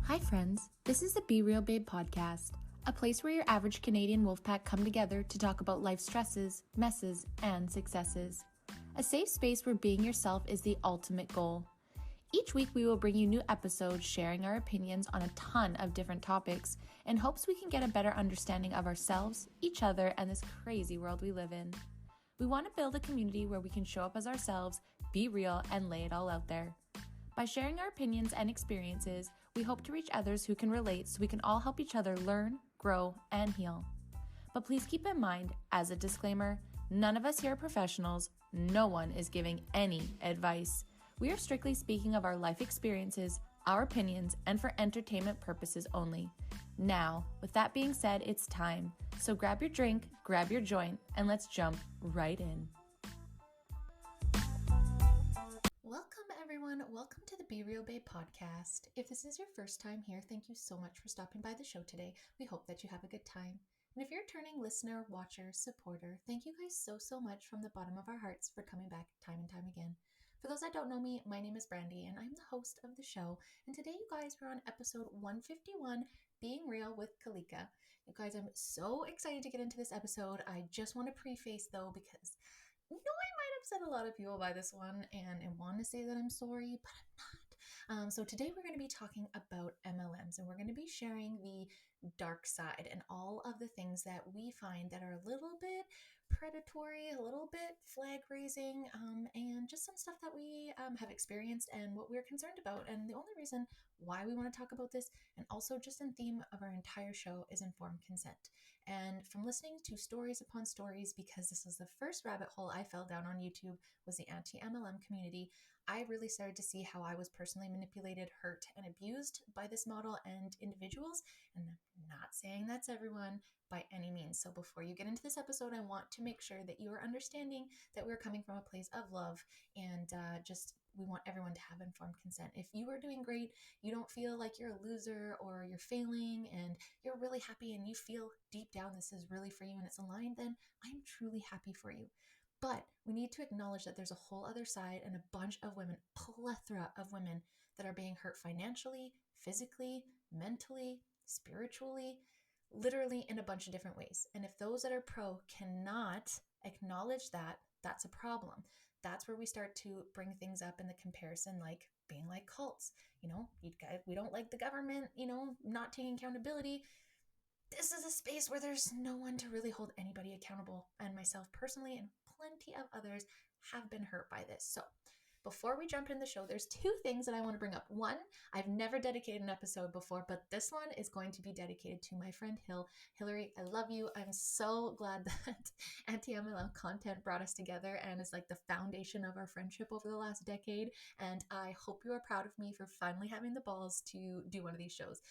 Hi friends, this is the Be Real Babe podcast, a place where your average Canadian wolfpack come together to talk about life stresses, messes, and successes. A safe space where being yourself is the ultimate goal. Each week we will bring you new episodes sharing our opinions on a ton of different topics in hopes we can get a better understanding of ourselves, each other, and this crazy world we live in. We want to build a community where we can show up as ourselves, be real, and lay it all out there. By sharing our opinions and experiences, we hope to reach others who can relate so we can all help each other learn, grow, and heal. But please keep in mind, as a disclaimer, none of us here are professionals, no one is giving any advice. We are strictly speaking of our life experiences, our opinions, and for entertainment purposes only. Now, with that being said, it's time. So grab your drink, grab your joint, and let's jump right in. Welcome everyone. Welcome to the Be Real Babe podcast. If this is your first time here, thank you so much for stopping by the show today. We hope that you have a good time. And if you're a returning listener, watcher, supporter, thank you guys so much from the bottom of our hearts for coming back time and time again. For those that don't know me, my name is Brandy and I'm the host of the show. And today you guys we're on episode 151, Being Real with Kalika. You guys, I'm so excited to get into this episode. I just want to preface though, because I might upset a lot of people by this one, and I want to say that I'm sorry, but I'm not. So today we're going to be talking about MLMs, and we're going to be sharing the dark side and all of the things that we find that are a little bit predatory, a little bit flag raising, and just some stuff that we have experienced and what we're concerned about. And the only reason why we want to talk about this, and also just in theme of our entire show, is informed consent. And from listening to stories upon stories, because this was the first rabbit hole I fell down on YouTube, was the anti-MLM community, I really started to see how I was personally manipulated, hurt, and abused by this model and individuals. And I'm not saying that's everyone by any means. So before you get into this episode, I want to make sure that you are understanding that we're coming from a place of love and we want everyone to have informed consent. If you are doing great, you don't feel like you're a loser or you're failing, and you're really happy and you feel deep down this is really for you and it's aligned, then I'm truly happy for you. But we need to acknowledge that there's a whole other side and a bunch of women, plethora of women that are being hurt financially, physically, mentally, spiritually, literally in a bunch of different ways. And if those that are pro cannot acknowledge that, that's a problem. That's where we start to bring things up in the comparison, like being like cults. We don't like the government, not taking accountability. This is a space where there's no one to really hold anybody accountable. And myself personally and plenty of others have been hurt by this. So before we jump in the show, there's two things that I want to bring up. One, I've never dedicated an episode before, but this one is going to be dedicated to my friend Hillary, I love you. I'm so glad that anti-MLM content brought us together and is like the foundation of our friendship over the last decade. And I hope you are proud of me for finally having the balls to do one of these shows.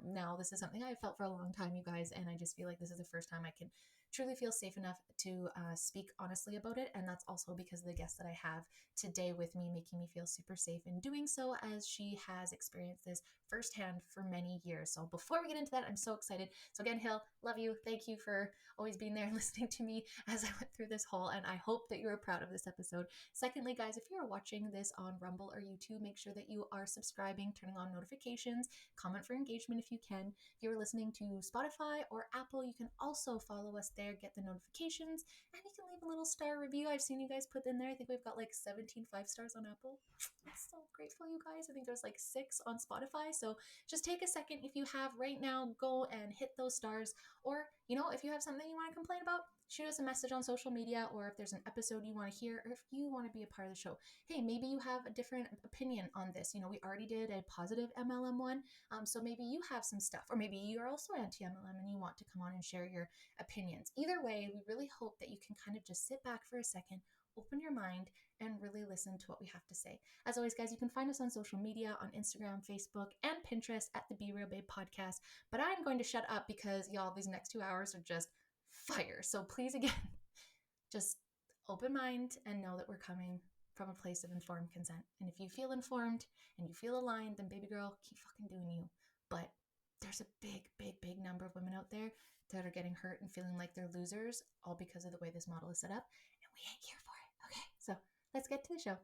Now, this is something I've felt for a long time, you guys, and I just feel like this is the first time I can truly feel safe enough to speak honestly about it. And that's also because of the guest that I have today with me, making me feel super safe in doing so, as she has experienced this firsthand for many years. So before we get into that, I'm so excited. So again, Hill, love you. Thank you for always being there and listening to me as I went through this whole, and I hope that you're proud of this episode. Secondly, guys, if you're watching this on Rumble or YouTube, make sure that you are subscribing, turning on notifications, comment for engagement if you can. If you're listening to Spotify or Apple, you can also follow us there, get the notifications, and you can leave a little star review. I've seen you guys put in there. I think we've got like 17 5-stars on Apple. I'm so grateful, you guys. I think there's like 6 on Spotify. So just take a second, if you have right now, go and hit those stars. Or, if you have something you want to complain about, shoot us a message on social media, or if there's an episode you want to hear, or if you want to be a part of the show. Hey, maybe you have a different opinion on this. We already did a positive MLM one. So maybe you have some stuff, or maybe you're also anti-MLM and you want to come on and share your opinions. Either way, we really hope that you can kind of just sit back for a second, open your mind, and really listen to what we have to say. As always, guys, you can find us on social media, on Instagram, Facebook, and Pinterest at the Be Real Babe podcast. But I'm going to shut up because, y'all, these next 2 hours are just fire. So please, again, just open mind and know that we're coming from a place of informed consent. And if you feel informed and you feel aligned, then baby girl, keep fucking doing you. But there's a big number of women out there that are getting hurt and feeling like they're losers, all because of the way this model is set up. And we ain't here for it. Okay, so let's get to the show.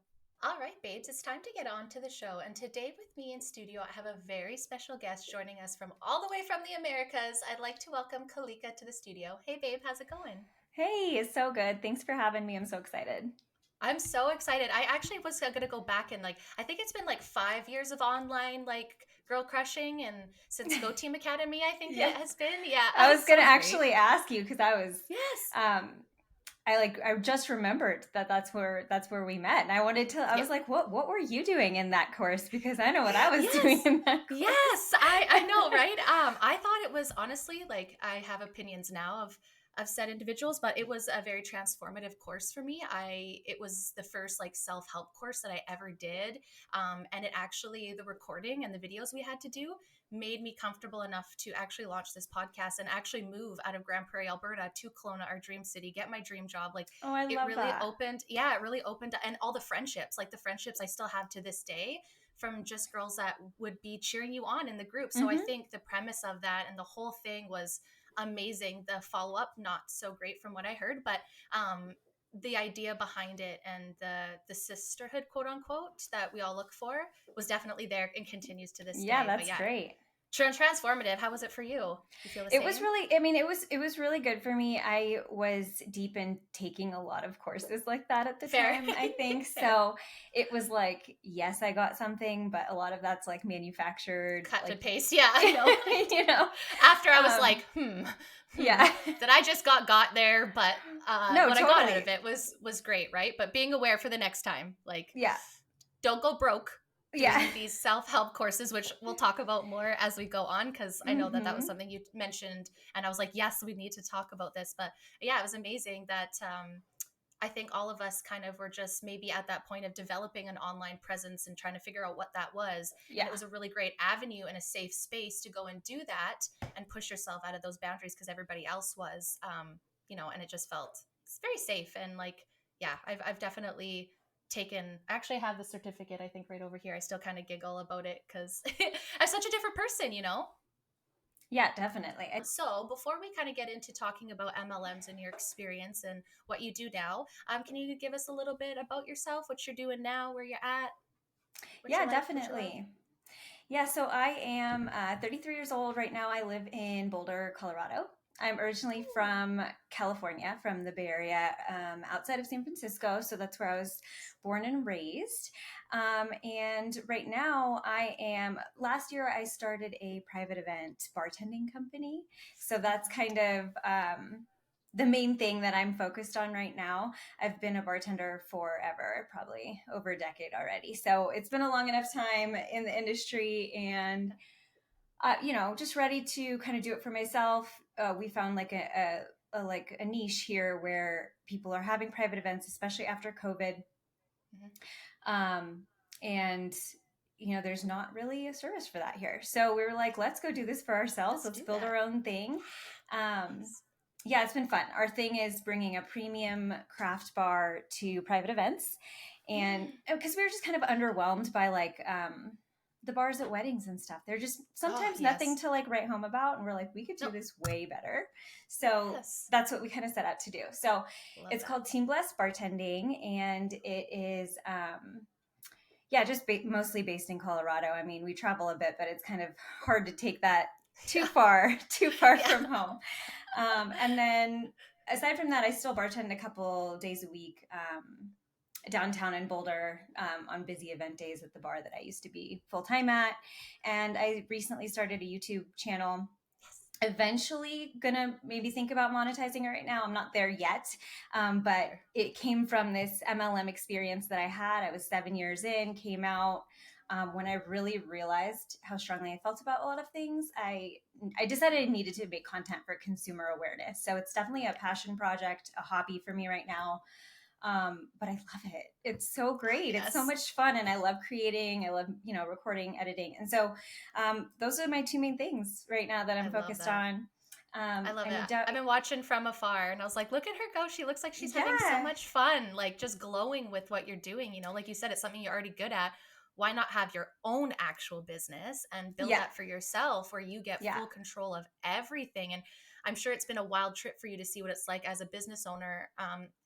All right, babes, it's time to get on to the show. And today with me in studio, I have a very special guest joining us from all the way from the Americas. I'd like to welcome Kalika to the studio. Hey, babe, how's it going? Hey, it's so good. Thanks for having me. I'm so excited. I'm so excited. I actually was going to go back and I think it's been like 5 years of online girl crushing, and since Go Team Academy, I think Yeah. it has been. Yeah, I was gonna so great. actually ask you because Yes. um I just remembered that that's where we met, and I was Yep. like, what were you doing in that course? Because I know what I was doing Yes. in that course. Yes, I know, right? I thought it was honestly like I have opinions now of said individuals, but it was a very transformative course for me. It was the first like self-help course that I ever did. And it actually the recording and the videos we had to do made me comfortable enough to actually launch this podcast and actually move out of Grand Prairie, Alberta to Kelowna, our dream city, get my dream job. Like Oh, I it love really that. opened, it really opened, and all the friendships, like the friendships I still have to this day from just girls that would be cheering you on in the group. So I Mm-hmm. think the premise of that and the whole thing was amazing. The follow up, not so great from what I heard, but the idea behind it and the sisterhood, quote unquote, that we all look for was definitely there and continues to this Yeah, day. But that's yeah, great. transformative. How was it for you? You feel the It was same? really, I mean, it was really good for me. I was deep in taking a lot of courses like that at the Fair. time, I think. Fair. So it was like, yes, I got something, but a lot of that's like manufactured, Cut and like, paste. Yeah, I know. you know. After I was Um, like, yeah. that I just got there, but No, what I got out of totally. it was great, right? But being aware for the next time, like, Yeah. don't go broke Yeah. doing these self-help courses, which we'll talk about more as we go on, because I know that that was Mm-hmm. something you mentioned, and I was like, yes, we need to talk about this. But yeah, it was amazing that I think all of us kind of were just maybe at that point of developing an online presence and trying to figure out what that was. And Yeah. it was a really great avenue and a safe space to go and do that and push yourself out of those boundaries because everybody else was, and it just felt it's very safe. And like, yeah, I've definitely taken, I actually have the certificate, I think right over here. I still kind of giggle about it because I'm such a different person. Yeah, definitely. So, before we kind of get into talking about MLMs and your experience and what you do now, can you give us a little bit about yourself, what you're doing now, where you're at, what you Yeah, like, what you love? definitely. Yeah, so I am 33 years old right now. I live in Boulder, Colorado. I'm originally Ooh, from California, from the Bay Area, outside of San Francisco. So that's where I was born and raised. And right now, last year, I started a private event bartending company. So that's kind of the main thing that I'm focused on right now. I've been a bartender forever, probably over a decade already. So it's been a long enough time in the industry, and just ready to kind of do it for myself. We found like a niche here where people are having private events, especially after COVID, mhm. um, and there's not really a service for that here. So we were like, let's go do this for ourselves. Let's Let's do build that. our own thing. Um, Nice. yeah, it's been fun. Our thing is bringing a premium craft bar to private events, and because we were just kind of underwhelmed by like the bars at weddings and stuff. They're just Oh, sometimes nothing yes. to like write home about, and we're like, we could No, do this way better. So yes. that's what we kind of set out to do. So Love it's that. called Team Blessed Bartending, and it is yeah, just mostly based in Colorado. I mean, we travel a bit, but it's kind of hard to take that too Yeah. far, too far Yeah. from home. And then aside from that, I still bartend a couple days a week downtown in Boulder on busy event days at the bar that I used to be full time at. And I recently started a YouTube channel. Yes. Eventually gonna maybe think about monetizing it. Right now I'm not there yet, but Fair. it came from this MLM experience that I had. I was 7 years in, came out when I really realized how strongly I felt about a lot of things. I decided I needed to make content for consumer awareness. So it's definitely a passion project, a hobby for me right now. But I love it. It's so great. It's so Yes. much fun, and I love creating. I love recording, editing, and so those are my two main things right now that I I'm love focused that. on. I love I it. moved I've out. been watching from afar and I was like, look at her go. She looks like she's having so Yeah, much fun, like just glowing with what you're doing. Like you said, it's something you're already good at. Why not have your own actual business and build yeah, that for yourself where you get yeah, full control of everything? And I'm sure it's been a wild trip for you to see what it's like as a business owner,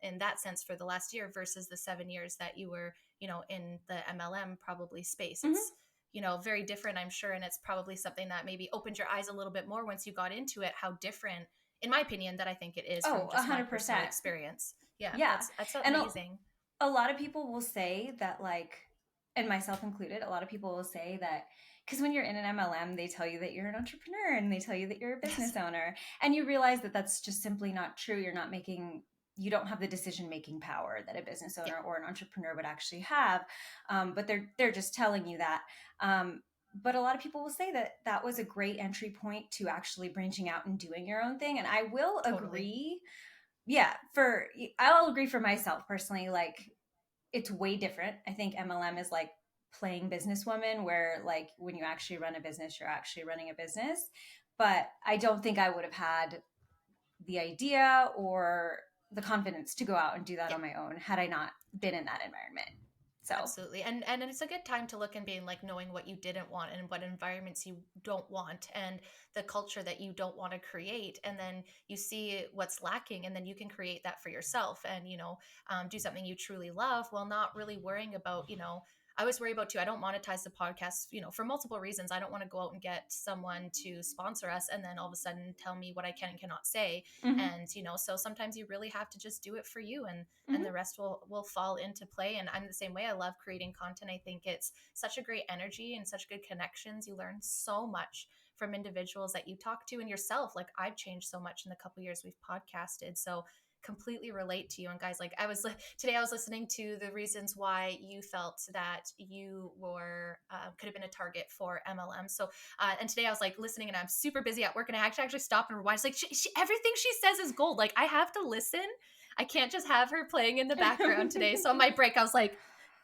in that sense, for the last year versus the 7 years that you were, in the MLM probably space. Mm-hmm. It's, very different, I'm sure. And it's probably something that maybe opened your eyes a little bit more once you got into it, how different, in my opinion, that I think it is from Oh, just my personal 100%. experience. Yeah, Yeah. that's And amazing. a lot of people will say that, like, and myself included, a lot of people will say that because when you're in an MLM, they tell you that you're an entrepreneur and they tell you that you're a business owner, and you realize that that's just simply not true. You don't have the decision making power that a business owner Yeah, or an entrepreneur would actually have. But they're just telling you that. But a lot of people will say that that was a great entry point to actually branching out and doing your own thing. And I will totally. agree. Yeah, I'll agree for myself personally. Like, it's way different. I think MLM is like playing businesswoman, where like when you actually run a business, you're actually running a business. But I don't think I would have had the idea or the confidence to go out and do that Yeah. on my own had I not been in that environment. So, Absolutely. And it's a good time to look and being like knowing what you didn't want and what environments you don't want and the culture that you don't want to create. And then you see what's lacking and then you can create that for yourself and, do something you truly love while not really worrying about, I always worry about too. I don't monetize the podcast, for multiple reasons. I don't want to go out and get someone to sponsor us and then all of a sudden tell me what I can and cannot say. mm-hmm, And, so sometimes you really have to just do it for you and mm-hmm, the rest will fall into play. And I'm the same way. I love creating content. I think it's such a great energy and such good connections. You learn so much from individuals that you talk to and yourself. Like I've changed so much in the couple years we've podcasted. So completely relate to you. And guys, like today I was listening to the reasons why you felt that you were could have been a target for MLM. So and today I was like listening and I'm super busy at work and I actually stopped and rewind. It's like everything she says is gold. Like I have to listen. I can't just have her playing in the background today. So on my break, I was like,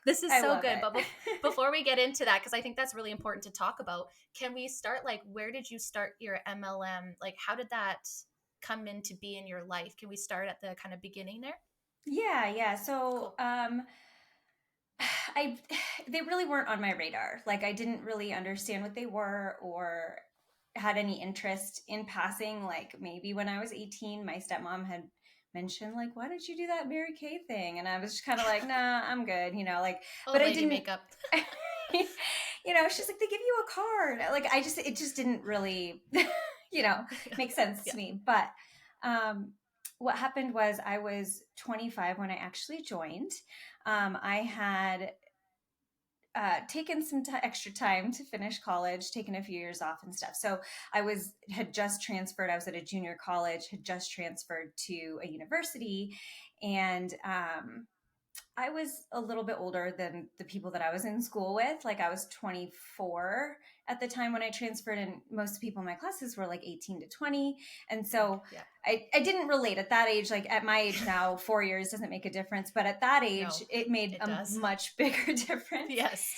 this is I so love good. it. But before we get into that, because I think that's really important to talk about, can we start like, where did you start your MLM? Like, how did that come into be in your life? Can we start at the kind of beginning there? Yeah. So, Cool. I they really weren't on my radar. Like, I didn't really understand what they were or had any interest in passing. Like, maybe when I was 18, my stepmom had mentioned, like, why don't you do that Mary Kay thing? And I was just kind of like, nah, I'm good, like, Old but I lady didn't, makeup. she's like, they give you a card. Like, it just didn't really, make sense Yeah. to me. But what happened was I was 25 when I actually joined. I had taken some extra time to finish college, taken a few years off and stuff. So had just transferred. I was at a junior college, had just transferred to a university, and I was a little bit older than the people that I was in school with. Like, I was 24 at the time when I transferred, and most people in my classes were like 18 to 20. And so Yeah. I didn't relate at that age. Like, at my age now, 4 years doesn't make a difference. But at that age, No, it made it a does. much bigger difference. Yes.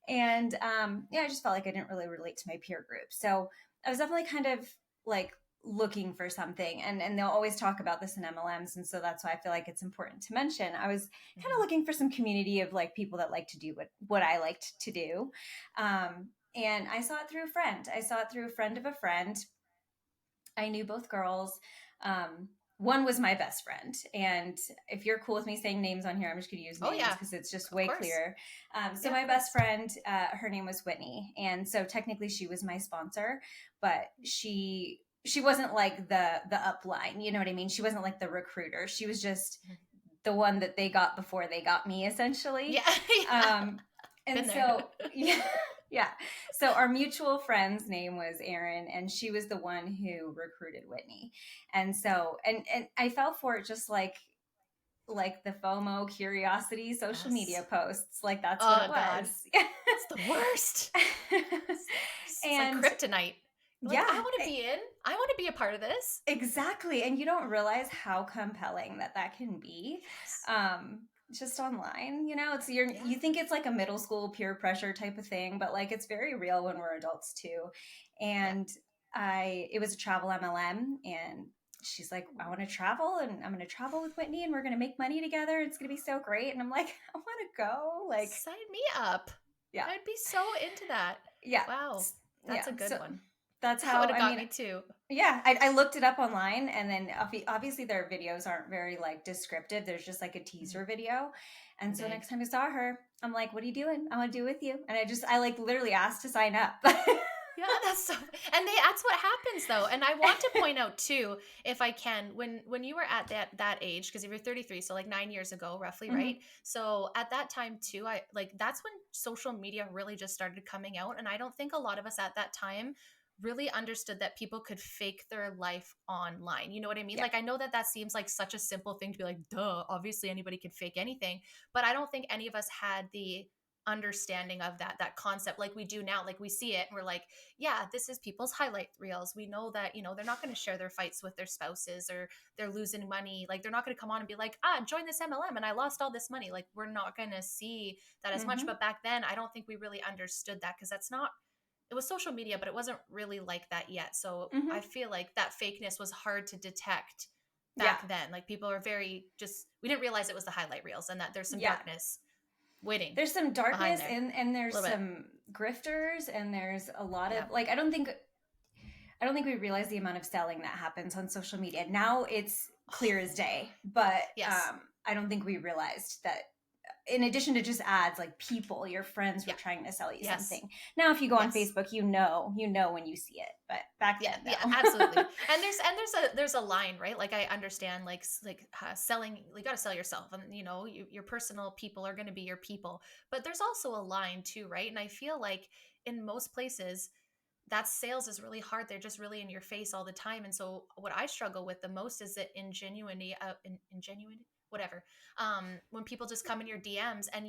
And I just felt like I didn't really relate to my peer group. So I was definitely kind of like looking for something, and they'll always talk about this in MLMs, and so that's why I feel like it's important to mention. I was kind of looking for some community of like people that like to do what I liked to do, and I saw it through a friend. I saw it through a friend of a friend. I knew both girls. One was my best friend, and if you're cool with me saying names on here, I'm just going to use Oh names yeah, because it's just of way course. clearer. So Yeah, my of best course. friend, her name was Whitney, and so technically she was my sponsor, but she wasn't like the upline. You know what I mean? She wasn't like the recruiter. She was just the one that they got before they got me, essentially. Yeah. Yeah. And Been there. so yeah. Yeah. So our mutual friend's name was Erin, and she was the one who recruited Whitney. And so, and I fell for it just like the FOMO curiosity social Yes. media posts. Like, that's what Oh it God, was. it's the worst. It's the worst. It's like And kryptonite. Like I yeah, want to be in. I want to be a part of this. exactly. And you don't realize how compelling that can be. Yes. Just online, it's Yeah. you think it's like a middle school peer pressure type of thing, but like it's very real when we're adults too. Yeah. And it was a travel MLM, and she's like, I want to travel, and I'm going to travel with Whitney, and we're going to make money together. It's going to be so great. And I'm like, I want to go. Like, Sign me up. yeah, I'd be so into that. yeah, Wow. That's yeah. a good So one. that's That would how, have I got mean, me too. Yeah, I looked it up online, and then obviously their videos aren't very like descriptive. There's just like a teaser video. And so Big. next time I saw her, I'm like, "What are you doing? I want to do it with you." And I like literally asked to sign up. Yeah, that's so, and that's what happens though. And I want to point out too, if I can, when you were at that age, because if you're 33, so like 9 years ago, roughly, right? Hmm. So at that time too, I like that's when social media really just started coming out, and I don't think a lot of us at that time really understood that people could fake their life online. You know what I mean? Yeah. Like I know that that seems like such a simple thing to be like, duh, obviously anybody can fake anything, but I don't think any of us had the understanding of that concept like we do now. Like we see it and we're like, yeah, this is people's highlight reels. We know that, they're not going to share their fights with their spouses, or they're losing money. Like they're not going to come on and be like, join this MLM and I lost all this money. Like we're not going to see that as much. Hmm. But back then, I don't think we really understood that, because that's not, it was social media, but it wasn't really like that yet. So I Hmm. feel like that fakeness was hard to detect Yeah. back then. Like people are very just, we didn't realize it was the highlight reels and that there's some Yeah. darkness waiting There's some behind darkness, there and a there's little bit. some grifters, and there's a lot of Yeah. like I don't think we realize the amount of selling that happens on social media. Now it's clear as day, but Yes. I don't think we realized that in addition to just ads, like people, your friends were Yeah. trying to sell you Yes. something. Now, if you go on Yes. Facebook, you know when you see it, but back Yeah, then, yeah, no. absolutely. And there's a line, right? Like I understand, like selling. You got to sell yourself, and your personal people are going to be your people. But there's also a line too, right? And I feel like in most places, that sales is really hard. They're just really in your face all the time. And so what I struggle with the most is the ingenuity, ingenuity, whatever. When people just come in your DMs and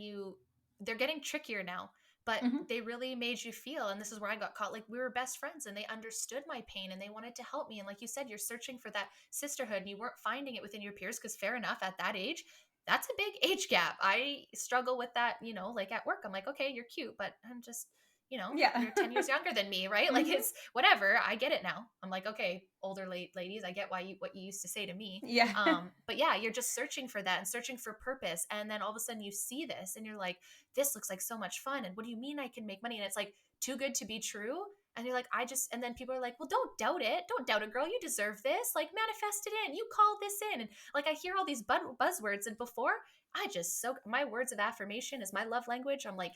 they're getting trickier now, but Hmm. they really made you feel, and this is where I got caught, like we were best friends and they understood my pain and they wanted to help me. And like you said, you're searching for that sisterhood and you weren't finding it within your peers, because fair enough, at that age, that's a big age gap. I struggle with that, like at work. I'm like, okay, you're cute, but I'm just, Yeah. you're 10 years younger than me, right? Like Hmm. it's whatever. I get it now. I'm like, okay, older ladies, I get what you used to say to me. Yeah. But yeah, you're just searching for that and searching for purpose. And then all of a sudden you see this and you're like, this looks like so much fun. And what do you mean I can make money? And it's like too good to be true. And you're like, and then people are like, well, don't doubt it. Don't doubt it, girl. You deserve this. Like manifest it in. You call this in. And like, I hear all these buzzwords. And before, I just soak my words of affirmation is my love language. I'm like,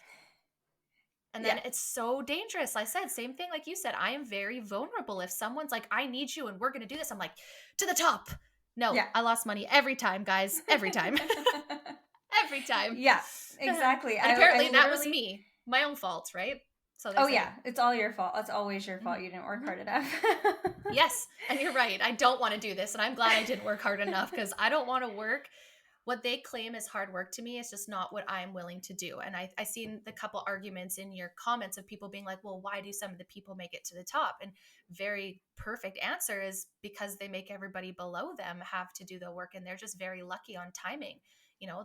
and Yeah. then it's so dangerous. I said, same thing like you said. I am very vulnerable. If someone's like, I need you and we're going to do this, I'm like, to the top. No, Yeah. I lost money every time, guys. Every time. Every time. Yeah, exactly. And I apparently that was literally, me. My own fault, right? So they oh yeah, say. it's all your fault. It's always your fault. Mhm. You didn't work Mhm. hard enough. Yes. And you're right. I don't want to do this. And I'm glad I didn't work hard enough, because I don't want to work. What they claim is hard work to me is just not what I'm willing to do. And I seen the couple arguments in your comments of people being like, well, why do some of the people make it to the top? And very perfect answer is because they make everybody below them have to do the work, and they're just very lucky on timing.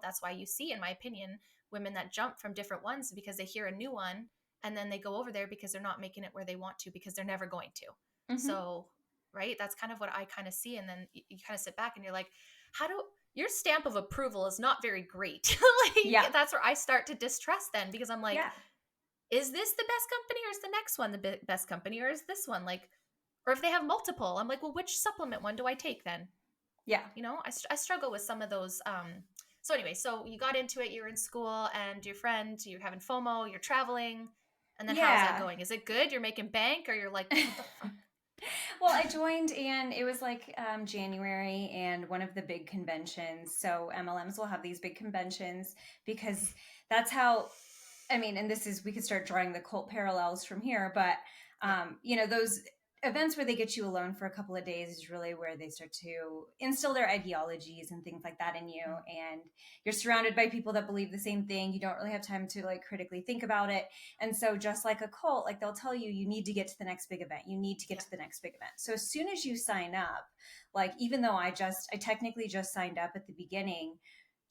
That's why you see, in my opinion, women that jump from different ones because they hear a new one and then they go over there because they're not making it where they want to, because they're never going to. Hmm. So, right, that's kind of what I kind of see. And then you kind of sit back and you're like, how do your stamp of approval is not very great. Yeah. Like that's where I start to distrust then, because I'm like, Yeah. is this the best company, or is the next one the best company, or is this one like, or if they have multiple, I'm like, well, which supplement one do I take then? Yeah. I struggle with some of those. So anyway, so you got into it, you're in school and your friend, you're having FOMO, you're traveling. And then how's that Yeah. going? Is it good? You're making bank, or you're like, what the fuck? Well, I joined, and it was like January, and one of the big conventions. So MLMs will have these big conventions because that's how, I mean, and this is, we could start drawing the cult parallels from here, but Yeah. those events where they get you alone for a couple of days is really where they start to instill their ideologies and things like that in you. Mm. And you're surrounded by people that believe the same thing. You don't really have time to like critically think about it. And so just like a cult, like they'll tell you, you need to get to the next big event. You need to get Yeah. to the next big event. So as soon as you sign up, like, even though I technically just signed up at the beginning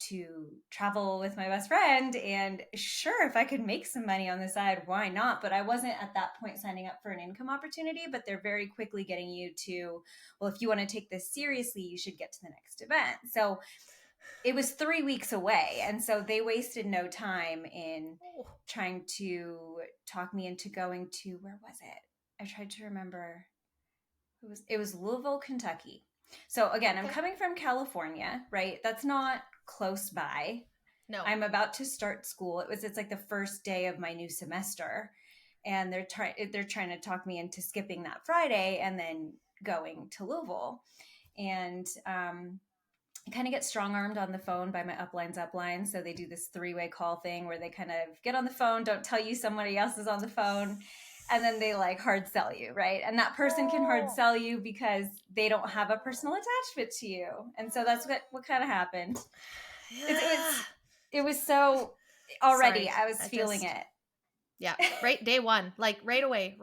to travel with my best friend, and sure, if I could make some money on the side, why not? But I wasn't at that point signing up for an income opportunity. But they're very quickly getting you to, well, if you want to take this seriously, you should get to the next event. So it was 3 weeks away, and so they wasted no time in Oh. trying to talk me into going to, where was it? I tried to remember. it was Louisville, Kentucky. So again, I'm coming from California, right? That's not close by. No. I'm about to start school. It's like the first day of my new semester, and they're trying to talk me into skipping that Friday and then going to Louisville. And I kind of get strong armed on the phone by my uplines. So they do this 3-way call thing where they kind of get on the phone, don't tell you somebody else is on the phone, and then they like hard sell you, right? And that person can hard sell you because they don't have a personal attachment to you. And so that's what kind of happened. It was so already. Sorry, I was feeling it. Yeah, right. Day one, like right away.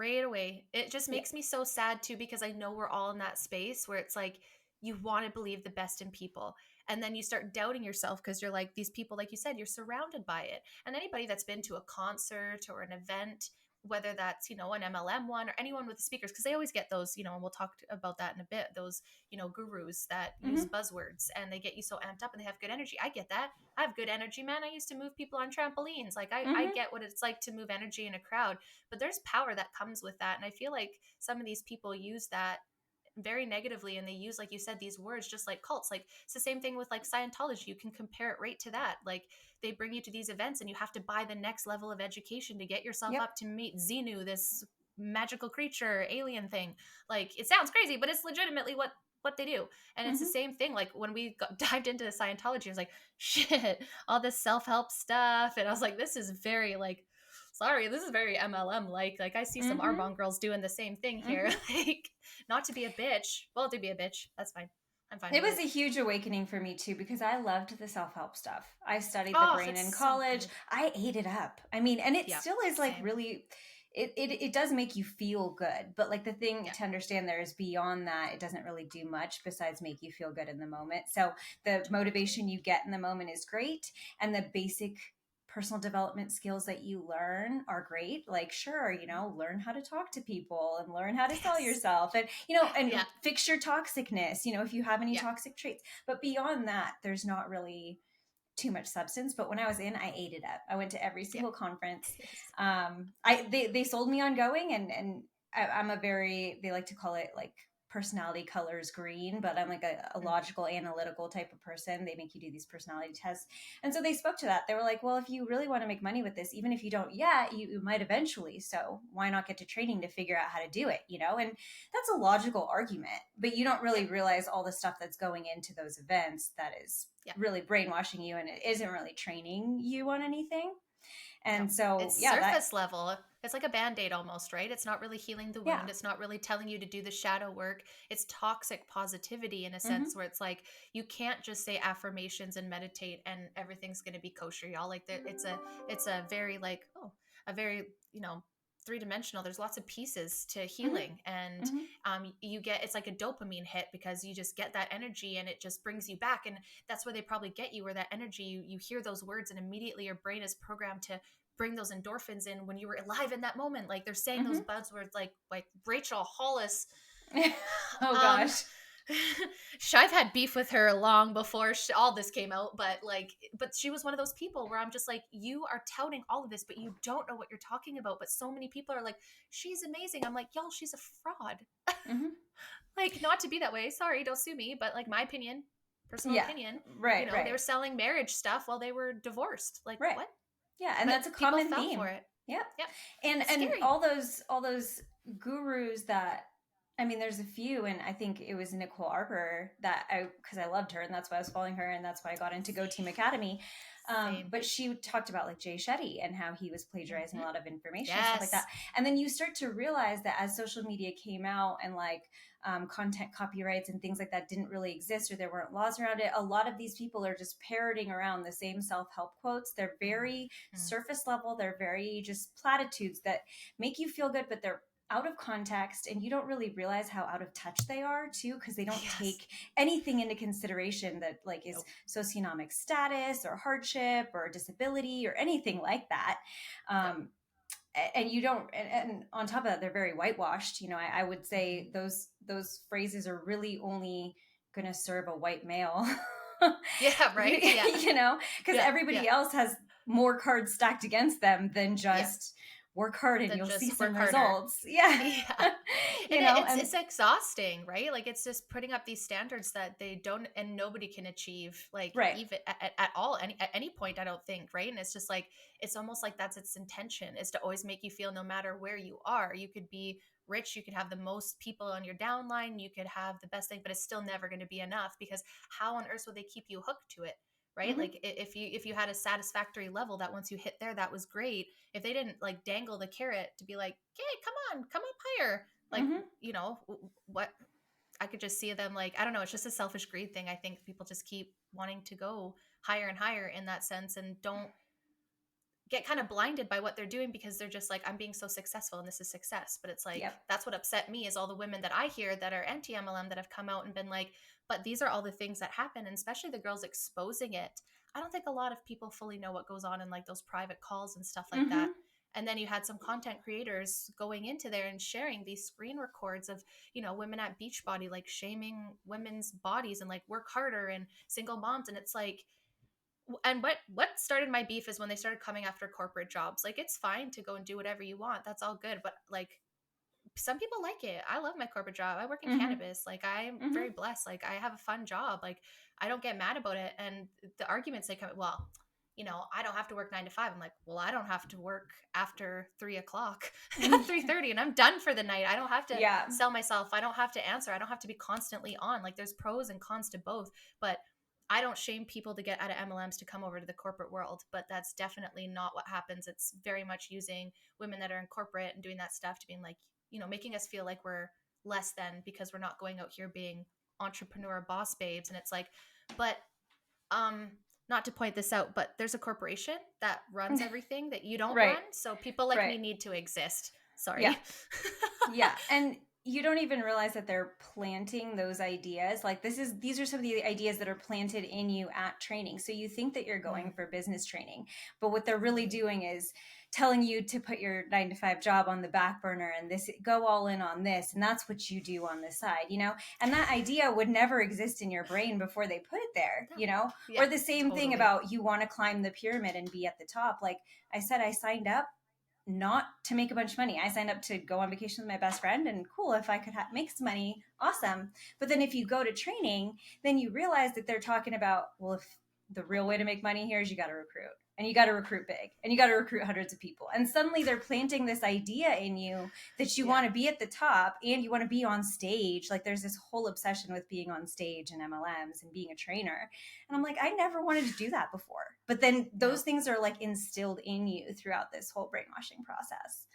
It just makes me so sad too, because I know we're all in that space where it's like, you want to believe the best in people. And then you start doubting yourself because you're like, these people, like you said, you're surrounded by it. And anybody that's been to a concert or an event, whether that's, an MLM one or anyone with the speakers, because they always get those, and we'll talk about that in a bit, those, gurus that use buzzwords and they get you so amped up and they have good energy. I get that. I have good energy, man. I used to move people on trampolines. Like I get what it's like to move energy in a crowd, but there's power that comes with that. And I feel like some of these people use that very negatively, and they use, like you said, these words just like cults. Like it's the same thing with like Scientology. You can compare it right to that. Like they bring you to these events and you have to buy the next level of education to get yourself up to meet Xenu, this magical creature alien thing. Like it sounds crazy, but it's legitimately what they do. And it's the same thing. Like when we dived into Scientology, I was like, shit, all this self-help stuff. And I was like, this is very like, sorry, this is very MLM like I see some Arbonne girls doing the same thing here. Like, not to be a bitch. Well, to be a bitch, that's fine. I'm fine. It was a huge awakening for me too, because I loved the self-help stuff. I studied the brain in college. So I ate it up. I mean, and it still is like really, it does make you feel good. But like the thing to understand there is beyond that, it doesn't really do much besides make you feel good in the moment. So the motivation you get in the moment is great. And the basic personal development skills that you learn are great. Like, sure, learn how to talk to people and learn how to sell yourself and, and fix your toxicness, if you have any toxic traits. But beyond that, there's not really too much substance. But when I was in, I ate it up. I went to every single conference. They sold me on going, and I'm a very, they like to call it like personality colors green, but I'm like a logical, analytical type of person. They make you do these personality tests. And so they spoke to that. They were like, well, if you really want to make money with this, even if you don't yet, you might eventually. So why not get to training to figure out how to do it, And that's a logical argument, but you don't really realize all the stuff that's going into those events that is really brainwashing you, and it isn't really training you on anything. And so it's surface level. It's like a Band-Aid almost, right? It's not really healing the wound. It's not really telling you to do the shadow work. It's toxic positivity in a sense where it's like, you can't just say affirmations and meditate and everything's going to be kosher, y'all. Like it's a very like, a very, three-dimensional. There's lots of pieces to healing, and you get, it's like a dopamine hit because you just get that energy and it just brings you back. And that's where they probably get you, where that energy, you hear those words and immediately your brain is programmed to bring those endorphins in when you were alive in that moment. Like they're saying those buzzwords like Rachel Hollis. Oh gosh. I've had beef with her long before all this came out, but she was one of those people where I'm just like, you are touting all of this, but you don't know what you're talking about. But so many people are like, she's amazing. I'm like, y'all, she's a fraud. Like, not to be that way. Sorry, don't sue me. But like, my opinion, personal opinion, right? They were selling marriage stuff while they were divorced. Like, what? Yeah, and that's a common theme. For it. Yep. And all those gurus that, I mean, there's a few, and I think it was Nicole Arbour because I loved her, and that's why I was following her, and that's why I got into Go Team Academy. But she talked about like Jay Shetty and how he was plagiarizing a lot of information and stuff like that. And then you start to realize that as social media came out and like content copyrights and things like that didn't really exist, or there weren't laws around it, a lot of these people are just parroting around the same self-help quotes. They're very surface level. They're very just platitudes that make you feel good, but they're out of context, and you don't really realize how out of touch they are too, because they don't take anything into consideration that like is socioeconomic status or hardship or disability or anything like that. And you don't, and on top of that, they're very whitewashed. I would say those phrases are really only going to serve a white male. Yeah, right. Yeah. Because everybody else has more cards stacked against them than just work hard and Than you'll see just some work harder. results. Yeah. Yeah. You know, and It's exhausting, right? Like it's just putting up these standards that they don't and nobody can achieve, like right. even at all, at any point, I don't think, right? And it's just like it's almost like that's its intention, is to always make you feel no matter where you are, you could be rich, you could have the most people on your downline, you could have the best thing, but it's still never going to be enough, because how on earth would they keep you hooked to it? Right? Mm-hmm. Like if you had a satisfactory level that once you hit there, that was great. If they didn't like dangle the carrot to be like, "Okay, come on, come up higher," like, Mm-hmm. you know, what, I could just see them like, I don't know, it's just a selfish greed thing. I think people just keep wanting to go higher and higher in that sense, and don't get kind of blinded by what they're doing, because they're just like, I'm being so successful and this is success. But it's like, Yep. that's what upset me, is all the women that I hear that are anti MLM that have come out and been like, but these are all the things that happen, and especially the girls exposing it. I don't think a lot of people fully know what goes on in like those private calls and stuff like Mm-hmm. that. And then you had some content creators going into there and sharing these screen records of, you know, women at Beachbody like shaming women's bodies and like work harder, and single moms. And it's like, and what started my beef is when they started coming after corporate jobs. Like, it's fine to go and do whatever you want, that's all good, but like, some people like it. I love my corporate job. I work in Mm-hmm. cannabis. Like, I'm Mm-hmm. very blessed. Like, I have a fun job. Like, I don't get mad about it. And the arguments they come, well, you know, I don't have to work 9 to 5. I'm like, well, I don't have to work after 3 o'clock at 3:30, and I'm done for the night. I don't have to Yeah. sell myself. I don't have to answer. I don't have to be constantly on. Like, there's pros and cons to both. But I don't shame people to get out of MLMs to come over to the corporate world, but that's definitely not what happens. It's very much using women that are in corporate and doing that stuff to being like, you know, making us feel like we're less than because we're not going out here being entrepreneur boss babes. And it's like, but um not to point this out, but there's a corporation that runs everything that you don't Right. run. So people like Right. me need to exist. Yeah. Sorry. Yeah. And you don't even realize that they're planting those ideas. Like these are some of the ideas that are planted in you at training. So you think that you're going for business training, but what they're really doing is telling you to put your 9 to 5 job on the back burner and this, go all in on this. And that's what you do on the side, you know? And that idea would never exist in your brain before they put it there, you know? Yeah, or the same thing totally. about you want to climb the pyramid and be at the top. Like I said, I signed up not to make a bunch of money. I signed up to go on vacation with my best friend, and cool, if I could make some money, awesome. But then if you go to training, then you realize that they're talking about, well, if the real way to make money here is you got to recruit, and you got to recruit big, and you got to recruit hundreds of people. And suddenly they're planting this idea in you that you want to be at the top and you want to be on stage. Like there's this whole obsession with being on stage and MLMs and being a trainer. And I'm like, I never wanted to do that before. But then those things are like instilled in you throughout this whole brainwashing process.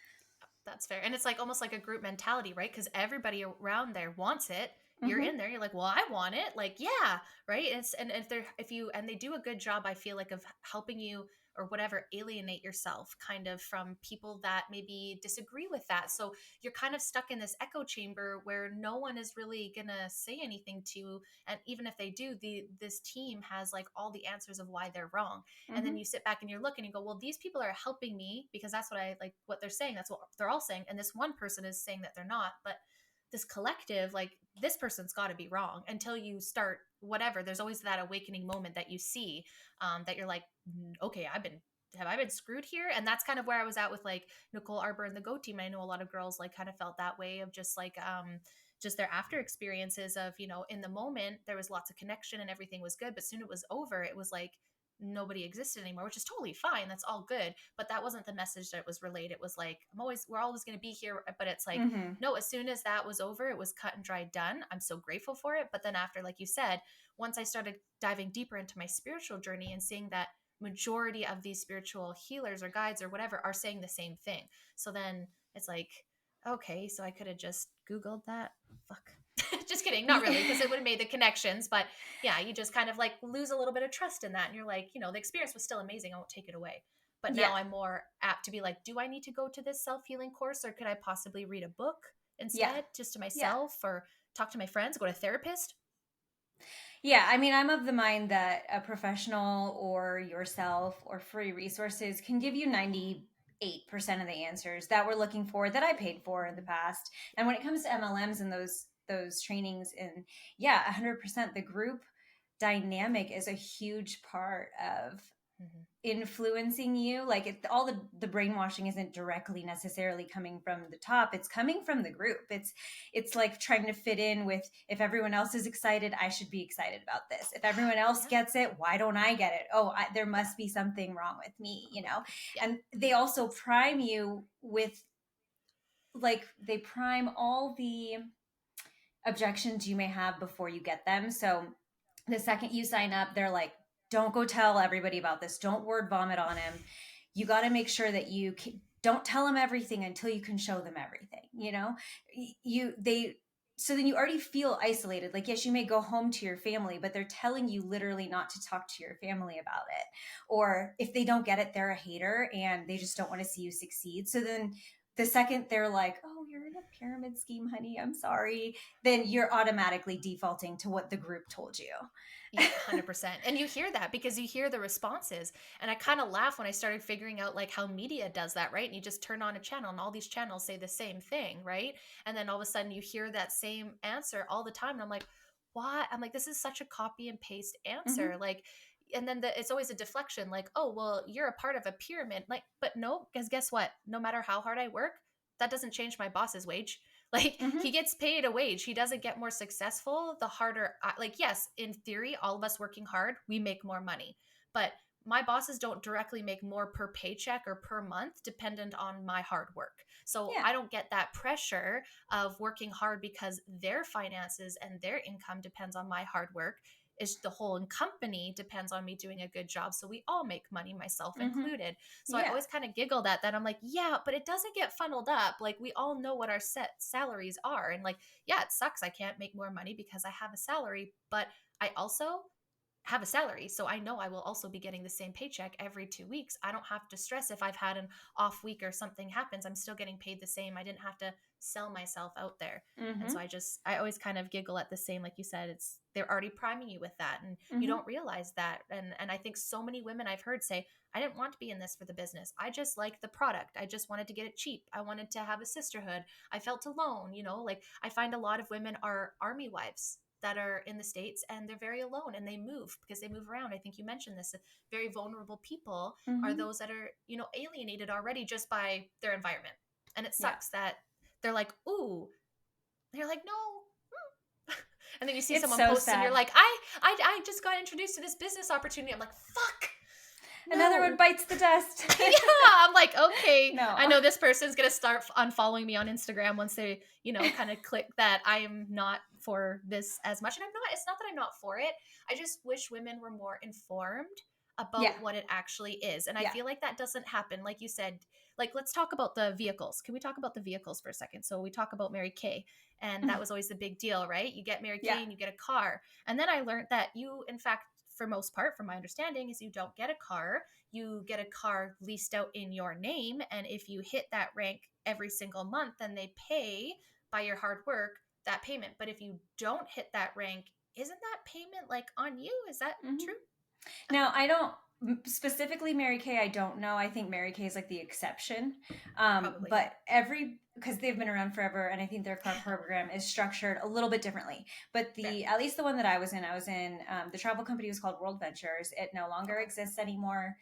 That's fair. And it's like almost like a group mentality, right? Because everybody around there wants it. You're Mm-hmm. in there, you're like, well, I want it. Like, yeah, right. It's and if they're if you and they do a good job, I feel like, of helping you or whatever alienate yourself kind of from people that maybe disagree with that. So you're kind of stuck in this echo chamber where no one is really gonna say anything to you. And even if they do, this team has like all the answers of why they're wrong. And Mm-hmm. then you sit back and you look and you go, well, these people are helping me because that's what I like, what they're saying, that's what they're all saying, and this one person is saying that they're not. But this collective, like, this person's got to be wrong, until you start whatever, there's always that awakening moment that you see, that you're like, okay, have I been screwed here? And that's kind of where I was at with like Nicole Arbor and the Go team. I know a lot of girls like kind of felt that way, of just like just their after experiences of, you know, in the moment there was lots of connection and everything was good, but soon it was over, it was like nobody existed anymore, which is totally fine, that's all good. But that wasn't the message that was relayed. It was like, we're always going to be here. But it's like, Mm-hmm. no, as soon as that was over, it was cut and dried, done. I'm so grateful for it. But then after, like you said, once I started diving deeper into my spiritual journey and seeing that majority of these spiritual healers or guides or whatever are saying the same thing, so then it's like, okay, so I could have just Googled that. Fuck. Just kidding. Not really, because it would have made the connections. But yeah, you just kind of like lose a little bit of trust in that. And you're like, you know, the experience was still amazing. I won't take it away. But Yeah. now I'm more apt to be like, do I need to go to this self-healing course, or could I possibly read a book instead, just to myself, or talk to my friends, go to a therapist? Yeah, I mean, I'm of the mind that a professional or yourself or free resources can give you 98% of the answers that we're looking for, that I paid for in the past. And when it comes to MLMs and those trainings, and yeah, 100%, the group dynamic is a huge part of influencing you. Like all the brainwashing isn't directly necessarily coming from the top, it's coming from the group. It's like trying to fit in with, if everyone else is excited, I should be excited about this. If everyone else gets it, why don't I get it? There must be something wrong with me, and they also prime you with, like, they prime all the objections you may have before you get them. So the second you sign up, they're like, don't go tell everybody about this. Don't word vomit on him. You got to make sure that don't tell them everything until you can show them everything. So then you already feel isolated. Like, yes, you may go home to your family, but they're telling you literally not to talk to your family about it. Or if they don't get it, they're a hater and they just don't want to see you succeed. So then the second they're like, oh, you're in a pyramid scheme, honey, I'm sorry, then you're automatically defaulting to what the group told you. Yeah, 100%. And you hear that because you hear the responses. And I kind of laugh when I started figuring out like how media does that, right? And you just turn on a channel and all these channels say the same thing, right? And then all of a sudden you hear that same answer all the time. And I'm like, why? I'm like, this is such a copy and paste answer. Mm-hmm. Like, and then it's always a deflection, like, oh, well, you're a part of a pyramid. Like, but no, because guess what? No matter how hard I work, that doesn't change my boss's wage. Like, Mm-hmm. he gets paid a wage. He doesn't get more successful the harder. Like, yes, in theory, all of us working hard, we make more money. But my bosses don't directly make more per paycheck or per month dependent on my hard work. So Yeah. I don't get that pressure of working hard because their finances and their income depends on my hard work. Is the whole company depends on me doing a good job. So we all make money, myself Mm-hmm. included. So I Yeah. always kind of giggled at that. I'm like, yeah, but it doesn't get funneled up. Like, we all know what our set salaries are. And like, yeah, it sucks. I can't make more money because I have a salary, but I also have a salary. So I know I will also be getting the same paycheck every 2 weeks. I don't have to stress if I've had an off week or something happens. I'm still getting paid the same. I didn't have to sell myself out there. And Mm-hmm. so I always kind of giggle at the same, like you said, they're already priming you with that. And you Mm-hmm. don't realize that. And I think so many women I've heard say, I didn't want to be in this for the business. I just liked the product. I just wanted to get it cheap. I wanted to have a sisterhood. I felt alone, like I find a lot of women are army wives that are in the States and they're very alone and they move because they move around. I think you mentioned this. Very vulnerable people are Mm-hmm. those that are, alienated already just by their environment. And it Yeah. sucks that they're like, ooh, they're like, no. And then you see It's someone so post and sad. you're like, I just got introduced to this business opportunity. I'm like, fuck. Another one bites the dust. Yeah, I'm like, okay, No. I know this person's gonna start unfollowing me on Instagram once they, kind of click that I am not for this as much. And I'm not. It's not that I'm not for it. I just wish women were more informed Yeah. about what it actually is. And I Yeah. feel like that doesn't happen. Like you said, like, let's talk about the vehicles. Can we talk about the vehicles for a second? So we talk about Mary Kay, and that was always the big deal, right? You get Mary Kay Yeah. and you get a car. And then I learned that you, in fact, for most part, from my understanding, is you don't get a car. You get a car leased out in your name. And if you hit that rank every single month, then they pay by your hard work that payment. But if you don't hit that rank, isn't that payment like on you? Is that true? Now, I don't specifically Mary Kay. I don't know. I think Mary Kay is like the exception. Probably. But because they've been around forever, and I think their car program is structured a little bit differently. But at least the one that I was in the travel company was called World Ventures. It no longer exists anymore.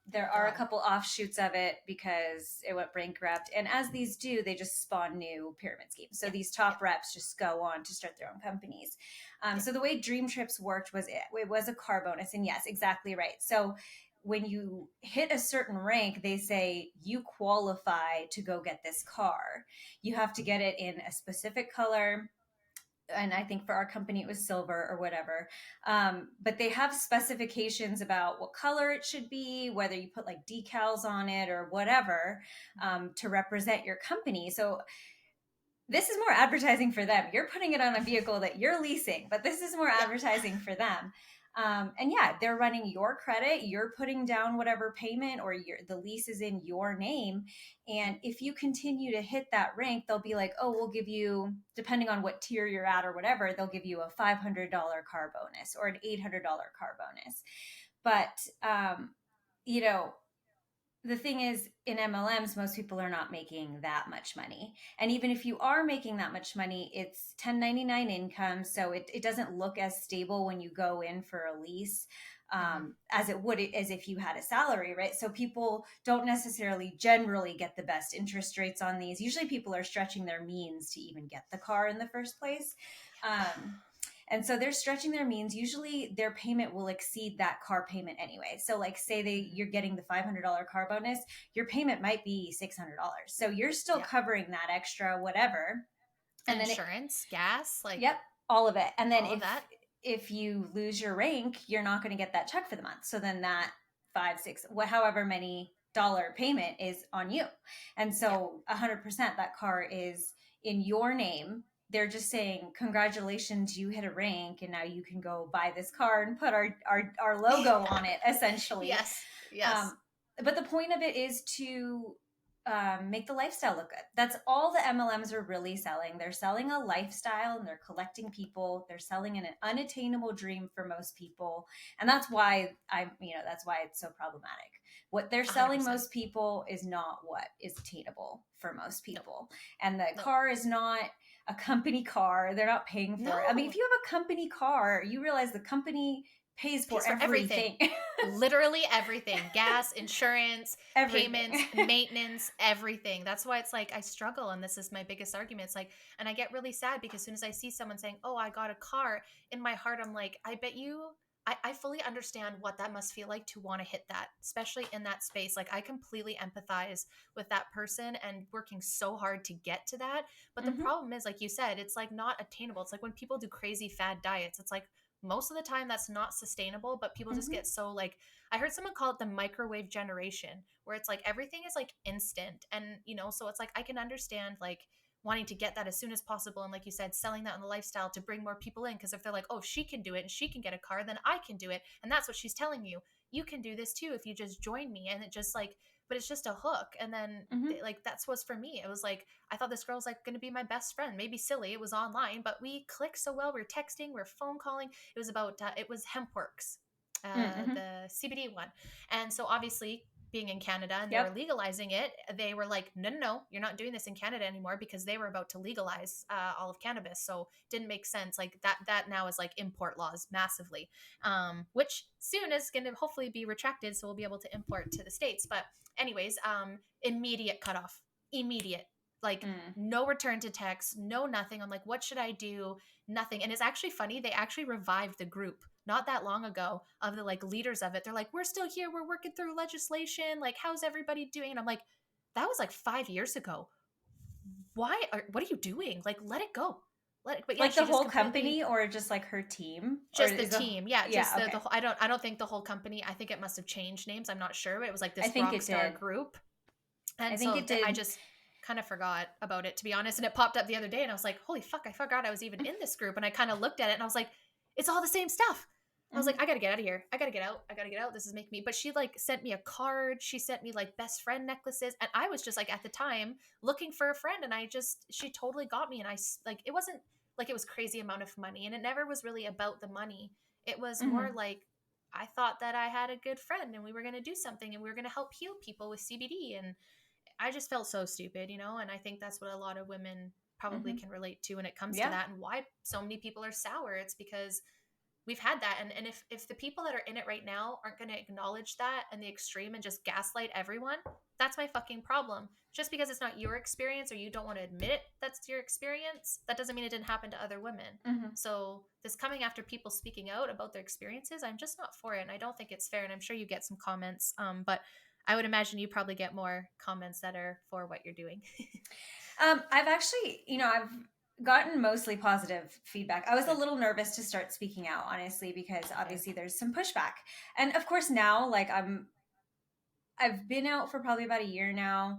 There are a couple offshoots of it because it went bankrupt. And as these do, they just spawn new pyramid schemes. So these top reps just go on to start their own companies. So the way Dream Trips worked was it was a car bonus. And yes, exactly right. So when you hit a certain rank, they say you qualify to go get this car. You have to get it in a specific color, and I think for our company it was silver or whatever. But they have specifications about what color it should be, whether you put like decals on it or whatever, to represent your company. So this is more advertising for them. You're putting it on a vehicle that you're leasing, but this is more advertising for them. And yeah, they're running your credit. You're putting down whatever payment, or the lease is in your name. And if you continue to hit that rank, they'll be like, oh, we'll give you, depending on what tier you're at or whatever, they'll give you a $500 car bonus or an $800 car bonus. But, the thing is, in MLMs, most people are not making that much money. And even if you are making that much money, it's 1099 income. So it doesn't look as stable when you go in for a lease. as it would as if you had a salary, right? So people don't necessarily generally get the best interest rates on these. Usually people are stretching their means to even get the car in the first place. And so they're stretching their means. Usually their payment will exceed that car payment anyway. So like say you're getting the $500 car bonus, your payment might be $600. So you're still covering that extra whatever. And insurance, gas, like yep, all of it. And then all of that. If you lose your rank, you're not going to get that check for the month. So then that 5, 6, however many dollar payment is on you. And so 100% that car is in your name. They're just saying, congratulations, you hit a rank and now you can go buy this car and put our logo on it, essentially. Yes. But the point of it is to make the lifestyle look good. That's all the MLMs are really selling. They're selling a lifestyle and they're collecting people. They're selling an unattainable dream for most people. And that's why that's why it's so problematic. What they're selling 100%. Most people is not what is attainable for most people. And the car is not a company car. They're not paying for it. I mean, if you have a company car, you realize the company pays for everything. Literally everything. Gas, insurance, payments, maintenance, everything. That's why it's like I struggle, and this is my biggest argument. It's like, and I get really sad because as soon as I see someone saying, oh, I got a car, in my heart I'm like, I bet you I fully understand what that must feel like to want to hit that, especially in that space. Like I completely empathize with that person and working so hard to get to that. But the problem is, like you said, it's like not attainable. It's like when people do crazy fad diets, it's like most of the time that's not sustainable, but people just get so like, I heard someone call it the microwave generation, where it's like everything is like instant. And, so it's like, I can understand like wanting to get that as soon as possible. And like you said, selling that on the lifestyle to bring more people in. Cause if they're like, oh, she can do it and she can get a car, then I can do it. And that's what she's telling you. You can do this too if you just join me. And it just like, but it's just a hook. And then like, that's what's for me. It was like, I thought this girl was like going to be my best friend. Maybe silly. It was online, but we clicked so well. We are texting, we are phone calling. It was about, it was HempWorks, the CBD one. And so obviously being in Canada and they were legalizing it, they were like, no, you're not doing this in Canada anymore, because they were about to legalize all of cannabis. So it didn't make sense. Like that now is like import laws massively, which soon is going to hopefully be retracted. So we'll be able to import to the States. But anyways, immediate cutoff, immediate, like no return to text, no nothing. I'm like, what should I do? Nothing. And it's actually funny. They actually revived the group not that long ago of the like leaders of it. They're like, we're still here. We're working through legislation. Like, how's everybody doing? And I'm like, that was like 5 years ago. What are you doing? Like, let it go. But yeah, like the whole company or just like her team? Just the team. The whole, I don't think the whole company. I think it must have changed names. I'm not sure. But it was like this rockstar group. And I think it did. I just kind of forgot about it, to be honest. And it popped up the other day and I was like, holy fuck, I forgot I was even in this group. And I kind of looked at it and I was like, it's all the same stuff. I was like, I got to get out of here. I got to get out. This is making me, but she like sent me a card. She sent me like best friend necklaces. And I was just like, at the time looking for a friend. And she totally got me. And I like, it wasn't like it was crazy amount of money. And it never was really about the money. It was more like, I thought that I had a good friend and we were going to do something and we were going to help heal people with CBD. And I just felt so stupid, and I think that's what a lot of women probably can relate to when it comes to that, and why so many people are sour. It's because we've had that. And if the people that are in it right now aren't going to acknowledge that and the extreme and just gaslight everyone, that's my fucking problem. Just because it's not your experience or you don't want to admit it, that's your experience, that doesn't mean it didn't happen to other women. So this coming after people speaking out about their experiences, I'm just not for it. And I don't think it's fair. And I'm sure you get some comments, but I would imagine you probably get more comments that are for what you're doing. I've actually, I've gotten mostly positive feedback. I was a little nervous to start speaking out, honestly, because obviously there's some pushback. And of course now, like I've been out for probably about a year now,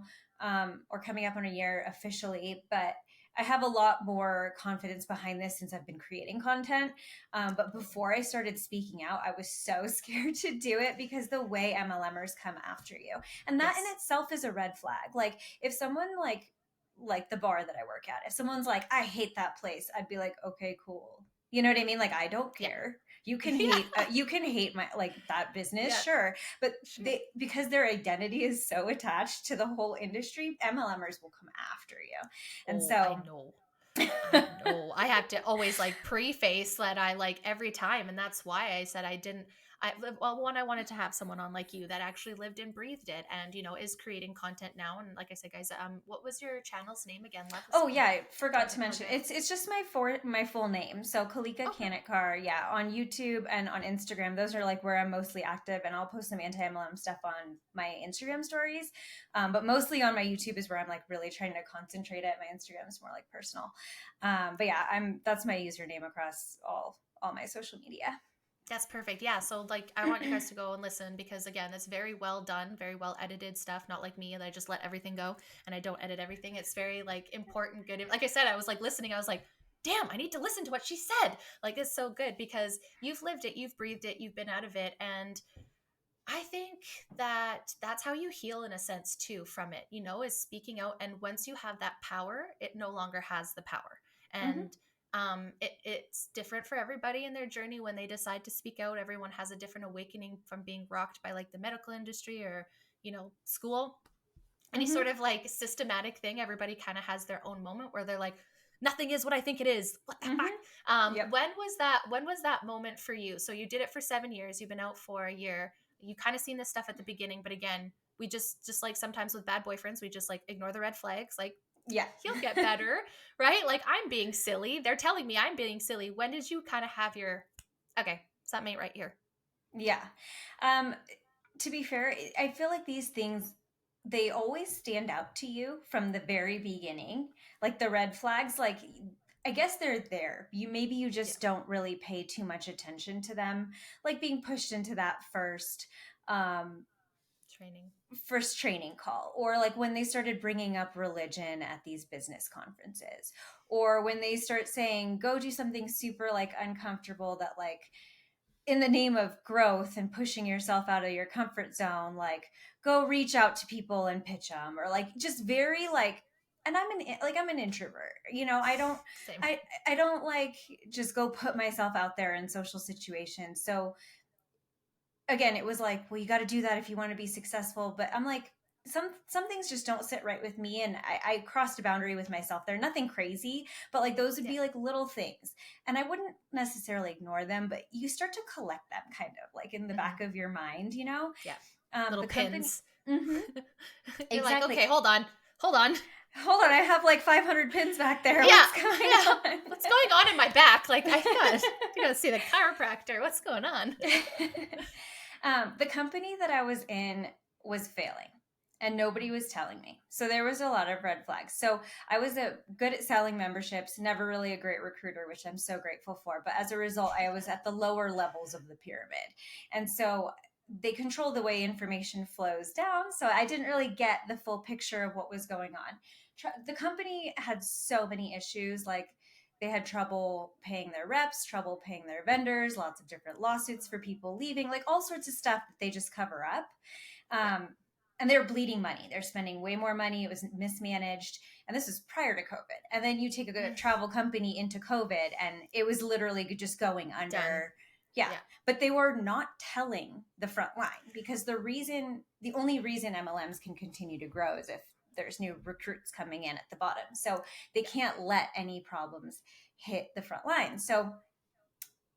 or coming up on a year officially, but I have a lot more confidence behind this since I've been creating content. But before I started speaking out, I was so scared to do it because the way MLMers come after you. And that in itself is a red flag. Like if someone like the bar that I work at, if someone's like, I hate that place, I'd be like, okay, cool. You know what I mean? Like, I don't care. You can hate, you can hate my, like that business. Sure. But because their identity is so attached to the whole industry, MLMers will come after you. And I know. I have to always like preface that I like every time. And that's why I said I didn't I wanted to have someone on like you that actually lived and breathed it, and is creating content now. And like I said, guys, what was your channel's name again? Love Oh yeah, I forgot to to plug mention. that. It's just my full name. So Kalika Okay. Kanitkar, yeah, on YouTube and on Instagram. Those are like where I'm mostly active, and I'll post some anti-MLM stuff on my Instagram stories. But mostly on my YouTube is where I'm like really trying to concentrate it. My Instagram is more like personal. But yeah, that's my username across all my social media. That's perfect. Yeah. So like I want you guys to go and listen because again, it's very well done, very well edited stuff, not like me that I just let everything go and I don't edit everything. It's very like important, good. Like I said, I was like listening, I was like, damn, I need to listen to what she said. Like it's so good because you've lived it, you've breathed it, you've been out of it. And I think that that's how you heal in a sense too from it, is speaking out. And once you have that power, it no longer has the power. Mm-hmm. And it's different for everybody in their journey when they decide to speak out. Everyone has a different awakening from being rocked by like the medical industry or, school, any Mm-hmm. sort of like systematic thing. Everybody kind of has their own moment where they're like, nothing is what I think it is. What the fuck? Mm-hmm. Yep. When was that moment for you? So you did it for 7 years. You've been out for a year. You kind of seen this stuff at the beginning, but again, we just like sometimes with bad boyfriends, we just like ignore the red flags. Like Yeah. he'll get better, right? Like I'm being silly. They're telling me I'm being silly. When did you kind of have your, okay, something ain't right here? Yeah. Um, to be fair, I feel like these things, they always stand out to you from the very beginning. Like the red flags, like I guess they're there. You Yeah. just don't really pay too much attention to them. Like being pushed into that um Training. first training call, or like when they started bringing up religion at these business conferences, or when they start saying go do something super like uncomfortable that like in the name of growth and pushing yourself out of your comfort zone, like go reach out to people and pitch them, or like just very like, and I'm an introvert, I don't, Same. I don't like just go put myself out there in social situations. So again, it was like, well, you got to do that if you want to be successful. But I'm like, some things just don't sit right with me, and I crossed a boundary with myself. They're nothing crazy, but like those would Yeah. be like little things, and I wouldn't necessarily ignore them, but you start to collect them kind of like in the back of your mind, Yeah. Little the company. pins. Hmm. You're like, Exactly. okay, hold on. Hold on. Hold on, I have like 500 pins back there. Yeah. What's going Yeah. on? What's going on in my back? Like, I gotta see the chiropractor. What's going on? The company that I was in was failing and nobody was telling me. So there was a lot of red flags. So I was good at selling memberships, never really a great recruiter, which I'm so grateful for. But as a result, I was at the lower levels of the pyramid. And so they control the way information flows down. So I didn't really get the full picture of what was going on. The company had so many issues, like they had trouble paying their reps, trouble paying their vendors, lots of different lawsuits for people leaving, like all sorts of stuff that they just cover up. Yeah. And they're bleeding money. They're spending way more money. It was mismanaged. And this was prior to COVID. And then you take a travel company into COVID and it was literally just going under. Done. Yeah. Yeah. But they were not telling the front line, because the only reason MLMs can continue to grow is if there's new recruits coming in at the bottom. So they can't let any problems hit the front line. So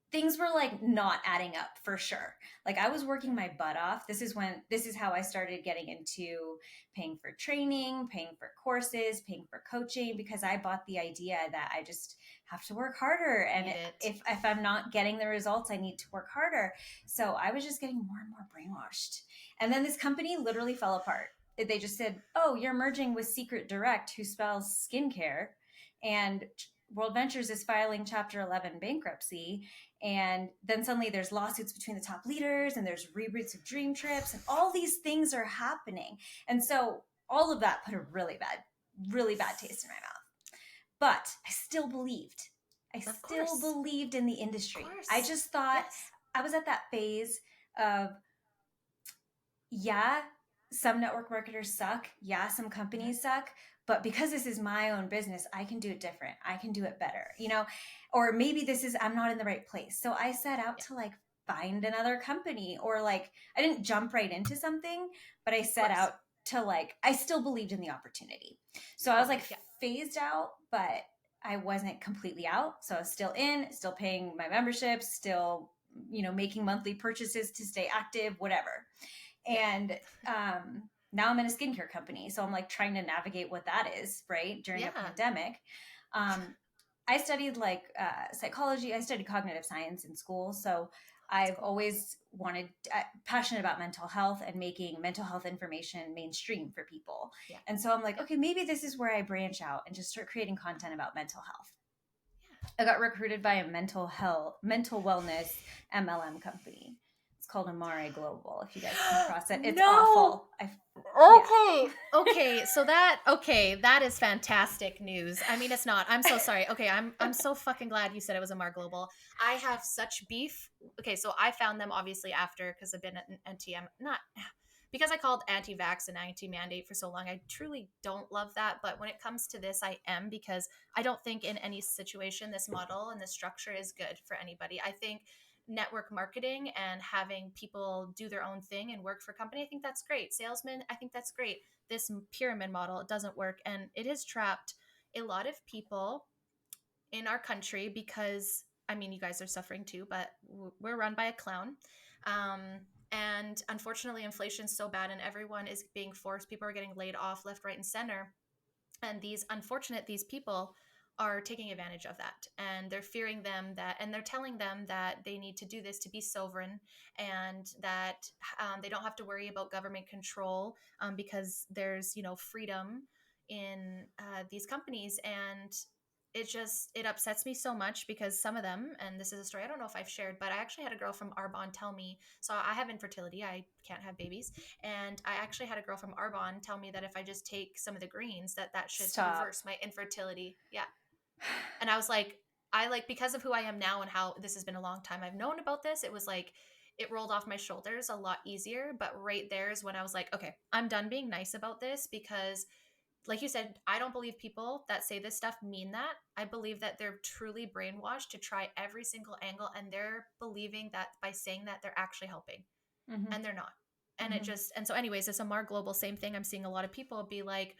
things were like not adding up for sure. Like I was working my butt off. This is how I started getting into paying for training, paying for courses, paying for coaching, because I bought the idea that I just have to work harder. And if I'm not getting the results, I need to work harder. So I was just getting more and more brainwashed. And then this company literally fell apart. They just said, oh, you're merging with Secret Direct, who spells skincare, and World Ventures is filing Chapter 11 bankruptcy. And then suddenly there's lawsuits between the top leaders, and there's reboots of dream trips, and all these things are happening. And so all of that put a really bad taste in my mouth. But I still believed. I still believed in the industry. I just thought, I was at that phase of, yeah, some network marketers suck. Yeah, some companies suck. But because this is my own business, I can do it different. I can do it better, or maybe I'm not in the right place. So I set out to like find another company, or like I didn't jump right into something, but I set out to like, I still believed in the opportunity. So I was like phased out, but I wasn't completely out. So I was still still paying my memberships, still making monthly purchases to stay active, whatever. Yeah. And now I'm in a skincare company. So I'm like trying to navigate what that is, right? During a Yeah. pandemic. I studied psychology. I studied cognitive science in school. So That's I've cool. always passionate about mental health and making mental health information mainstream for people. Yeah. And so I'm like, Yeah. okay, maybe this is where I branch out and just start creating content about mental health. Yeah. I got recruited by a mental wellness MLM company. It's called Amare Global. If you guys come across it, it's No. awful. Yeah. Okay. So that is fantastic news. I mean, it's not. I'm so sorry. Okay, I'm so fucking glad you said it was Amar Global. I have such beef. Okay, so I found them obviously after because I've been an NTM, not because I called anti-vax and anti-mandate for so long. I truly don't love that, but when it comes to this, I am, because I don't think in any situation this model and this structure is good for anybody. I think network marketing and having people do their own thing and work for a company, I think that's great. Salesmen, I think that's great. This pyramid model, it doesn't work, and it has trapped a lot of people in our country because, I mean, you guys are suffering too, but we're run by a clown. Um, and unfortunately, inflation's so bad and everyone is being forced. People are getting laid off left, right, and center. And these people are taking advantage of that, and they're fearing them that, and they're telling them that they need to do this to be sovereign, and that they don't have to worry about government control, because there's freedom in these companies. And it upsets me so much because some of them, and this is a story I don't know if I've shared, but I actually had a girl from Arbonne tell me, so I have infertility, I can't have babies, and I actually had a girl from Arbonne tell me that if I just take some of the greens, that should Stop. reverse my infertility. Yeah. And I was like, because of who I am now and how this has been a long time I've known about this, it was like it rolled off my shoulders a lot easier. But right there is when I was like, okay, I'm done being nice about this, because like you said, I don't believe people that say this stuff mean that. I believe that they're truly brainwashed to try every single angle, and they're believing that by saying that they're actually helping, Mm-hmm. and they're not. And Mm-hmm. so anyways, this Amar Global, same thing. I'm seeing a lot of people be like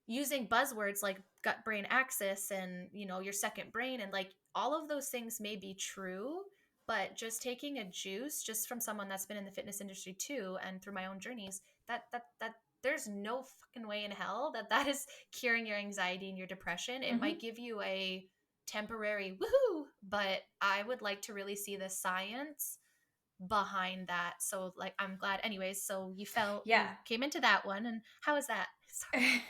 using buzzwords like gut brain axis and your second brain, and like all of those things may be true, but just taking a juice, just from someone that's been in the fitness industry too and through my own journeys, that there's no fucking way in hell that is curing your anxiety and your depression. It Mm-hmm. might give you a temporary woohoo, but I would like to really see the science behind that. So like, I'm glad. Anyways, so you Yeah. came into that one, and how is that? Sorry,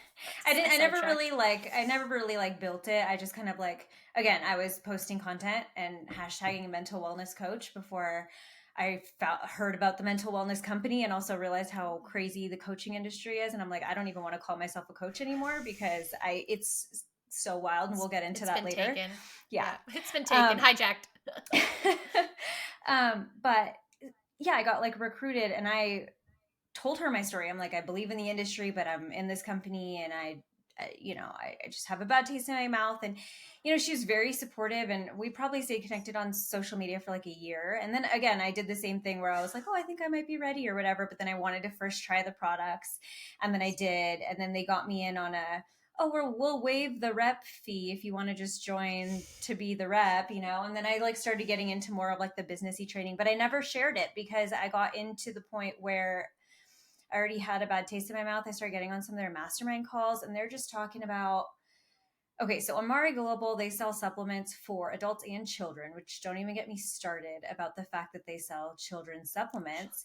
I never really sidetracked. built it. I just kind of like, again, I was posting content and hashtagging mental wellness coach before I heard about the mental wellness company, and also realized how crazy the coaching industry is. And I'm like, I don't even want to call myself a coach anymore because it's so wild, and we'll get into It's that been later. taken. Yeah. Yeah, it's been taken, Um, hijacked. but yeah, I got like recruited, and I told her my story. I'm like, I believe in the industry, but I'm in this company, and I just have a bad taste in my mouth. And, she was very supportive, and we probably stayed connected on social media for like a year. And then again, I did the same thing where I was like, oh, I think I might be ready or whatever. But then I wanted to first try the products, and then I did. And then they got me in on oh, we'll waive the rep fee if you want to just join to be the rep, and then I like started getting into more of like the businessy training, but I never shared it because I got into the point where I already had a bad taste in my mouth. I started getting on some of their mastermind calls, and they're just talking about, okay, so Amari Global, they sell supplements for adults and children, which don't even get me started about the fact that they sell children's supplements.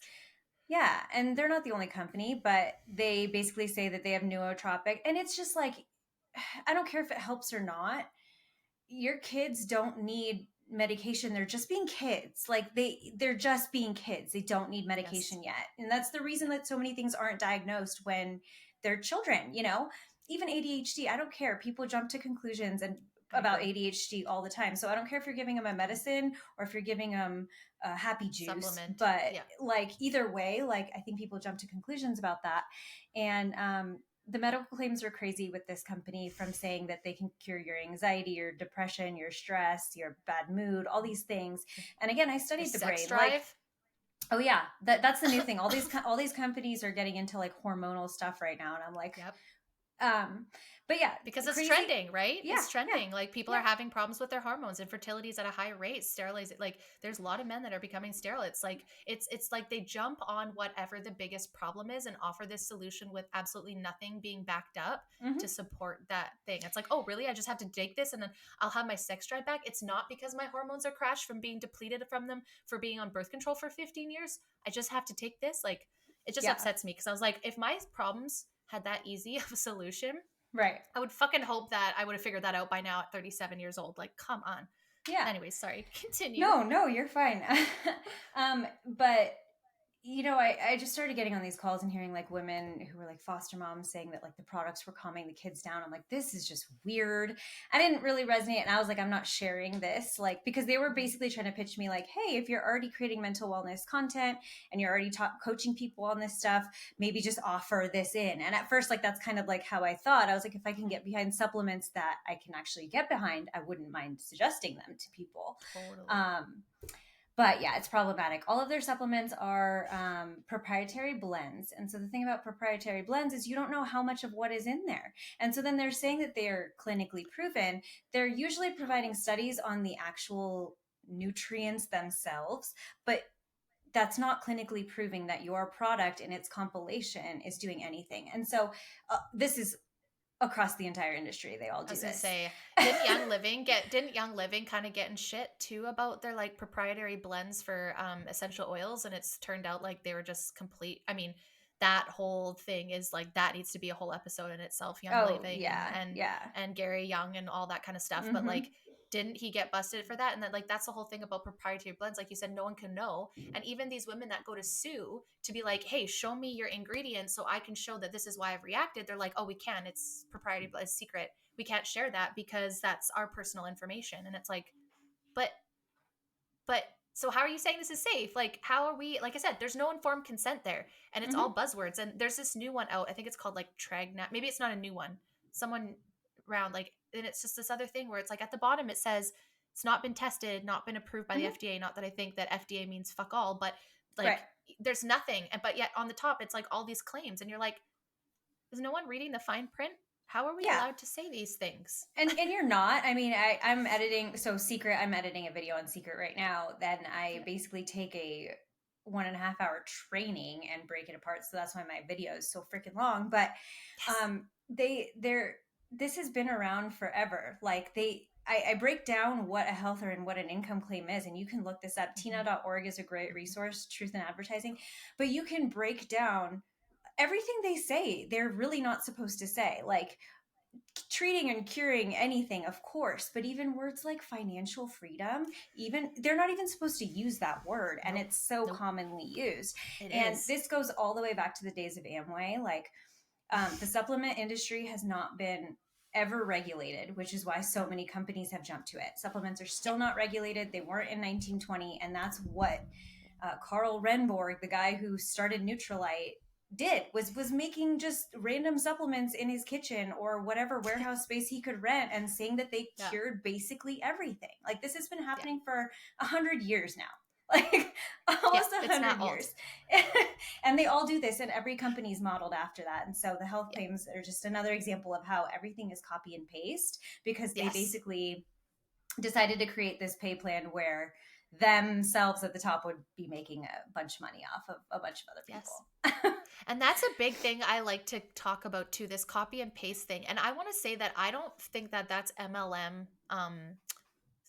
Yeah, and they're not the only company, but they basically say that they have nootropic, and it's just like, I don't care if it helps or not. Your kids don't need medication. They're just being kids. Like they're just being kids. They don't need Yes. medication yet. And that's the reason that so many things aren't diagnosed when they're children, even ADHD. I don't care. People jump to conclusions and I about agree. ADHD all the time. So I don't care if you're giving them a medicine or if you're giving them a happy juice, Supplement. but Yeah. like either way, like I think people jump to conclusions about that. And the medical claims are crazy with this company, from saying that they can cure your anxiety, your depression, your stress, your bad mood, all these things. And again, I Your studied the sex brain. Like, drive. oh yeah, that's the new thing. All these companies are getting into like hormonal stuff right now, and I'm like, Yep. Um, but yeah, because it's crazy. trending, right? Yeah, It's trending. Like people yeah, are having problems with their hormones, infertility is at a high rate, sterilization. Like there's a lot of men that are becoming sterile. It's like they jump on whatever the biggest problem is and offer this solution with absolutely nothing being backed up yeah. to support that thing. It's like, oh really? I just have to take this and then I'll have my sex drive back. It's not because my hormones are crashed from being depleted from them for being on birth control for 15 years. I just have to take this. Like it just Yeah, upsets me because I was like, if my problems had that easy of a solution, right. I would fucking hope that I would have figured that out by now at 37 years old. Like, come on. Yeah. Anyways, sorry. Continue. No, you're fine. But I just started getting on these calls and hearing like women who were like foster moms saying that like the products were calming the kids down. I'm like, this is just weird. I didn't really resonate. And I was like, I'm not sharing this, like, because they were basically trying to pitch me like, hey, if you're already creating mental wellness content and you're already coaching people on this stuff, maybe just offer this in. And at first, like, that's kind of like how I thought. I was like, if I can get behind supplements that I can actually get behind, I wouldn't mind suggesting them to people. Totally. But yeah, it's problematic. All of their supplements are proprietary blends. And so the thing about proprietary blends is you don't know how much of what is in there. And so then they're saying that they're clinically proven. They're usually providing studies on the actual nutrients themselves, but that's not clinically proving that your product in its compilation is doing anything. And so this is across the entire industry. They all I do was gonna this. say, didn't Young Living kind of get in shit too about their like proprietary blends for essential oils, and it's turned out like they were just complete. I mean, that whole thing is like that needs to be a whole episode in itself. Young Oh, Living yeah, yeah. and Gary Young and all that kind of stuff. But Mm-hmm. like, didn't he get busted for that? And then like that's the whole thing about proprietary blends. Like you said, no one can know. And even these women that go to sue to be like, hey, show me your ingredients so I can show that this is why I've reacted. They're like, oh, we can. It's proprietary, it's secret. We can't share that because that's our personal information. And it's like, but but so how are you saying this is safe? Like how are we, like I said, there's no informed consent there and it's Mm-hmm. all buzzwords. And there's this new one out. I think it's called like Tragnat. Maybe it's not a new one. Someone around like, and it's just this other thing where it's like at the bottom it says it's not been tested, not been approved by the Mm-hmm. FDA. Not that I think that FDA means fuck all, but like Right. there's nothing. But yet on the top it's like all these claims and you're like, is no one reading the fine print? How are we Yeah. allowed to say these things? And you're not. I mean, I'm editing. So Secret, I'm editing a video on Secret right now. Then I Yeah. basically take a 1.5 hour training and break it apart. So that's why my video is so freaking long. But Yes. they're this has been around forever. Like I break down what a health or and what an income claim is, and you can look this up. Mm-hmm. Tina.org is a great resource, Truth in Advertising. But you can break down everything they say. They're really not supposed to say. Like treating and curing anything, of course, but even words like financial freedom, even they're not even supposed to use that word, and Nope. it's so Nope. commonly used. It And is. this goes all the way back to the days of Amway. Like the supplement industry has not been ever regulated, which is why so many companies have jumped to it. Supplements are Yeah. still not regulated. They weren't in 1920, and that's what Carl Renborg, the guy who started Neutralite, did was making just random supplements in his kitchen or whatever warehouse space he could rent and saying that they Yeah. cured basically everything. Like this has been Yeah. happening for 100 years now. Like Yeah. almost a It's not hundred old. years. And they all do this and every company's modeled after that. And so the health Yeah. claims are just another example of how everything is copy and paste because they Yes. basically decided to create this pay plan where themselves at the top would be making a bunch of money off of a bunch of other Yes. people. And that's a big thing I like to talk about too, this copy and paste thing. And I want to say that I don't think that that's MLM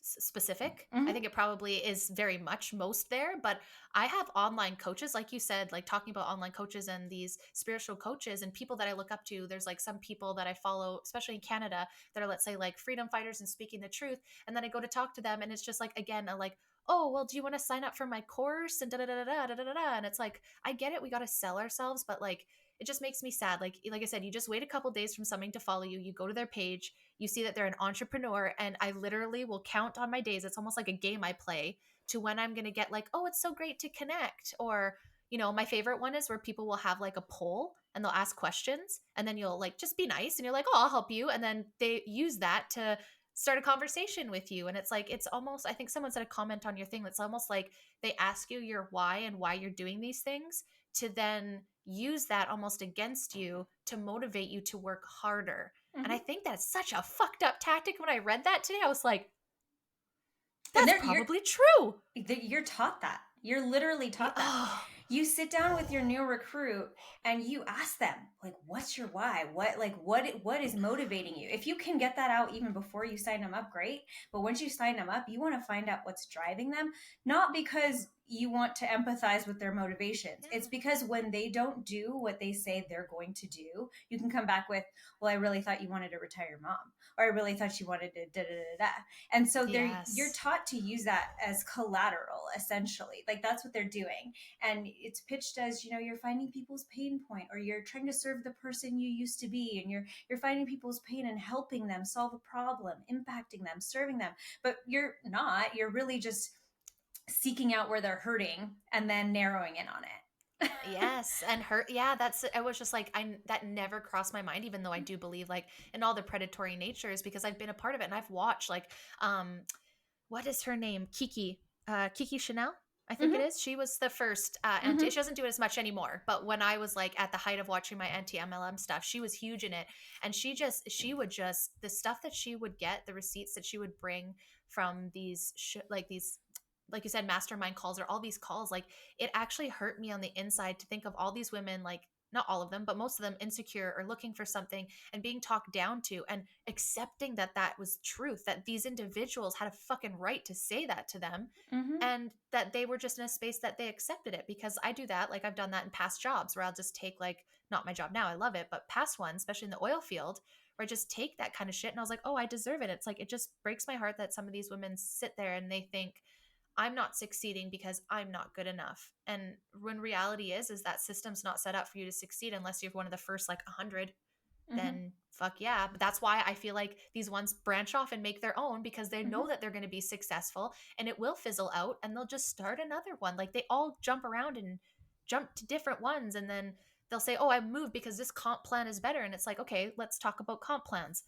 specific. I Mm-hmm. think it probably is very much most there, but I have online coaches, like you said, like talking about online coaches and these spiritual coaches and people that I look up to. There's like some people that I follow, especially in Canada, that are, let's say, like freedom fighters and speaking the truth. And then I go to talk to them, and it's just like, again, a like, oh, well, do you want to sign up for my course? And da da da da da da da da. And it's like, I get it, we got to sell ourselves, but like, it just makes me sad. Like I said, you just wait a couple days from something to follow you. You go to their page, you see that they're an entrepreneur, and I literally will count on my days. It's almost like a game I play to when I'm going to get like, oh, it's so great to connect. Or, my favorite one is where people will have like a poll and they'll ask questions, and then you'll like just be nice and you're like, oh, I'll help you. And then they use that to start a conversation with you. And it's like, it's almost, I think someone said a comment on your thing. It's almost like they ask you your why and why you're doing these things to then use that almost against you to motivate you to work harder. And I Mm-hmm. think that's such a fucked up tactic. When I read that today, I was like, And that's probably true. you're taught that. You're literally taught that. Oh, You sit down with your new recruit and you ask them, like, what's your why? What is motivating you? If you can get that out even before you sign them up, great. But once you sign them up, you want to find out what's driving them, not because you want to empathize with their motivations. yeah. It's because when they don't do what they say they're going to do, you can come back with, well, I really thought you wanted to retire your mom, or I really thought you wanted to da da da da. And so you're Yes. taught to use that as collateral, essentially. Like that's what they're doing. And it's pitched as, you're finding people's pain point, or you're trying to serve the person you used to be, and you're finding people's pain and helping them solve a problem, impacting them, serving them. But you're not. You're really just seeking out where they're hurting and then narrowing in on it. Yes, and her, yeah, that's, I was just like, that never crossed my mind, even though I do believe like in all the predatory natures, because I've been a part of it and I've watched like, what is her name? Kiki Chanel, I think it Mm-hmm. is. She was the first anti. Mm-hmm. She doesn't do it as much anymore, but when I was like at the height of watching my anti MLM stuff, she was huge in it, and she would just, the stuff that she would get, the receipts that she would bring from these like these, like you said, mastermind calls, or all these calls, like it actually hurt me on the inside to think of all these women, like not all of them, but most of them, insecure or looking for something and being talked down to, and accepting that that was truth, that these individuals had a fucking right to say that to them, Mm-hmm. and that they were just in a space that they accepted it. Because I do that, like I've done that in past jobs where I'll just take, like, not my job now, I love it, but past ones, especially in the oil field, where I just take that kind of shit and I was like, oh, I deserve it. It's like, it just breaks my heart that some of these women sit there and they think I'm not succeeding because I'm not good enough. And when reality is that system's not set up for you to succeed unless you're one of the first like 100. Mm-hmm. Then fuck yeah. But that's why I feel like these ones branch off and make their own, because they know that they're going to be successful and it will fizzle out and they'll just start another one. Like they all jump around and jump to different ones, and then they'll say, oh, I moved because this comp plan is better. And it's like, okay, let's talk about comp plans.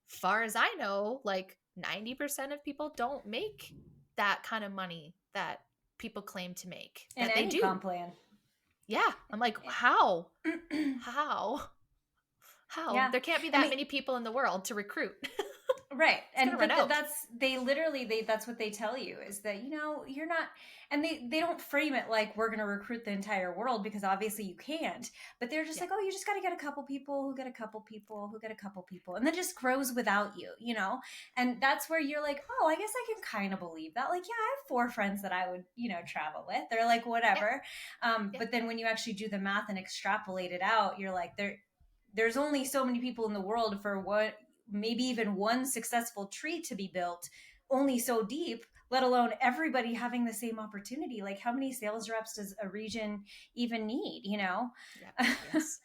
Far as I know, like 90% of people don't make that kind of money that people claim to make, In that they any do. comp plan. Yeah. I'm like, how? How? How? Yeah. There can't be I that mean, many people in the world to recruit. right. It's going to And run out. that's, they literally, that's what they tell you, is that, you're not, and they don't frame it like we're going to recruit the entire world, because obviously you can't, but they're just Yeah. like, oh, you just got to get a couple people who get a couple people who get a couple people. And then just grows without you. And that's where you're like, oh, I guess I can kind of believe that. Like, yeah, I have 4 friends that I would, travel with. They're like, Yeah. whatever. Yeah. But then when you actually do the math and extrapolate it out, you're like, there's only so many people in the world for what, maybe even one successful tree to be built, only so deep, let alone everybody having the same opportunity. Like, how many sales reps does a region even need? Yeah. Yes.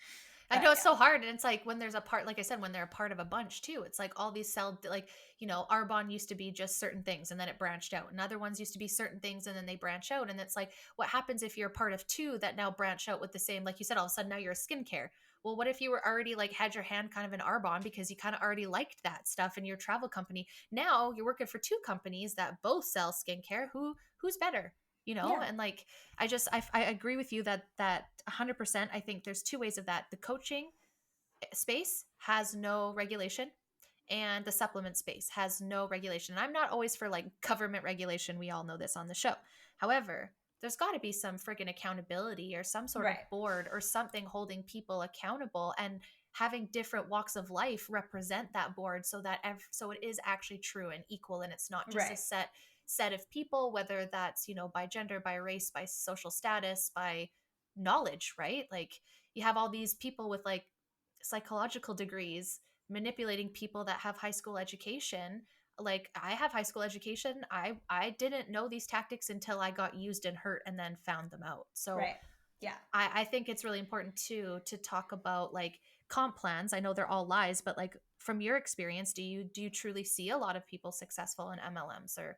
I But know it's yeah. so hard. And it's like when there's a part, like I said, when they're a part of a bunch too, it's like all these like, Arbonne used to be just certain things and then it branched out. And other ones used to be certain things and then they branch out. And it's like, what happens if you're a part of 2 that now branch out with the same, like you said, all of a sudden now you're a skincare. Well, what if you were already like had your hand kind of in Arbonne because you kind of already liked that stuff in your travel company? Now you're working for 2 companies that both sell skincare. Who's better? Yeah. And like I agree with you that 100%. I think there's 2 ways of that. The coaching space has no regulation, and the supplement space has no regulation. And I'm not always for like government regulation, we all know this on the show. However, there's got to be some friggin' accountability or some sort of Right. board or something holding people accountable, and having different walks of life represent that board, so that so it is actually true and equal, and it's not just a Right. set of people, whether that's by gender, by race, by social status, by knowledge, right? Like you have all these people with like psychological degrees manipulating people that have high school education. Like I have high school education. I didn't know these tactics until I got used and hurt and then found them out. So Right. Yeah. I think it's really important too to talk about like comp plans. I know they're all lies, but like from your experience, do you truly see a lot of people successful in MLMs, or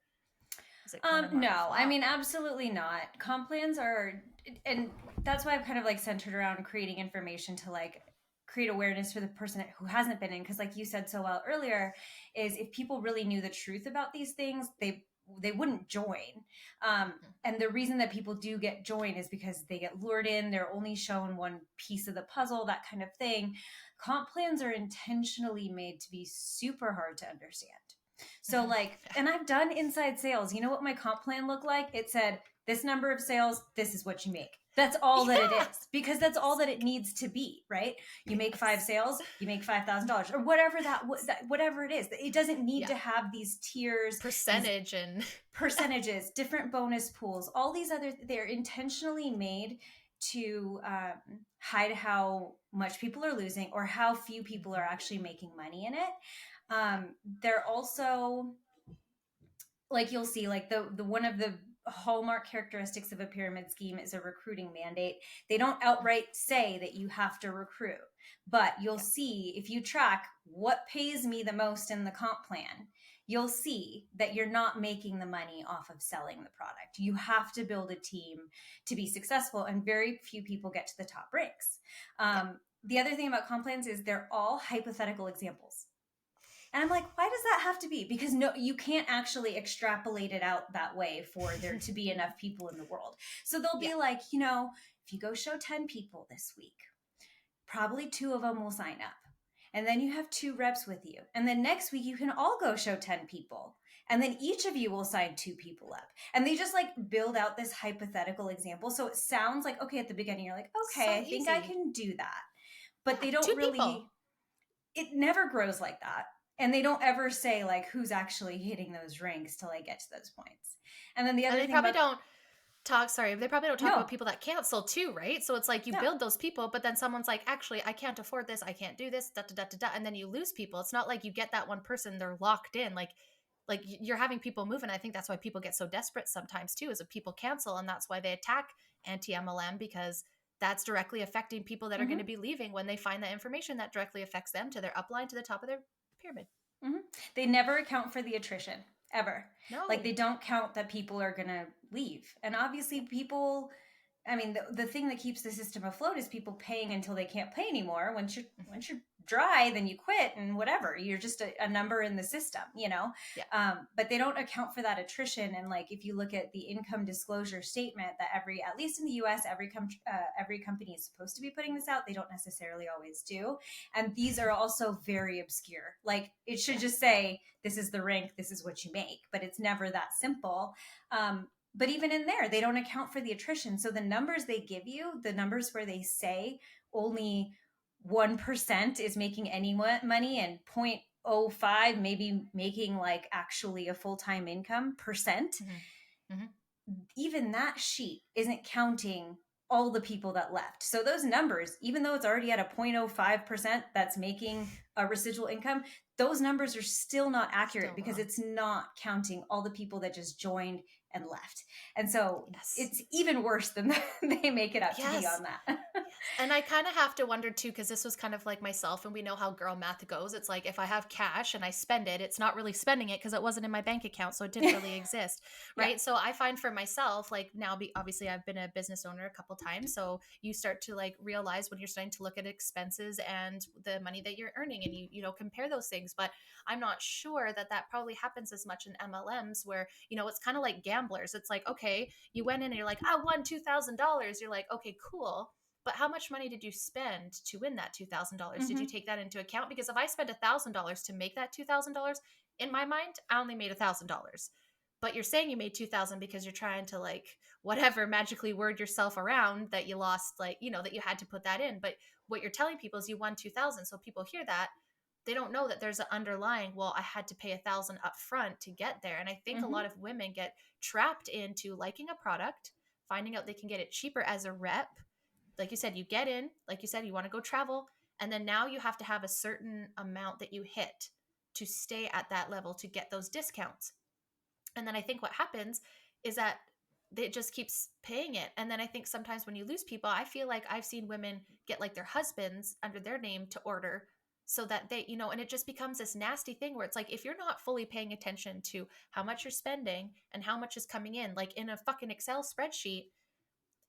is it kind of more of a No, I flop? mean, absolutely not. Comp plans are, and that's why I've kind of like centered around creating information to like create awareness for the person who hasn't been in. Because, like you said so well earlier, is if people really knew the truth about these things, they they wouldn't join. And the reason that people do get joined is because they get lured in. They're only shown one piece of the puzzle, that kind of thing. Comp plans are intentionally made to be super hard to understand. So like, and I've done inside sales. You know what my comp plan looked like? It said this number of sales, this is what you make. That's all that it is, because that's all that it needs to be, right? You make 5 sales, you make $5,000, or whatever whatever it is. It doesn't need to have these tiers, percentage and percentages, different bonus pools, all these other. They're intentionally made to hide how much people are losing or how few people are actually making money in it. They're also, like, you'll see, like the one of the hallmark characteristics of a pyramid scheme is a recruiting mandate. They don't outright say that you have to recruit, but you'll see, if you track what pays me the most in the comp plan, you'll see that you're not making the money off of selling the product. You have to build a team to be successful, and very few people get to the top ranks. The other thing about comp plans is they're all hypothetical examples. And I'm like, why does that have to be? Because no, you can't actually extrapolate it out that way for there to be enough people in the world. So they'll be like, you know, if you go show 10 people this week, probably 2 of them will sign up. And then you have 2 reps with you. And then next week you can all go show 10 people. And then each of you will sign 2 people up. And they just like build out this hypothetical example. So it sounds like, okay, at the beginning, you're like, okay, so I think I can do that. But they don't 2 really, people. It never grows like that. And they don't ever say like who's actually hitting those ranks to like get to those points. And then the other thing they probably don't talk about people that cancel too, right? So it's like you build those people, but then someone's like, actually, I can't afford this, I can't do this, da da da da da, and then you lose people. It's not like you get that one person, they're locked in. Like you're having people move, and I think that's why people get so desperate sometimes too, is that people cancel, and that's why they attack anti-MLM, because that's directly affecting people that are going to be leaving when they find that information that directly affects them to their upline, to the top of their pyramid. They never account for the attrition, ever. No. Like, they don't count that people are going to leave. And obviously people, I mean, the thing that keeps the system afloat is people paying until they can't pay anymore. Once you're dry, then you quit, and whatever. You're just a number in the system, you know? But they don't account for that attrition. And like, if you look at the income disclosure statement that at least in the US, every company is supposed to be putting this out, they don't necessarily always do. And these are also very obscure. Like, it should just say, this is the rank, this is what you make, but it's never that simple. But even in there, they don't account for the attrition. So the numbers they give you, the numbers where they say only 1% is making any money and 0.05 maybe making like actually a full-time income percent, even that sheet isn't counting all the people that left. So those numbers, even though it's already at a 0.05% that's making a residual income, those numbers are still not accurate, because it's not counting all the people that just joined and left. And so it's even worse than they make it up to be on that. And I kind of have to wonder too, because this was kind of like myself, and we know how girl math goes. It's like, if I have cash and I spend it, it's not really spending it because it wasn't in my bank account, so it didn't really exist, right? So I find for myself, like, now, obviously I've been a business owner a couple times, so you start to like realize when you're starting to look at expenses and the money that you're earning, and you know, compare those things. But I'm not sure that probably happens as much in MLMs, where, you know, it's kind of like gamblers. It's like, okay, you went in and you're like, I won $2,000. You're like, okay, cool. But how much money did you spend to win that $2,000? Did you take that into account? Because if I spent $1,000 to make that $2,000, in my mind, I only made $1,000. But you're saying you made 2,000 because you're trying to, like, whatever, magically word yourself around that you lost, like, you know, that you had to put that in. But what you're telling people is you won 2,000. So people hear that, they don't know that there's an underlying, well, I had to pay 1,000 up front to get there. And I think a lot of women get trapped into liking a product, finding out they can get it cheaper as a rep. Like you said, you get in, like you said, you want to go travel, and then now you have to have a certain amount that you hit to stay at that level to get those discounts. And then I think what happens is that it just keeps paying it. And then I think sometimes when you lose people, I feel like I've seen women get like their husbands under their name to order, so that they, you know, and it just becomes this nasty thing where it's like, if you're not fully paying attention to how much you're spending and how much is coming in, like in a fucking Excel spreadsheet,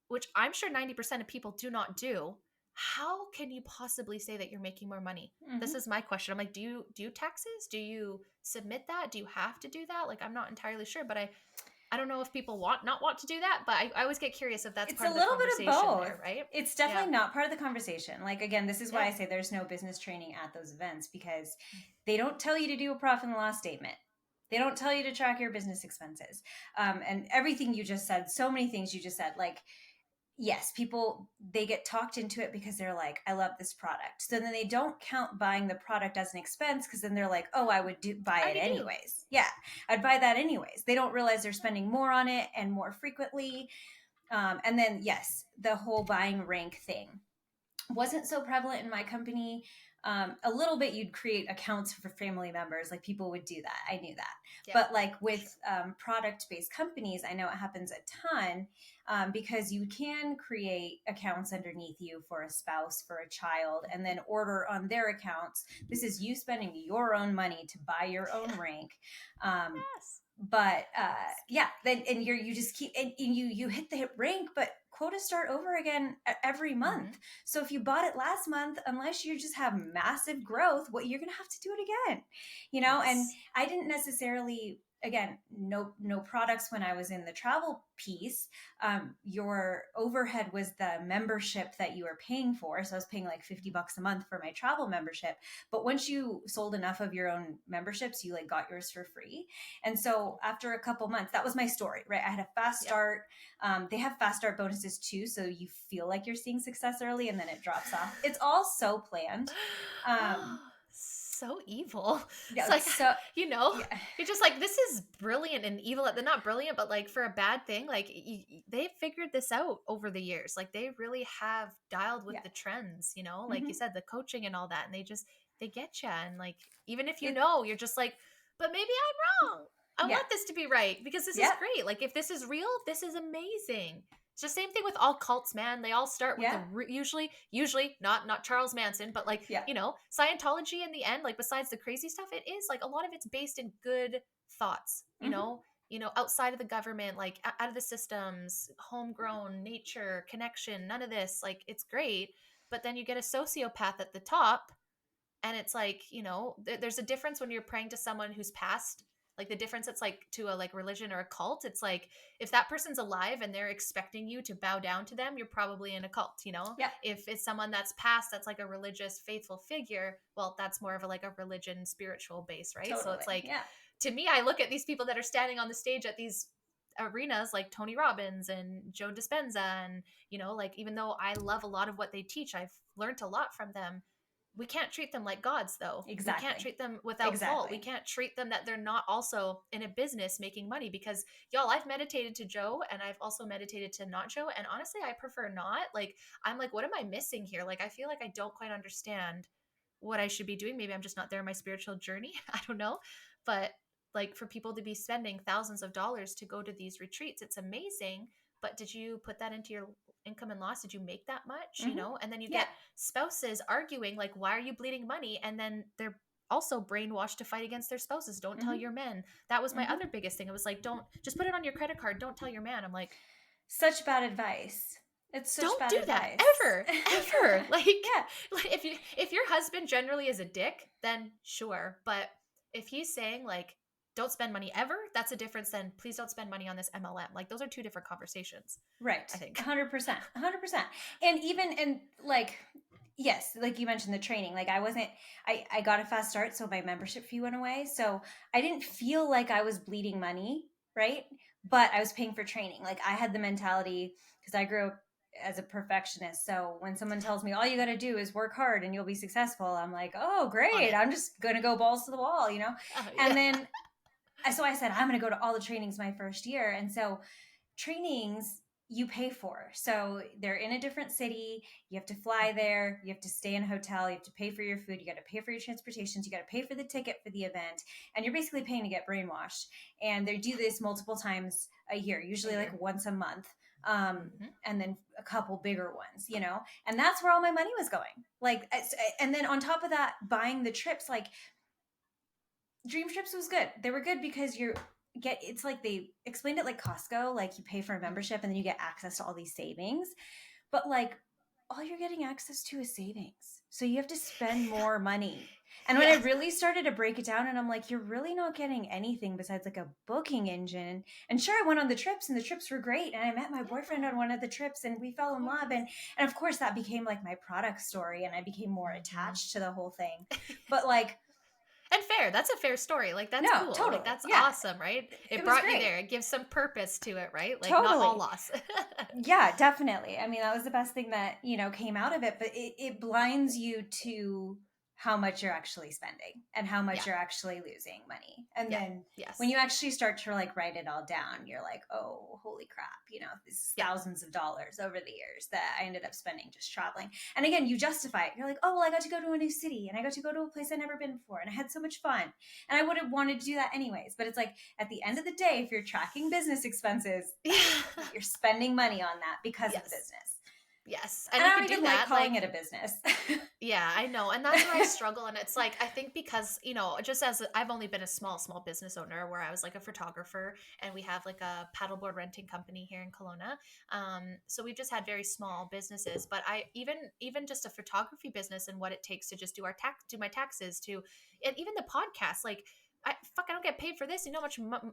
which I'm sure 90% of people do not do, how can you possibly say that you're making more money? This Mm-hmm. is my question. I'm like, do you do taxes? Do you submit that? Do you have to do that? Like, I'm not entirely sure, but I don't know if people want to do that, but I always get curious if that's It's a part of the little bit of conversation both. there, right? It's Yeah. definitely not part of the conversation. Like, again, this is why Yeah. I say there's no business training at those events, because they don't tell you to do a profit and loss statement. They don't tell you to track your business expenses. And everything you just said, so many things you just said, like, yes, people, they get talked into it because they're like, I love this product. So then they don't count buying the product as an expense, because then they're like, oh, I would buy I it already do. anyways. Yeah, I'd buy that anyways. They don't realize they're spending more on it and more frequently. And then, yes, the whole buying rank thing wasn't so prevalent in my company. A little bit, you'd create accounts for family members, like people would do that. I knew that. Yeah. But like with product based companies, I know it happens a ton, because you can create accounts underneath you for a spouse, for a child, and then order on their accounts. This is you spending your own money to buy your own rank. Um, Yes. but yeah, then and you just keep, and you hit the rank, but quotas start over again every month. Mm-hmm. So if you bought it last month, unless you just have massive growth, what you're gonna have to do it again, and Yes. I didn't necessarily, again, no products when I was in the travel piece. Your overhead was the membership that you were paying for, so I was paying like $50 a month for my travel membership. But once you sold enough of your own memberships, you like got yours for free. And so after a couple months, that was my story, right? I had a fast Yep. start. They have fast start bonuses too, so you feel like you're seeing success early, and then it drops off. It's all so planned. Oh, so evil. Yeah, It's like, so yeah, you're just like, this is brilliant and evil. They're not brilliant, but like for a bad thing, like they've figured this out over the years. Like they really have dialed with yeah. the trends, like you Mm-hmm. said, the coaching and all that. And they get you. And like, even if It, you're just like, but maybe I'm wrong. I yeah, want this to be right because this is yeah, great. Like if this is real, this is amazing. It's the same thing with all cults, man. They all start with yeah, usually not Charles Manson, but like yeah. Scientology in the end. Like besides the crazy stuff, it is like a lot of it's based in good thoughts. Mm-hmm. Outside of the government, like out of the systems, homegrown nature connection. None of this. Like it's great, but then you get a sociopath at the top, and it's like there's a difference when you're praying to someone who's passed, like the difference it's like to a like religion or a cult. It's like if that person's alive and they're expecting you to bow down to them, you're probably in a cult. Yeah, If it's someone that's passed, that's like a religious faithful figure, well, that's more of a religion spiritual base, right? So totally. it's like, Yeah, to me, I look at these people that are standing on the stage at these arenas like Tony Robbins and Joe Dispenza, and like even though I love a lot of what they teach, I've learned a lot from them. We can't treat them like gods, though. We can't exactly, treat them without fault. We exactly. can't treat them that they're not also in a business making money, because y'all, I've meditated to Joe and I've also meditated to not Joe, and honestly I prefer not. Like I'm like, what am I missing here? Like I feel like I don't quite understand what I should be doing. Maybe I'm just not there in my spiritual journey. I don't know. But like for people to be spending thousands of dollars to go to these retreats, it's amazing. But did you put that into your income and loss? Did you make that much? Mm-hmm. And then you Yeah, get spouses arguing, like, why are you bleeding money? And then they're also brainwashed to fight against their spouses. Don't tell mm-hmm. your men. That was my Mm-hmm. other biggest thing. It was like, don't just put it on your credit card. Don't tell your man. I'm like, Such bad advice. It's such don't bad do that advice. ever. Like, Yeah. if your husband generally is a dick, then sure. But if he's saying like, don't spend money ever, that's a difference than please don't spend money on this MLM. Like those are two different conversations, Right. I think. 100%. 100%. And like, yes, like you mentioned the training, like I got a fast start, so my membership fee went away. So I didn't feel like I was bleeding money, right? But I was paying for training. Like I had the mentality, because I grew up as a perfectionist. So when someone tells me all you got to do is work hard and you'll be successful, I'm like, oh, On great. it. I'm just going to go balls to the wall. Yeah. And then so I said, I'm going to go to all the trainings my first year. And so trainings you pay for. So they're in a different city. You have to fly there. You have to stay in a hotel. You have to pay for your food. You got to pay for your transportations. You got to pay for the ticket for the event. And you're basically paying to get brainwashed. And they do this multiple times a year, usually like once a month. Mm-hmm. And then a couple bigger ones. And that's where all my money was going. Like, and then on top of that, buying the trips, like Dream Trips was good. They were good because it's like they explained it like Costco, like you pay for a membership and then you get access to all these savings. But like all you're getting access to is savings. So you have to spend more money. And when I Yeah. really started to break it down, and I'm like, you're really not getting anything besides like a booking engine. And sure, I went on the trips and the trips were great. And I met my boyfriend Yeah. on one of the trips and we fell in love. And of course that became like my product story and I became more attached to the whole thing. But like, And fair. That's a fair story. Like, that's no, cool. Like, totally. that's Yeah. awesome, right? It It was brought you great. there. It gives some purpose to it, right? Like, not all Totally. loss. Yeah, definitely. I mean, that was the best thing that, came out of it, but it blinds you to how much you're actually spending and how much Yeah. you're actually losing money. And Yeah. then when Yes. you actually start to like write it all down, you're like, oh, holy crap, this is Yeah. thousands of dollars over the years that I ended up spending just traveling. And again, you justify it. You're like, oh, well, I got to go to a new city and I got to go to a place I've never been before and I had so much fun. And I would have wanted to do that anyways. But it's like at the end of the day, if you're tracking business expenses, Yeah. you're spending money on that because of Yes. business. Yes. And And I you don't could do even like that. calling Like, it a business. yeah, I know. And that's where I struggle. And it's like, I think because, just as I've only been a small business owner where I was like a photographer and we have like a paddleboard renting company here in Kelowna. So we've just had very small businesses, but even just a photography business and what it takes to just do my taxes and even the podcast, like, I don't get paid for this. You know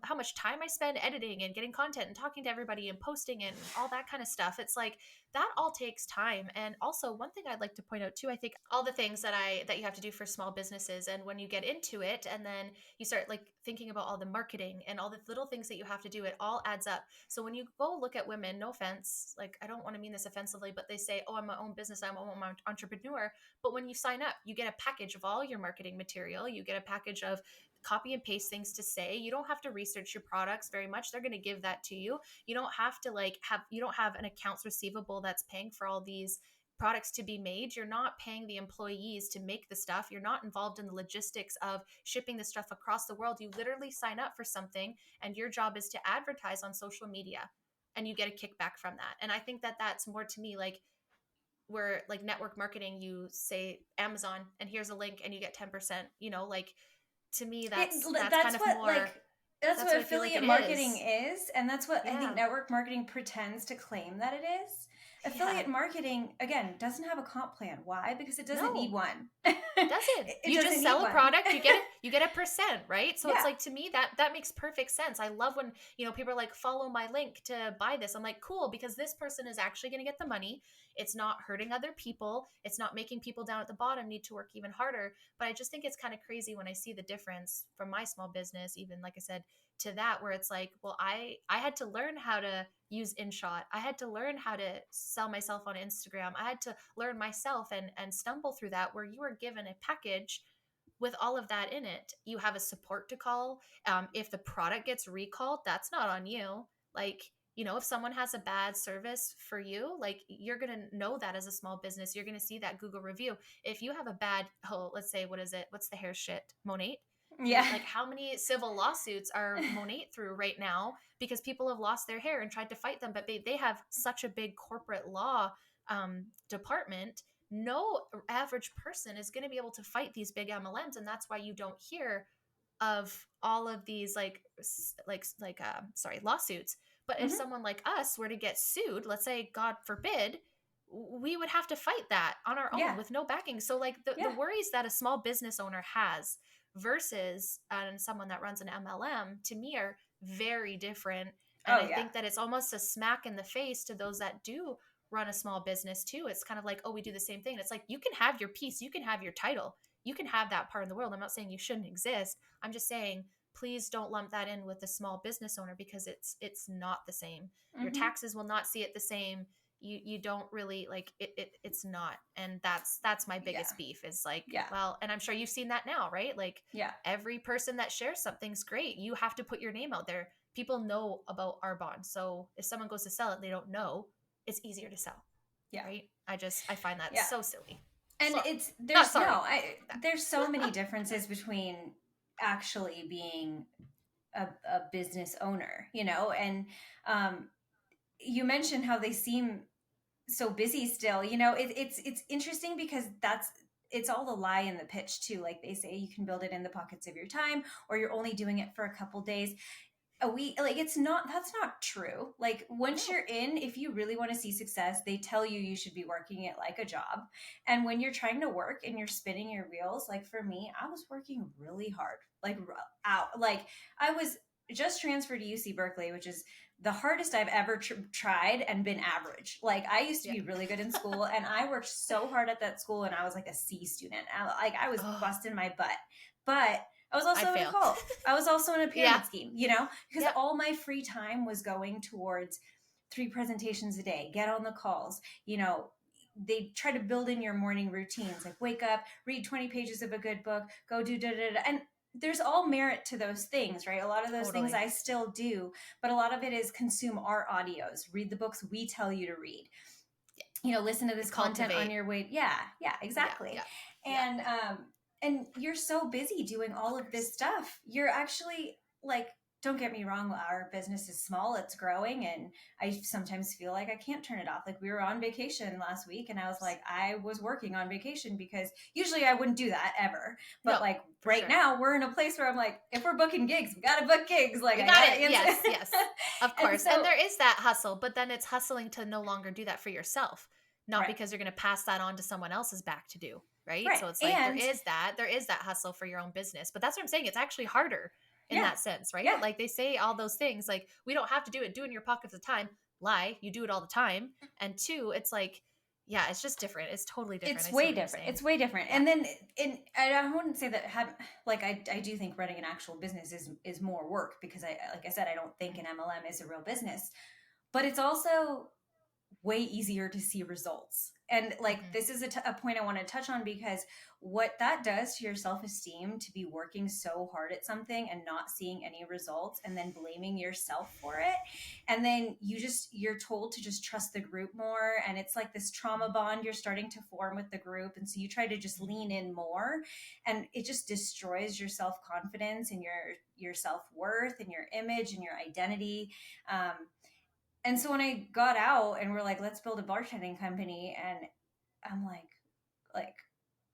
how much time I spend editing and getting content and talking to everybody and posting and all that kind of stuff. It's like that all takes time. And also one thing I'd like to point out too, I think all the things that you have to do for small businesses, and when you get into it and then you start like thinking about all the marketing and all the little things that you have to do, it all adds up. So when you go look at women, no offense, like I don't want to mean this offensively, but they say, oh, I'm my own business, I'm my own entrepreneur. But when you sign up, you get a package of all your marketing material, you get a package of copy and paste things to say. You don't have to research your products very much. They're going to give that to you. You don't have to you don't have an accounts receivable that's paying for all these products to be made. You're not paying the employees to make the stuff. You're not involved in the logistics of shipping the stuff across the world. You literally sign up for something and your job is to advertise on social media and you get a kickback from that. And I think that that's more to me like where like network marketing, you say Amazon and here's a link and you get 10%, like to me that's kind That's of what more that's that's what what I feel like affiliate it marketing is. is, and that's what I think Yeah. network marketing pretends to claim that it is. Yeah. Affiliate marketing again doesn't have a comp plan. Why? Because it doesn't need No. one. It doesn't. It You doesn't just need sell a one. product, you get a percent, right? So it's Yeah. like to me that makes perfect sense. I love when, people are like follow my link to buy this. I'm like, cool, because this person is actually going to get the money. It's not hurting other people. It's not making people down at the bottom need to work even harder. But I just think it's kind of crazy when I see the difference from my small business, even like I said, to that where it's like, well, I had to learn how to use InShot. I had to learn how to sell myself on Instagram. I had to learn myself and stumble through that where you are given a package with all of that in it. You have a support to call. If the product gets recalled, that's not on you. Like, if someone has a bad service for you, like you're going to know that as a small business. You're going to see that Google review. If you have a bad, let's say, what is it? What's the hair shit? Monate? Yeah. Like how many civil lawsuits are Monate through right now because people have lost their hair and tried to fight them, but they have such a big corporate law department. No average person is going to be able to fight these big MLMs, and that's why you don't hear of all of these lawsuits. But if Hmm. someone like us were to get sued, let's say God forbid, we would have to fight that on our own Yeah. with no backing. So like the Yeah. worries that a small business owner has versus someone that runs an MLM to me are very different. And Oh I yeah. think that it's almost a smack in the face to those that do run a small business too. It's kind of like, oh, we do the same thing. It's like you can have your piece, you can have your title, you can have that part in the world. I'm not saying you shouldn't exist. I'm just saying please don't lump that in with the small business owner because it's not the same. Your Hmm. taxes will not see it the same. You don't really like it's not. And that's my Yeah. biggest beef is like, Yeah. well, and I'm sure you've seen that now, right? Like Yeah. every person that shares something's great. You have to put your name out there. People know about our bond. So if someone goes to sell it, they don't know, it's easier to sell. Yeah. Right? I find that Yeah. so silly. And Sorry. it's Not there's sorry. no I there's so many differences between actually being a business owner, and um, you mentioned how they seem so busy still. It's interesting because it's all a lie in the pitch too. Like they say, you can build it in the pockets of your time, or you're only doing it for a couple days. a week. Like, that's not true. Like, once No. you're in, if you really want to see success, they tell you should be working it like a job. And when you're trying to work and you're spinning your wheels, like for me, I was working really hard, like out. Like, I was just transferred to UC Berkeley, which is the hardest I've ever tried and been average. Like, I used to Yeah. be really good in school, and I worked so hard at that school, and I was like a C student. I was Oh, busting my butt, but I was I'd also in a fail. cult. I was also in a Yeah. pyramid scheme, you know, because Yeah. all my free time was going towards 3 presentations a day, get on the calls, you know. They try to build in your morning routines, like wake up, read 20 pages of a good book, go do da da da. And there's all merit to those things, right? A lot of those things Totally. I still do, but a lot of it is consume our audios, read the books we tell you to read, you know, listen to this content on Cultivate. your way. Yeah, yeah, Yeah. exactly. Yeah. Yeah. And you're so busy doing Of all of course. this stuff, you're actually like, don't get me wrong, our business is small, it's growing, and I sometimes feel like I can't turn it off. Like, we were on vacation last week, and I was like, I was working on vacation, because usually I wouldn't do that ever, but No, like for right sure. now we're in a place where I'm like, if we're booking gigs, we gotta book gigs, like We I got gotta it. answer. Yes, yes. Of And course. And so, there is that hustle, but then it's hustling to no longer do that for yourself, not right, because you're going to pass that on to someone else's back to do, right? right, So it's like and there is that hustle for your own business. But that's what I'm saying. It's actually harder in yeah, that sense, right? yeah. Like they say all those things like we don't have to do it, do it in your pockets of time. Lie, you do it all the time. And two, it's like yeah, it's just different. It's totally different. It's I see way what you're different. saying. It's way different. Yeah. And then, I wouldn't say that like, I do think running an actual business is more work, because like I said, I don't think an MLM is a real business, but it's also way easier to see results. And like, Hmm. this is a point I want to touch on, because what that does to your self-esteem, to be working so hard at something and not seeing any results, and then blaming yourself for it, and then you're told to just trust the group more, and it's like this trauma bond you're starting to form with the group, and so you try to just lean in more, and it just destroys your self-confidence and your self-worth and your image and your identity. And so when I got out and we're like, let's build a bartending company, and I'm like,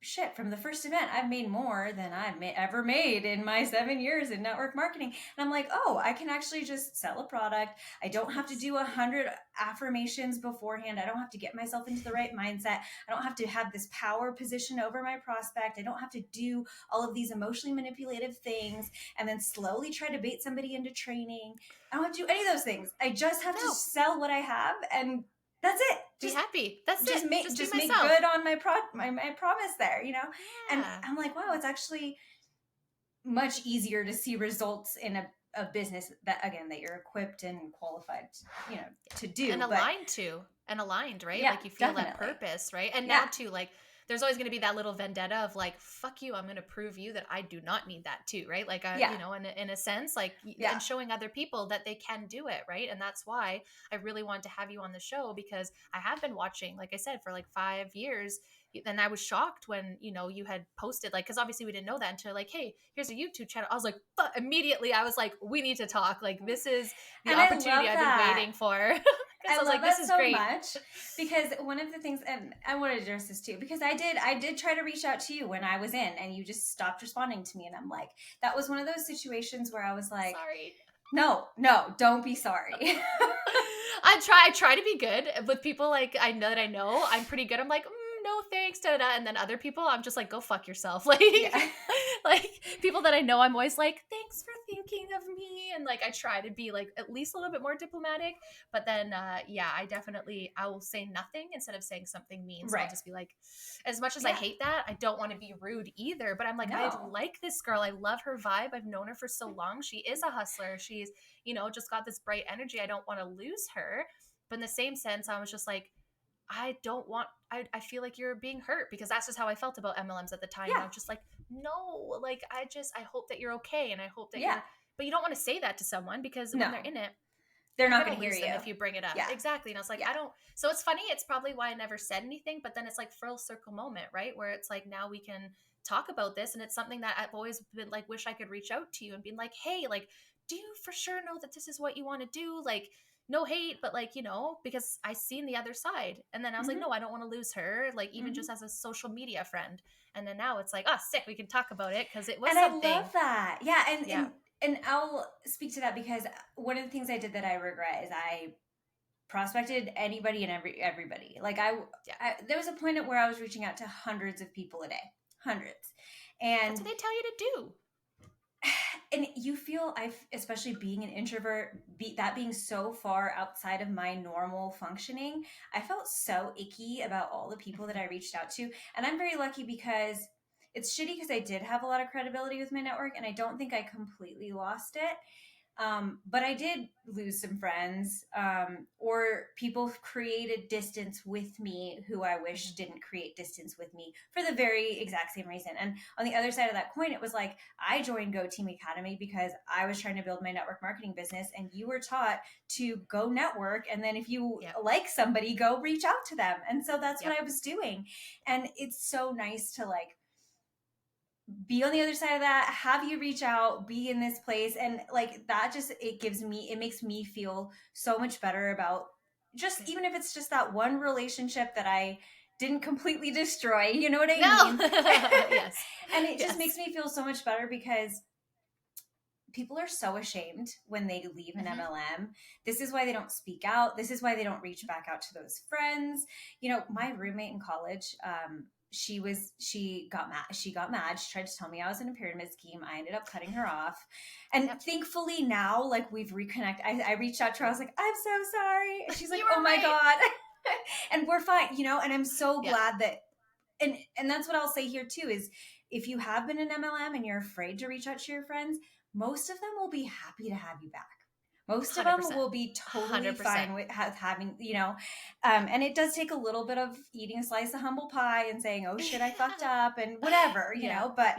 shit, from the first event, I've made more than I've ever made in my 7 years in network marketing. And I'm like, oh, I can actually just sell a product. I don't have to Yes. do 100 affirmations beforehand. I don't have to get myself into the right mindset. I don't have to have this power position over my prospect. I don't have to do all of these emotionally manipulative things and then slowly try to bait somebody into training. I don't have to do any of those things. I just have to No. sell what I have, and that's it. Be happy. That's it. Just be Just make myself. good on my promise there, you know. And Yeah. I'm like, wow, it's actually much easier to see results in a business that, again, that you're equipped and qualified, you know, to And do. But aligned to and aligned, right? yeah, Like you feel that definitely. purpose, right? And now Yeah, too, like there's always going to be that little vendetta of like, fuck you, I'm going to prove you that I do not need that too, right? Like I, yeah, you know, in a sense, like yeah. and showing other people that they can do it, right? And that's why I really wanted to have you on the show because I have been watching, like I said, for like 5 years. And I was shocked when you had posted like because obviously we didn't know that until like hey here's a YouTube channel. I was like fuck. Immediately I was like we need to talk like this is the And I opportunity love I've been that. waiting for. Because I I was love like, this that is so great. much, because one of the things, and I want to address this too, because I did try to reach out to you when I was in, and you just stopped responding to me, and I'm like, that was one of those situations where I was like, Sorry. no, no, don't be sorry. I try to be good with people like I know I'm pretty good. I'm like, no thanks, da, da, da. And then other people, I'm just like, go fuck yourself. Like, Yeah. like people that I know, I'm always like, thanks for thinking of me. And like, I try to be like at least a little bit more diplomatic. But then, yeah, I will say nothing instead of saying something mean. So I'll Right. just be like, as much as I Yeah. hate that, I don't want to be rude either. But I'm like, I No. like this girl. I love her vibe. I've known her for so long. She is a hustler. She's just got this bright energy. I don't want to lose her. But in the same sense, I was just like, I feel like you're being hurt because that's just how I felt about MLMs at the time. And Yeah. I'm just like, no, like, I hope that you're okay. And I hope that Yeah. but you don't want to say that to someone because when No. they're in it, They're you're not going going to to hear lose them you. if you bring it up. Yeah. Exactly. And I was like, Yeah. so it's funny. It's probably why I never said anything, but then it's like full circle moment, right? Where it's like, now we can talk about this. And it's something that I've always been like, wish I could reach out to you and be like, hey, like, do you for sure know that this is what you want to do? Like, no hate, but like, because I seen the other side. And then I was like, Mm-hmm. no, I don't want to lose her. Like, even Mm-hmm. just as a social media friend. And then now it's like, sick. We can talk about it because it was And I something. love that. Yeah. And Yeah. and I'll speak to that because one of the things I did that I regret is I prospected anybody and everybody. Like Yeah. there was a point at where I was reaching out to hundreds of people a day, hundreds, That's and what they tell you to do. and you feel especially being an introvert, that being so far outside of my normal functioning, I felt so icky about all the people that I reached out to. And I'm very lucky because it's shitty because I did have a lot of credibility with my network, and I don't think I completely lost it. But I did lose some friends, or people created distance with me who I wish didn't create distance with me for the very exact same reason. And on the other side of that coin, it was like I joined Go Team Academy because I was trying to build my network marketing business, and you were taught to go network. And then if you like somebody, go reach out to them. And so that's what I was doing. And it's so nice to like be on the other side of that, have you reach out, be in this place, and like that just it makes me feel so much better about just even if it's just that one relationship that I didn't completely destroy, you know what I mean? Yes. And it just makes me feel so much better because people are so ashamed when they leave an MLM. This is why they don't speak out. This is why they don't reach back out to those friends. You know, my roommate in college, she got mad. She tried to tell me I was in a pyramid scheme. I ended up cutting her off. And thankfully now, like we've reconnected. I reached out to her. I was like, I'm so sorry. And she's like, oh my God. And we're fine, you know, and I'm so glad that and that's what I'll say here too is if you have been an MLM and you're afraid to reach out to your friends, most of them will be happy to have you back. Most of them will be totally 100%. Fine with having, you know, and it does take a little bit of eating a slice of humble pie and saying, oh shit, I fucked up and whatever, you know, but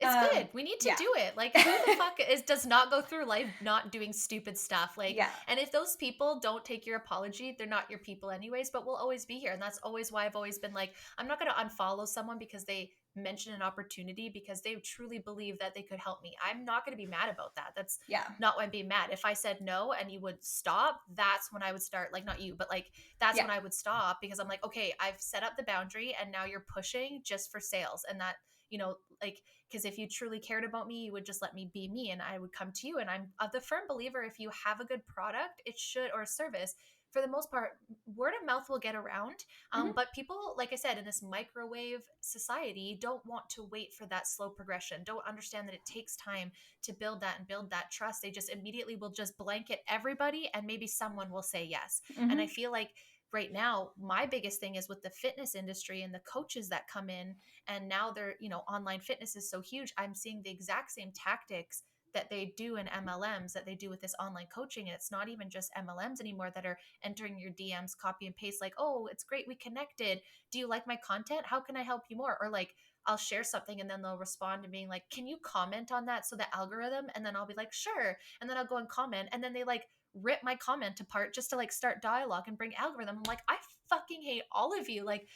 it's good. We need to do it. Like, who the fuck does not go through life not doing stupid stuff? Like, and if those people don't take your apology, they're not your people anyways, but we'll always be here. And that's always why I've always been like, I'm not going to unfollow someone because they mention an opportunity because they truly believe that they could help me. I'm not going to be mad about that. That's not why I'm being mad. If I said no and you would stop, that's when I would start, like, not you, but like, that's when I would stop because I'm like, okay, I've set up the boundary and now you're pushing just for sales. And that, you know, like, because if you truly cared about me, you would just let me be me and I would come to you. And I'm the firm believer, if you have a good product, it should, or a service, for the most part, word of mouth will get around. But people, like I said, in this microwave society, don't want to wait for that slow progression, don't understand that it takes time to build that and build that trust. They just immediately will just blanket everybody and maybe someone will say yes. And I feel like right now, my biggest thing is with the fitness industry and the coaches that come in, and now they're, you know, online fitness is so huge. I'm seeing the exact same tactics that they do in MLMs that they do with this online coaching. And it's not even just MLMs anymore that are entering your DMs, copy and paste, like, oh, it's great, we connected. Do you like my content? How can I help you more? Or like, I'll share something and then they'll respond to being like, can you comment on that? So the algorithm, and then I'll be like, sure. And then I'll go and comment. And then they like rip my comment apart just to like start dialogue and bring algorithm. I'm like, I fucking hate all of you. Like,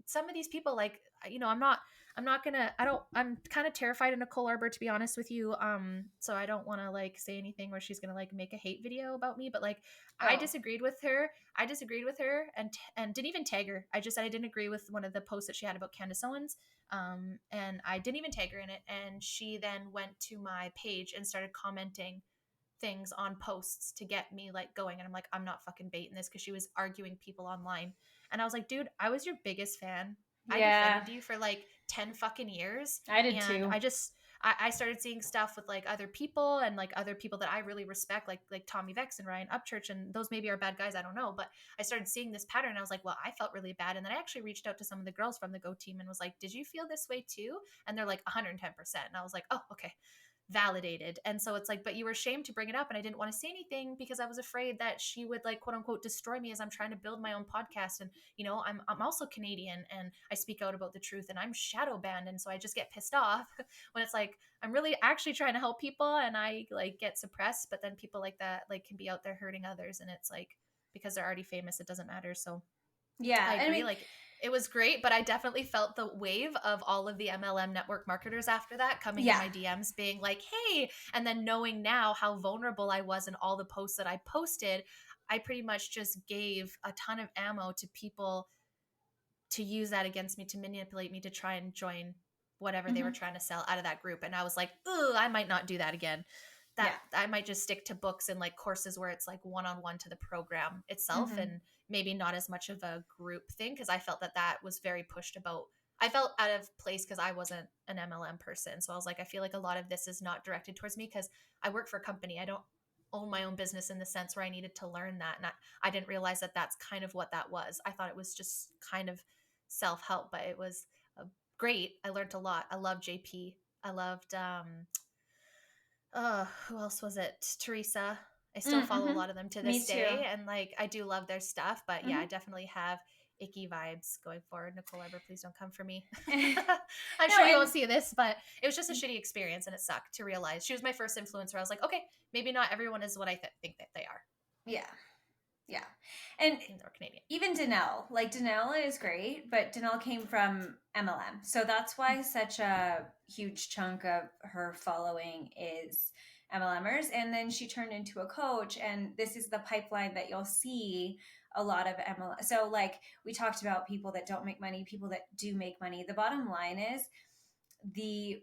some of these people, like, you know, I'm kind of terrified of Nicole Arbor, to be honest with you. So I don't want to like say anything where she's going to like make a hate video about me, but like, I disagreed with her and didn't even tag her. I just said I didn't agree with one of the posts that she had about Candace Owens. And I didn't even tag her in it. And she then went to my page and started commenting things on posts to get me like going. And I'm like, I'm not fucking baiting this, because she was arguing people online. And I was like, dude, I was your biggest fan. I defended you for like 10 fucking years. I did too. I started seeing stuff with like other people and like other people that I really respect, like Tommy Vex and Ryan Upchurch, and those maybe are bad guys, I don't know, but I started seeing this pattern. I was like, well, I felt really bad. And then I actually reached out to some of the girls from the Go team and was like, did you feel this way too? And they're like 110%. And I was like, oh, okay, validated. And so it's like, but you were ashamed to bring it up, and I didn't want to say anything because I was afraid that she would like quote unquote destroy me as I'm trying to build my own podcast. And you know, I'm also Canadian and I speak out about the truth, and I'm shadow banned, and so I just get pissed off when it's like I'm really actually trying to help people and I like get suppressed. But then people like that like can be out there hurting others, and it's like, because they're already famous, it doesn't matter. So yeah, I agree. I mean, like, it was great, but I definitely felt the wave of all of the MLM network marketers after that coming in my DMs being like, hey, and then knowing now how vulnerable I was in all the posts that I posted, I pretty much just gave a ton of ammo to people to use that against me, to manipulate me, to try and join whatever they were Mm-hmm. trying to sell out of that group. And I was like, ooh, I might not do that again. That Yeah. I might just stick to books and like courses where it's like one-on-one to the program itself, Mm-hmm. and maybe not as much of a group thing, because I felt that was very pushed about. I felt out of place because I wasn't an MLM person. So I was like, I feel like a lot of this is not directed towards me because I work for a company. I don't own my own business in the sense where I needed to learn that. And I didn't realize that that's kind of what that was. I thought it was just kind of self-help, but it was great. I learned a lot. I loved JP. I loved who else was it? Teresa. I still follow a Mm-hmm. lot of them to Me this too. day, and like I do love their stuff. But yeah, Mm-hmm. I definitely have icky vibes going forward. Nicole Ever, please don't come for me. I'm No, sure you won't and see this, but it was just a shitty experience, and it sucked to realize she was my first influencer. I was like, okay, maybe not everyone is what I think that they are. yeah, yeah, and And they're Canadian. even Danelle, like Danelle is great, but Danelle came from MLM, so that's why such a huge chunk of her following is MLMers. And then she turned into a coach, and this is the pipeline that you'll see a lot of MLM. So like we talked about people that don't make money, people that do make money. The bottom line is the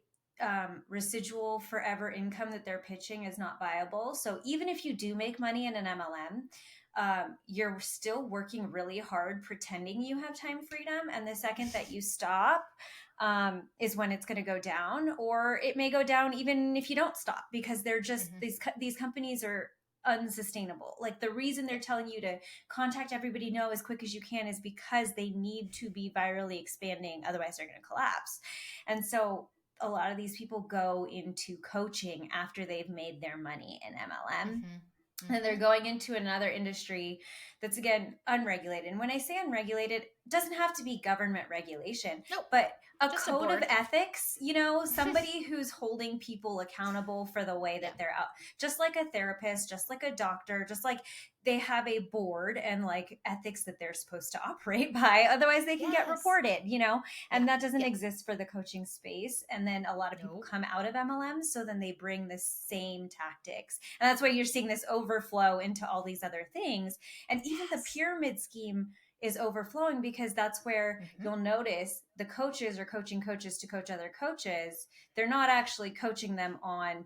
residual forever income that they're pitching is not viable. So even if you do make money in an MLM, you're still working really hard pretending you have time freedom. And the second that you stop, is when it's going to go down, or it may go down even if you don't stop, because they're just Mm-hmm. these companies are unsustainable. Like the reason they're Yeah. telling you to contact everybody know as quick as you can is because they need to be virally expanding, otherwise they're going to collapse. And so a lot of these people go into coaching after they've made their money in MLM, Mm-hmm. and they're Mm-hmm. going into another industry that's again unregulated. And when I say unregulated, it doesn't have to be government regulation, Nope. but a Just a code of board. ethics, somebody who's holding people accountable for the way Yeah. that they're out. Just like a therapist, just like a doctor, just like they have a board and like ethics that they're supposed to operate by, otherwise they can get Yes. reported. Yeah. And that doesn't Yeah. exist for the coaching space. And then a lot of people Nope. come out of MLM, so then they bring the same tactics, and that's why you're seeing this overflow into all these other things. And even the Yes. pyramid scheme is overflowing, because that's where Mm-hmm. you'll notice the coaches are coaching coaches to coach other coaches. They're not actually coaching them on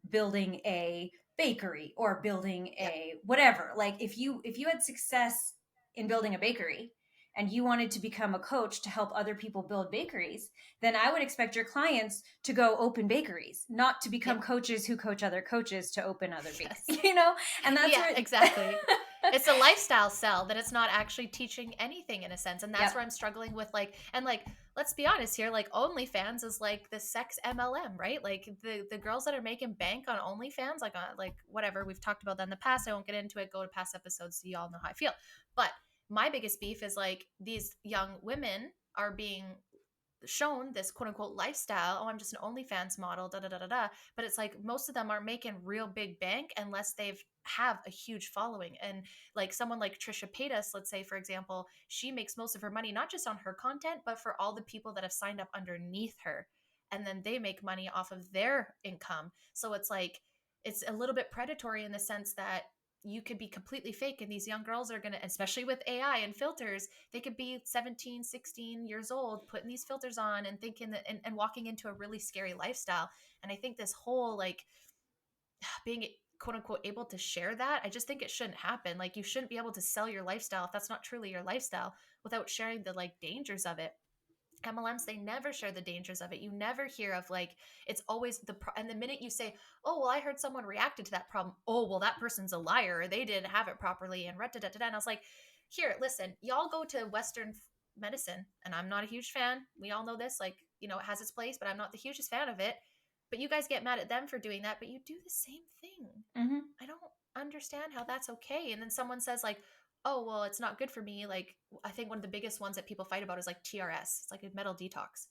building a bakery or building Yep. a whatever. Like if you had success in building a bakery and you wanted to become a coach to help other people build bakeries, then I would expect your clients to go open bakeries, not to become Yep. coaches who coach other coaches to open other Yes. bakeries. And that's Yeah, where exactly. It's a lifestyle sell that it's not actually teaching anything in a sense. And that's yep, where I'm struggling with like, let's be honest here, like OnlyFans is like the sex MLM, right? Like the girls that are making bank on OnlyFans, like whatever, we've talked about that in the past. I won't get into it. Go to past episodes so you all know how I feel. But my biggest beef is like these young women are being shown this quote unquote lifestyle. Oh, I'm just an OnlyFans model, da da da da da. But it's like most of them aren't making real big bank unless they've have a huge following. And like someone like Trisha Paytas, let's say for example, she makes most of her money not just on her content, but for all the people that have signed up underneath her. And then they make money off of their income. So it's like it's a little bit predatory in the sense that you could be completely fake and these young girls are going to, especially with AI and filters, they could be 17, 16 years old putting these filters on and thinking that and walking into a really scary lifestyle. And I think this whole like being quote unquote able to share that, I just think it shouldn't happen. Like you shouldn't be able to sell your lifestyle if that's not truly your lifestyle without sharing the like dangers of it. MLMs, they never share the dangers of it. You never hear of like, it's always and the minute you say, oh, well, I heard someone reacted to that problem. Oh, well, that person's a liar. They didn't have it properly. And and I was like, here, listen, y'all go to Western medicine. And I'm not a huge fan. We all know this. Like, it has its place, but I'm not the hugest fan of it. But you guys get mad at them for doing that. But you do the same thing. mm-hmm. I don't understand how that's okay. And then someone says like, oh, well, it's not good for me. Like, I think one of the biggest ones that people fight about is like TRS. It's like a metal detox.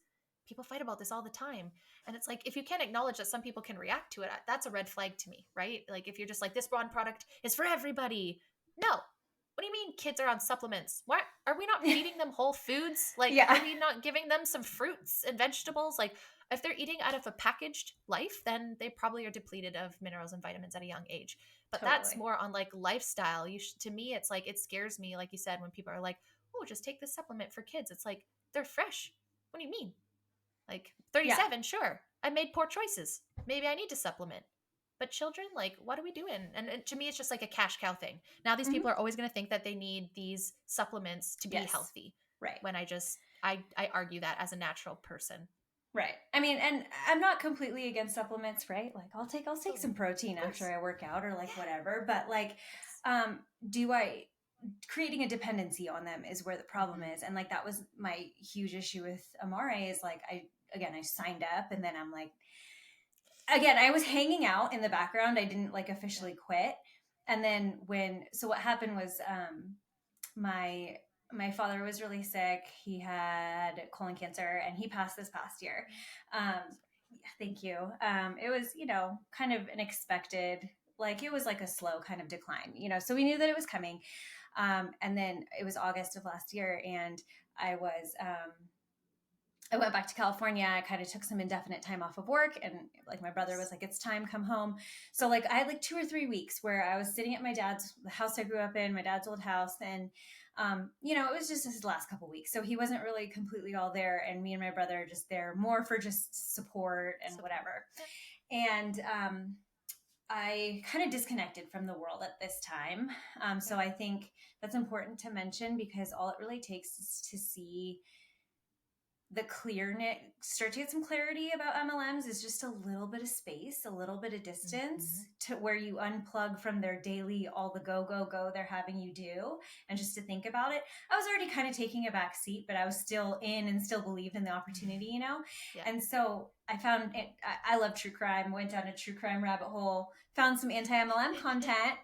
People fight about this all the time. And it's like, if you can't acknowledge that some people can react to it, that's a red flag to me, right? Like, if you're just like, this broad product is for everybody. No. What do you mean kids are on supplements? What are we not feeding them whole foods? Like, Yeah, are we not giving them some fruits and vegetables? Like, if they're eating out of a packaged life, then they probably are depleted of minerals and vitamins at a young age. But that's totally. more on like lifestyle. To me, it's like it scares me, like you said, when people are like, "Oh, just take this supplement for kids." It's like they're fresh. What do you mean? Like 37, sure. I made poor choices. Maybe I need to supplement. But children, like, what are we doing? And to me, it's just like a cash cow thing. Now these people are always going to think that they need these supplements to be healthy. Right. When I argue that as a natural person. Right. I mean, and I'm not completely against supplements, right? Like I'll take some protein after I work out or like whatever. But like, creating a dependency on them is where the problem is. And like, that was my huge issue with Amare is like, I signed up and then I'm like, again, I was hanging out in the background. I didn't like officially quit. And then what happened was, my father was really sick. He had colon cancer and he passed this past year. Thank you. It was, kind of an expected, like it was like a slow kind of decline, so we knew that it was coming. And then it was August of last year and I went back to California. I kind of took some indefinite time off of work and like my brother was like, it's time, come home. So like I had like 2 or 3 weeks where I was sitting at the house I grew up in, my dad's old house. And, it was just his last couple weeks. So he wasn't really completely all there. And me and my brother are just there more for just support and whatever. And, I kind of disconnected from the world at this time. So I think that's important to mention because all it really takes is to see the start to get some clarity about MLMs is just a little bit of space, a little bit of distance to where you unplug from their daily, all the go they're having you do. And just to think about it, I was already kind of taking a back seat, but I was still in and still believed in the opportunity, Yeah. And so I found it, I love true crime, went down a true crime rabbit hole, found some anti-MLM content.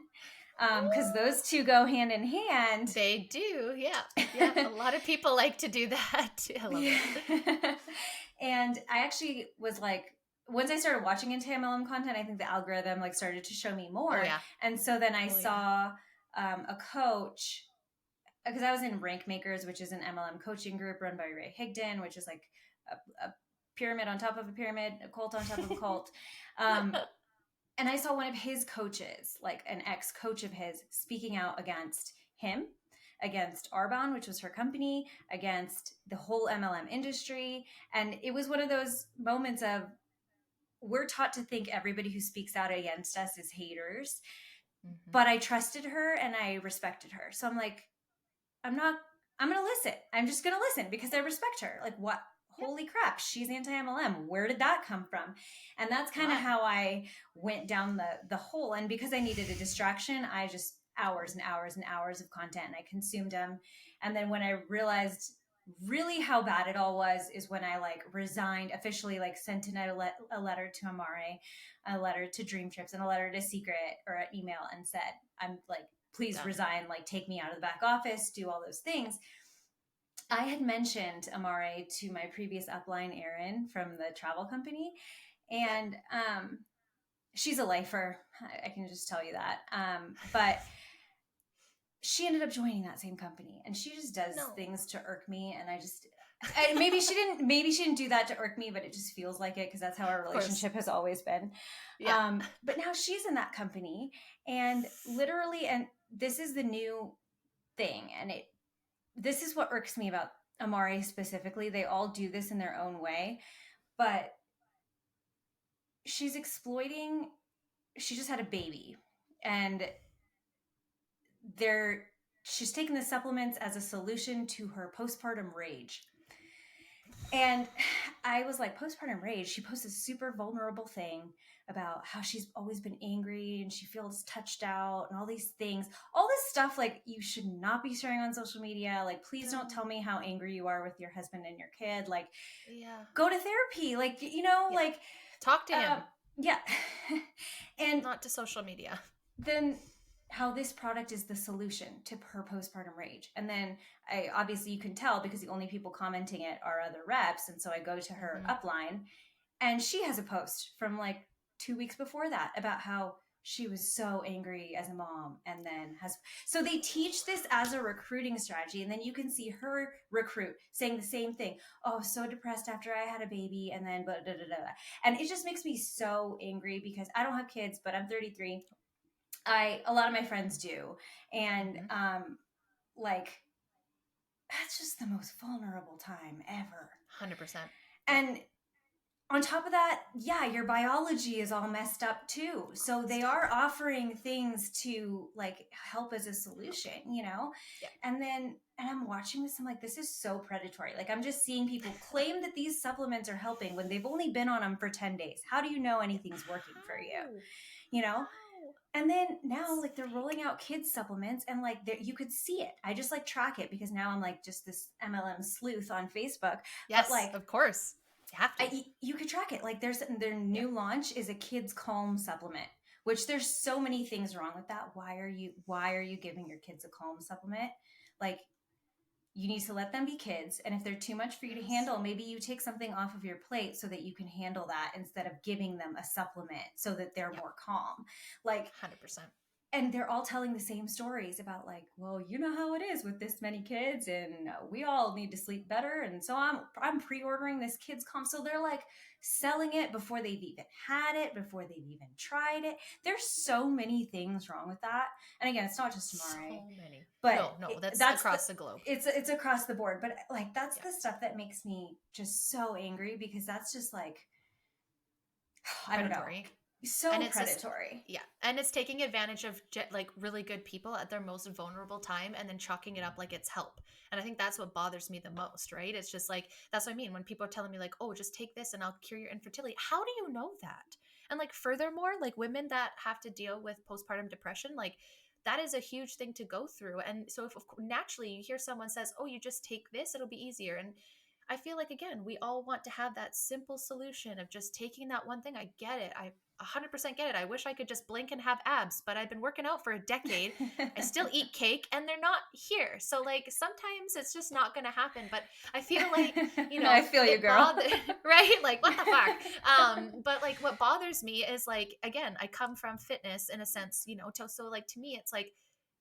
Because those two go hand in hand. They do, yeah. A lot of people like to do that. I love it. And I actually was like, once I started watching anti-MLM content, I think the algorithm like started to show me more. And so then I saw a coach, because I was in Rank Makers, which is an MLM coaching group run by Ray Higdon, which is like a pyramid on top of a pyramid, a cult on top of a cult. And I saw one of his coaches, like an ex-coach of his, speaking out against him, against Arbonne, which was her company, against the whole MLM industry. And it was one of those moments of, we're taught to think everybody who speaks out against us is haters. But I trusted her and I respected her. So I'm like, I'm going to listen. I'm just going to listen because I respect her. Like, what? Holy crap, she's anti-MLM. Where did that come from? And that's kind of how I went down the hole. And because I needed a distraction, I just hours and hours and hours of content, and I consumed them. And then when I realized really how bad it all was is when I like resigned, officially like sent in a letter to Amare, a letter to Dream Trips, and a letter to Secret, or an email, and said, I'm like, please resign, like take me out of the back office, do all those things. I had mentioned Amare to my previous upline, Erin, from the travel company. And she's a lifer. I can just tell you that. But she ended up joining that same company. And she just does things to irk me. And maybe she didn't do that to irk me, but it just feels like it because that's how our relationship has always been. Yeah. But now she's in that company. And literally, and this is the new thing. And this is what irks me about Amare specifically. They all do this in their own way, but she's exploiting. She just had a baby, and she's taking the supplements as a solution to her postpartum rage. And I was like, postpartum rage? She posts a super vulnerable thing about how she's always been angry and she feels touched out and all these things, all this stuff like you should not be sharing on social media. Like, please don't tell me how angry you are with your husband and your kid. Like, go to therapy. Like, like talk to him. Yeah. And not to social media. Then how this product is the solution to her postpartum rage. And then obviously you can tell because the only people commenting it are other reps. And so I go to her upline and she has a post from like 2 weeks before that about how she was so angry as a mom and then so they teach this as a recruiting strategy. And then you can see her recruit saying the same thing. Oh, so depressed after I had a baby. And then, blah, blah, blah, blah. And it just makes me so angry because I don't have kids, but I'm 33. A lot of my friends do. And, like, that's just the most vulnerable time ever. 100%. And on top of that, yeah, your biology is all messed up too. So they are offering things to like help as a solution, you know? Yeah. And I'm watching this, I'm like, this is so predatory. Like, I'm just seeing people claim that these supplements are helping when they've only been on them for 10 days. How do you know Yeah. anything's working for you? How? You know? How? And then now, It's like, they're rolling out kids supplements, and like, you could see it. I just like track it because now I'm like just this MLM sleuth on Facebook. But yes, like, of course. You have to. you could track it. Like, their Yeah. new launch is a kids calm supplement, which there's so many things wrong with that. Why are you giving your kids a calm supplement? Like, you need to let them be kids, and if they're too much for you to Yes. handle, maybe you take something off of your plate so that you can handle that instead of giving them a supplement so that they're Yeah. more calm. Like, 100%. and they're all telling the same stories about like, well, you know how it is with this many kids, and we all need to sleep better, and so I'm pre-ordering this kids calm. So they're like selling it before they've even had it, before they've even tried it. There's so many things wrong with that. And again, it's not just Amare, So many. but No, that's that's across the globe. it's across the board. But like, that's Yeah. the stuff that makes me just so angry, because that's just like, I don't know, Predatory. so And it's just, predatory. yeah, and it's taking advantage of like really good people at their most vulnerable time and then chalking it up like it's help. And I think that's what bothers me the most, right? It's just like, that's what I mean when people are telling me like, oh, just take this and I'll cure your infertility. How do you know that? And like, furthermore, like women that have to deal with postpartum depression, like that is a huge thing to go through. And so if naturally you hear someone says, oh, you just take this, it'll be easier. And I feel like, again, we all want to have that simple solution of just taking that one thing. I get it. I 100% get it. I wish I could just blink and have abs, but I've been working out for a decade. I still eat cake and they're not here. So like sometimes it's just not going to happen, but I feel like, I feel you, it girl. bothers, right? Like what the fuck? But like what bothers me is like, again, I come from fitness in a sense, so like to me, it's like,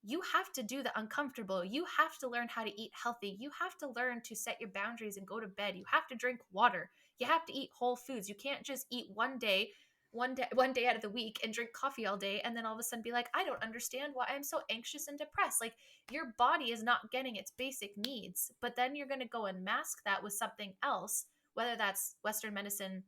you have to do the uncomfortable. You have to learn how to eat healthy. You have to learn to set your boundaries and go to bed. You have to drink water. You have to eat whole foods. You can't just eat one day out of the week and drink coffee all day and then all of a sudden be like, I don't understand why I'm so anxious and depressed. Like your body is not getting its basic needs, but then you're going to go and mask that with something else, whether that's Western medicine,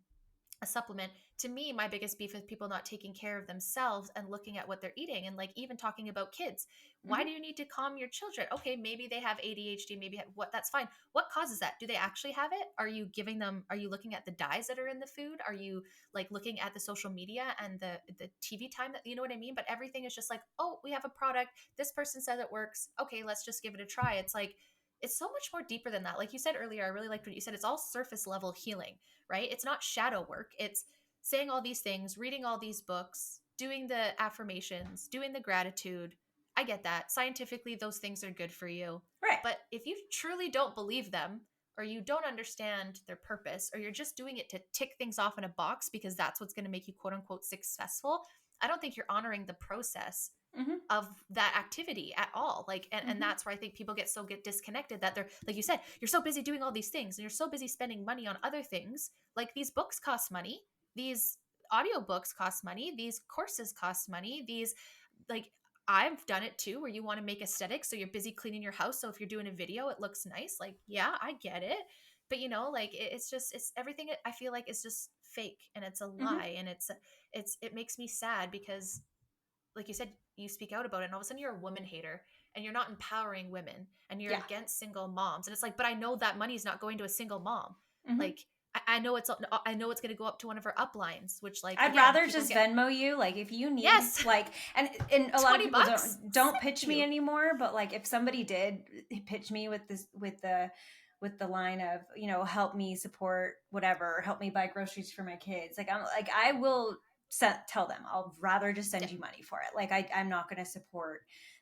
a supplement. To me, my biggest beef is people not taking care of themselves and looking at what they're eating. And like even talking about kids, why Mm-hmm. do you need to calm your children? Okay, maybe they have ADHD, what, that's fine. What causes that? Do they actually have it? Are you giving them, are you looking at the dyes that are in the food? Are you like looking at the social media and the TV time that, you know what I mean? But everything is just like, oh, we have a product, this person says it works, okay, let's just give it a try. It's like, it's so much more deeper than that. Like you said earlier, I really liked what you said. It's all surface level healing, right? It's not shadow work. It's saying all these things, reading all these books, doing the affirmations, doing the gratitude. I get that. Scientifically, those things are good for you. Right. But if you truly don't believe them, or you don't understand their purpose, or you're just doing it to tick things off in a box because that's what's going to make you quote unquote successful, I don't think you're honoring the process Mm-hmm. of that activity at all. Like, and Mm-hmm. that's where I think people get disconnected, that they're, like you said, you're so busy doing all these things and you're so busy spending money on other things. Like these books cost money, these audiobooks cost money, these courses cost money, these, like, I've done it too, where you want to make aesthetics. So you're busy cleaning your house. So if you're doing a video, it looks nice. Like, yeah, I get it. But like it's just, it's everything. I feel like it's just fake and it's a Mm-hmm. lie. And it makes me sad because, like you said, you speak out about it and all of a sudden you're a woman hater and you're not empowering women and you're Yeah. against single moms. And it's like, but I know that money is not going to a single mom. Mm-hmm. Like, I know it's going to go up to one of our uplines, which, like, I'd again, rather people just get, Venmo you, like, if you need, yes, like, and a lot of 20 people bucks. don't Thank pitch me you. anymore, but like if somebody did pitch me with this, with the line of, help me support whatever, help me buy groceries for my kids, like, I'm like, I will tell them I'll rather just Yeah. send you money for it. Like, I'm not going to support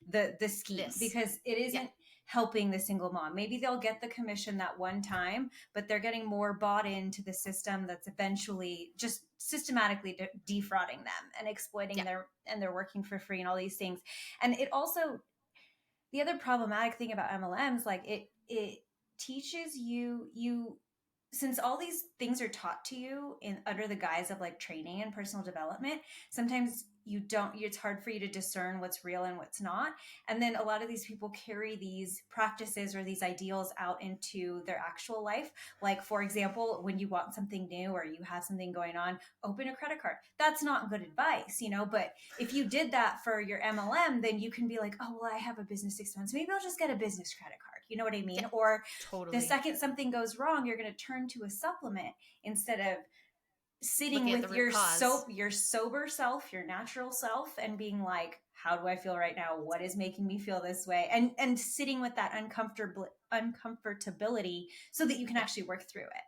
the scheme This. because it Yeah. isn't helping the single mom. Maybe they'll get the commission that one time, but they're getting more bought into the system that's eventually just systematically defrauding them and exploiting Yeah. and they're working for free and all these things. And it also, the other problematic thing about MLMs, like, it teaches you since all these things are taught to you in under the guise of like training and personal development, sometimes you don't, it's hard for you to discern what's real and what's not. And then a lot of these people carry these practices or these ideals out into their actual life. Like, for example, when you want something new or you have something going on, open a credit card. That's not good advice, you know, but if you did that for your MLM, then you can be like, oh, well, I have a business expense. Maybe I'll just get a business credit card. You know what I mean? Yeah, Or the totally. second something goes wrong, you're going to turn to a supplement instead of sitting Looking at the with root cause. your sober self, your natural self, and being like, how do I feel right now? What is making me feel this way? And sitting with that uncomfortability so that you can Yeah. actually work through it.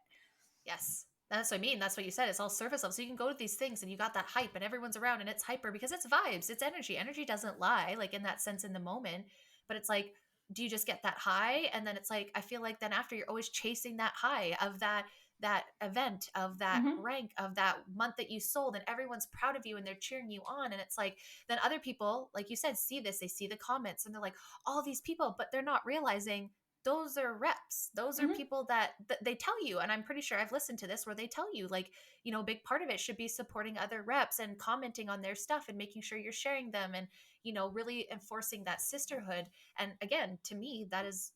Yes. That's what I mean. That's what you said. It's all surface level. So you can go to these things and you got that hype and everyone's around and it's hyper because it's vibes, it's energy. Energy doesn't lie, like in that sense in the moment. But it's like, do you just get that high? And then it's like, I feel like then after you're always chasing that high of that event, of that Mm-hmm. rank, of that month that you sold, and everyone's proud of you and they're cheering you on. And it's like, then other people, like you said, see this, they see the comments and they're like, all these people, but they're not realizing those are reps. Those are Mm-hmm. people that they tell you, and I'm pretty sure I've listened to this where they tell you, like, a big part of it should be supporting other reps and commenting on their stuff and making sure you're sharing them and really enforcing that sisterhood. And again, to me, that is,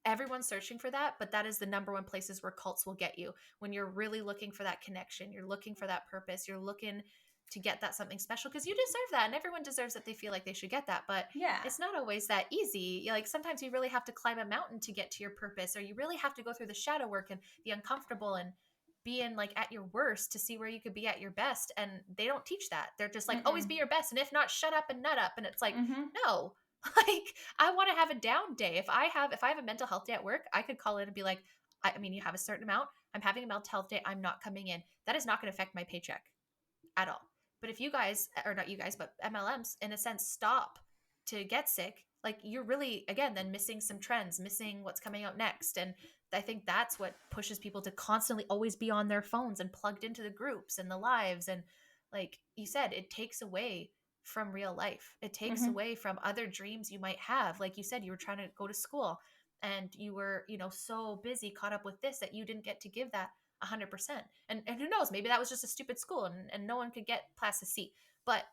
everyone's searching for that, but that is the number one places where cults will get you. When you're really looking for that connection, you're looking for that purpose, you're looking to get that something special, because you deserve that and everyone deserves that, they feel like they should get that, but Yeah. it's not always that easy. Like sometimes you really have to climb a mountain to get to your purpose, or you really have to go through the shadow work and the uncomfortable and being like at your worst to see where you could be at your best. And they don't teach that. They're just like, always Mm-mm. be your best, and if not, shut up and nut up. And it's like, Mm-hmm. no. Like, I want to have a down day. If I have a mental health day at work, I could call in and be like, I mean, you have a certain amount, I'm having a mental health day, I'm not coming in. That is not going to affect my paycheck at all. But if you guys, or not you guys, but MLMs in a sense stop to get sick, like you're really, again, then missing some trends, missing what's coming out next. And I think that's what pushes people to constantly always be on their phones and plugged into the groups and the lives. And like you said, it takes away from real life. It takes Mm-hmm. away from other dreams you might have. Like you said, you were trying to go to school and you were, so busy caught up with this that you didn't get to give that 100%. And who knows, maybe that was just a stupid school and no one could get past the C. But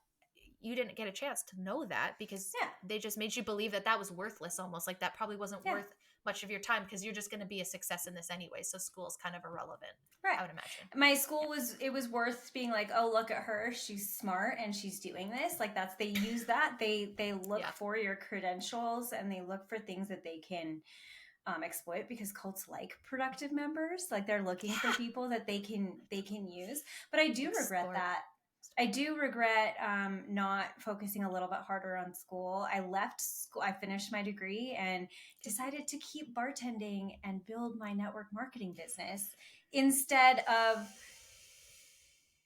you didn't get a chance to know that because Yeah. they just made you believe that that was worthless, almost like that probably wasn't Yeah. worth much of your time because you're just going to be a success in this anyway. So school's kind of irrelevant, Right. I would imagine. My school was, it was worth being like, oh, look at her, she's smart and she's doing this. Like that's, they use that, they look Yeah. for your credentials and they look for things that they can exploit, because cults like productive members. Like they're looking for people that they can use. But I do regret Exploit. that. I do regret not focusing a little bit harder on school. I left school, I finished my degree and decided to keep bartending and build my network marketing business instead of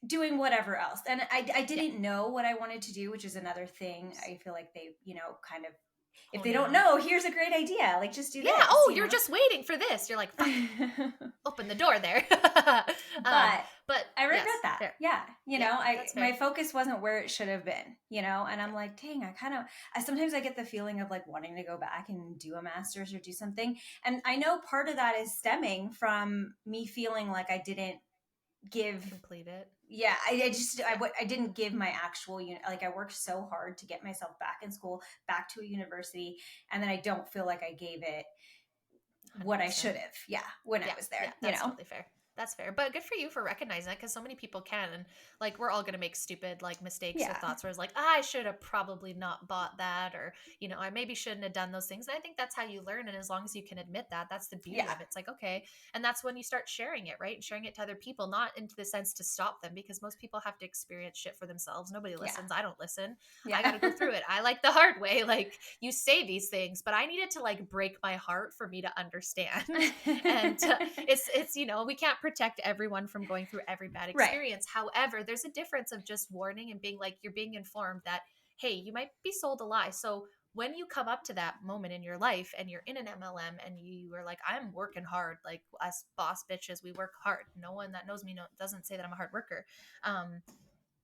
doing whatever else. And I Yeah. didn't know what I wanted to do, which is another thing. I feel like they, kind of, if Hone they in don't on. know, here's a great idea. Like just do Yeah. this, Oh, you're just waiting for this. You're like, fuck, open the door there. But but I regret yes, that. fair. Yeah. Yeah, that's fair. My focus wasn't where it should have been, and I'm like, dang, I sometimes I get the feeling of like wanting to go back and do a master's or do something. And I know part of that is stemming from me feeling like I didn't give, Complete it. yeah, I didn't give my actual, like I worked so hard to get myself back in school, back to a university. And then I don't feel like I gave it what I 100%. should have. Yeah. When I Yeah, was there, yeah, that's totally fair. That's fair. But good for you for recognizing that, because so many people can. And like, we're all going to make stupid like mistakes or Yeah. thoughts where it's like, I should have probably not bought that, or, I maybe shouldn't have done those things. And I think that's how you learn. And as long as you can admit that, that's the beauty Yeah. of it. It's like, okay. And that's when you start sharing it, right? And sharing it to other people, not into the sense to stop them, because most people have to experience shit for themselves. Nobody listens. I don't listen. Yeah. I got to go through it. I like the hard way. Like, you say these things, but I needed to like break my heart for me to understand. And it's we can't protect everyone from going through every bad Right. experience. However, there's a difference of just warning and being like, you're being informed that, hey, you might be sold a lie. So when you come up to that moment in your life and you're in an MLM and you are like, I'm working hard, like us boss bitches, we work hard. No one that knows me doesn't say that I'm a hard worker.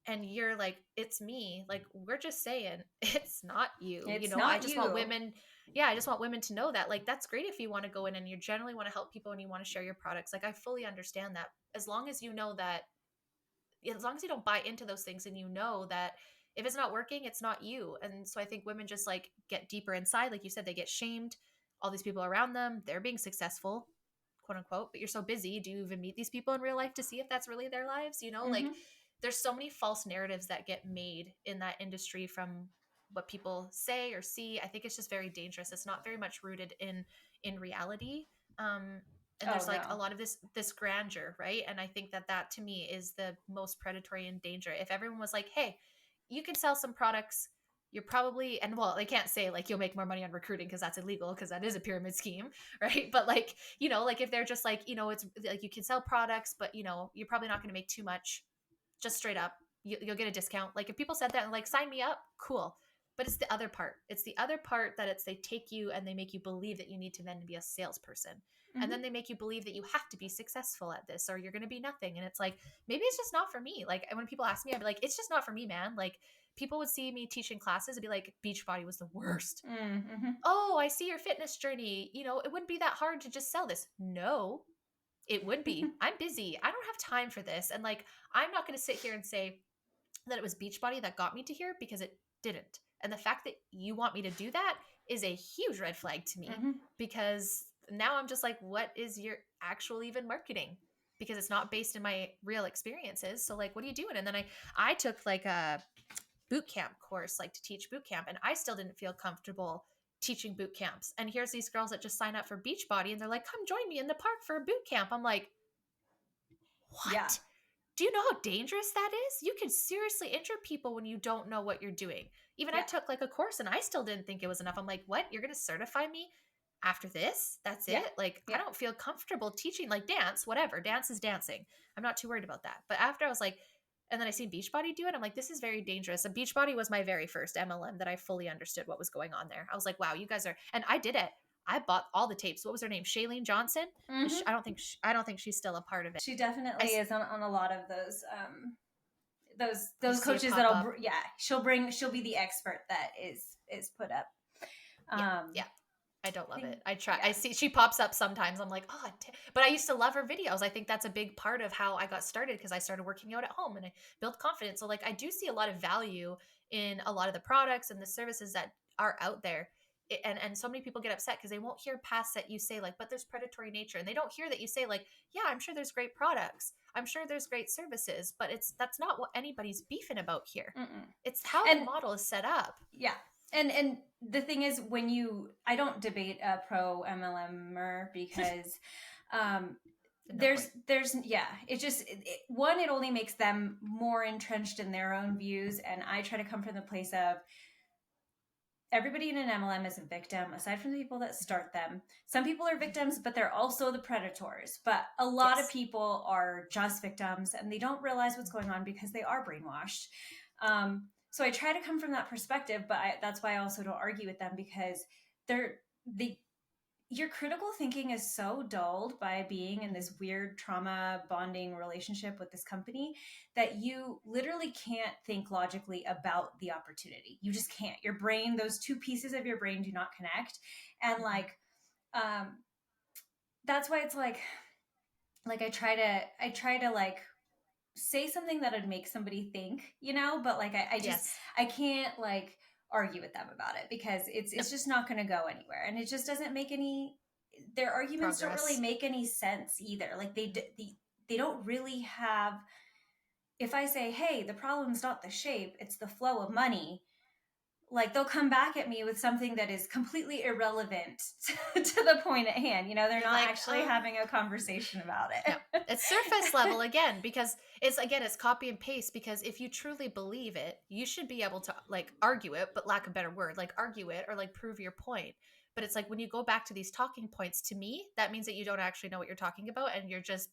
and you're like, it's me, like, we're just saying it's not you, It's I not just want you. women. Yeah, I just want women to know that, like, that's great if you want to go in and you generally want to help people and you want to share your products. Like, I fully understand that, as long as you know that, as long as you don't buy into those things and you know that if it's not working, it's not you. And so I think women just like get deeper inside. Like you said, they get shamed. All these people around them, they're being successful, quote unquote, but you're so busy. Do you even meet these people in real life to see if that's really their lives? Like, Mm-hmm. there's so many false narratives that get made in that industry from what people say or see. I think it's just very dangerous. It's not very much rooted in reality. And Oh there's like a no. lot of this grandeur, right? And I think that to me is the most predatory and danger. If everyone was like, hey, you can sell some products, you're probably, and well, they can't say like you'll make more money on recruiting because that's illegal, because that is a pyramid scheme, right? But like, like if they're just like, it's like you can sell products, but you're probably not going to make too much, just straight up, you'll get a discount. Like if people said that and like, sign me up, cool. But it's the other part. It's the other part that it's they take you and they make you believe that you need to then be a salesperson. And Mm-hmm. then they make you believe that you have to be successful at this or you're going to be nothing. And it's like, maybe it's just not for me. Like when people ask me, I'd be like, it's just not for me, man. Like people would see me teaching classes and be like, Beachbody was the worst. Mm-hmm. Oh, I see your fitness journey. It wouldn't be that hard to just sell this. No, it would be. I'm busy. I don't have time for this. And like, I'm not going to sit here and say that it was Beachbody that got me to here, because it didn't. And the fact that you want me to do that is a huge red flag to me, Mm-hmm. because now I'm just like, what is your actual even marketing? Because it's not based in my real experiences. So like, what are you doing? And then I took like a boot camp course, like to teach boot camp, and I still didn't feel comfortable teaching boot camps. And here's these girls that just sign up for Beachbody and they're like, come join me in the park for a boot camp. I'm like, Yeah. what? Do you know how dangerous that is? You can seriously injure people when you don't know what you're doing. Even I Yeah. took like a course and I still didn't think it was enough. I'm like, what? You're going to certify me after this? That's Yeah. it? Like, I Yeah. don't feel comfortable teaching, like dance, whatever. Dance is dancing. I'm not too worried about that. But after I was like, and then I seen Beachbody do it, I'm like, this is very dangerous. And Beachbody was my very first MLM that I fully understood what was going on there. I was like, wow, you guys are, and I did it. I bought all the tapes. What was her name? Shailene Johnson. Mm-hmm. I don't think she's still a part of it. She definitely I is on a lot of those you those see it coaches pop that'll up. yeah, she'll be the expert that is put up. Yeah, Um yeah. I don't I love think it. I try. yeah. I see she pops up sometimes. I'm like, oh, but I used to love her videos. I think that's a big part of how I got started, because I started working out at home and I built confidence. So like, I do see a lot of value in a lot of the products and the services that are out there. And so many people get upset because they won't hear past that you say like, but there's predatory nature, and they don't hear that you say like, yeah, I'm sure there's great products, I'm sure there's great services, but that's not what anybody's beefing about here. Mm-mm. It's how the And model is set up. yeah. And the thing is, when I don't debate a pro MLMer because No point. there's yeah, it just one, it only makes them more entrenched in their own views, and I try to come from the place of everybody in an MLM is a victim, aside from the people that start them. Some people are victims, but they're also the predators. But a lot of Yes. people are just victims and they don't realize what's going on because they are brainwashed. So I try to come from that perspective, but that's why I also don't argue with them, because they're they your critical thinking is so dulled by being in this weird trauma bonding relationship with this company that you literally can't think logically about the opportunity. You just can't. Your brain, those two pieces of your brain do not connect. And like, um, that's why it's like I try to like say something that would make somebody think, but like I just Yes. I can't like argue with them about it because Nope. it's just not going to go anywhere, and it just doesn't make any their arguments don't really Progress. make any sense either. Like they don't really have. If I say, hey, the problem's not the shape, it's the flow of money, like they'll come back at me with something that is completely irrelevant to the point at hand. They're You're not like, actually having a conversation about no, it. it's surface level again, because it's copy and paste. Because if you truly believe it, you should be able to like argue it, but lack a better word, like argue it or like prove your point. But it's like when you go back to these talking points, to me, that means that you don't actually know what you're talking about, and you're just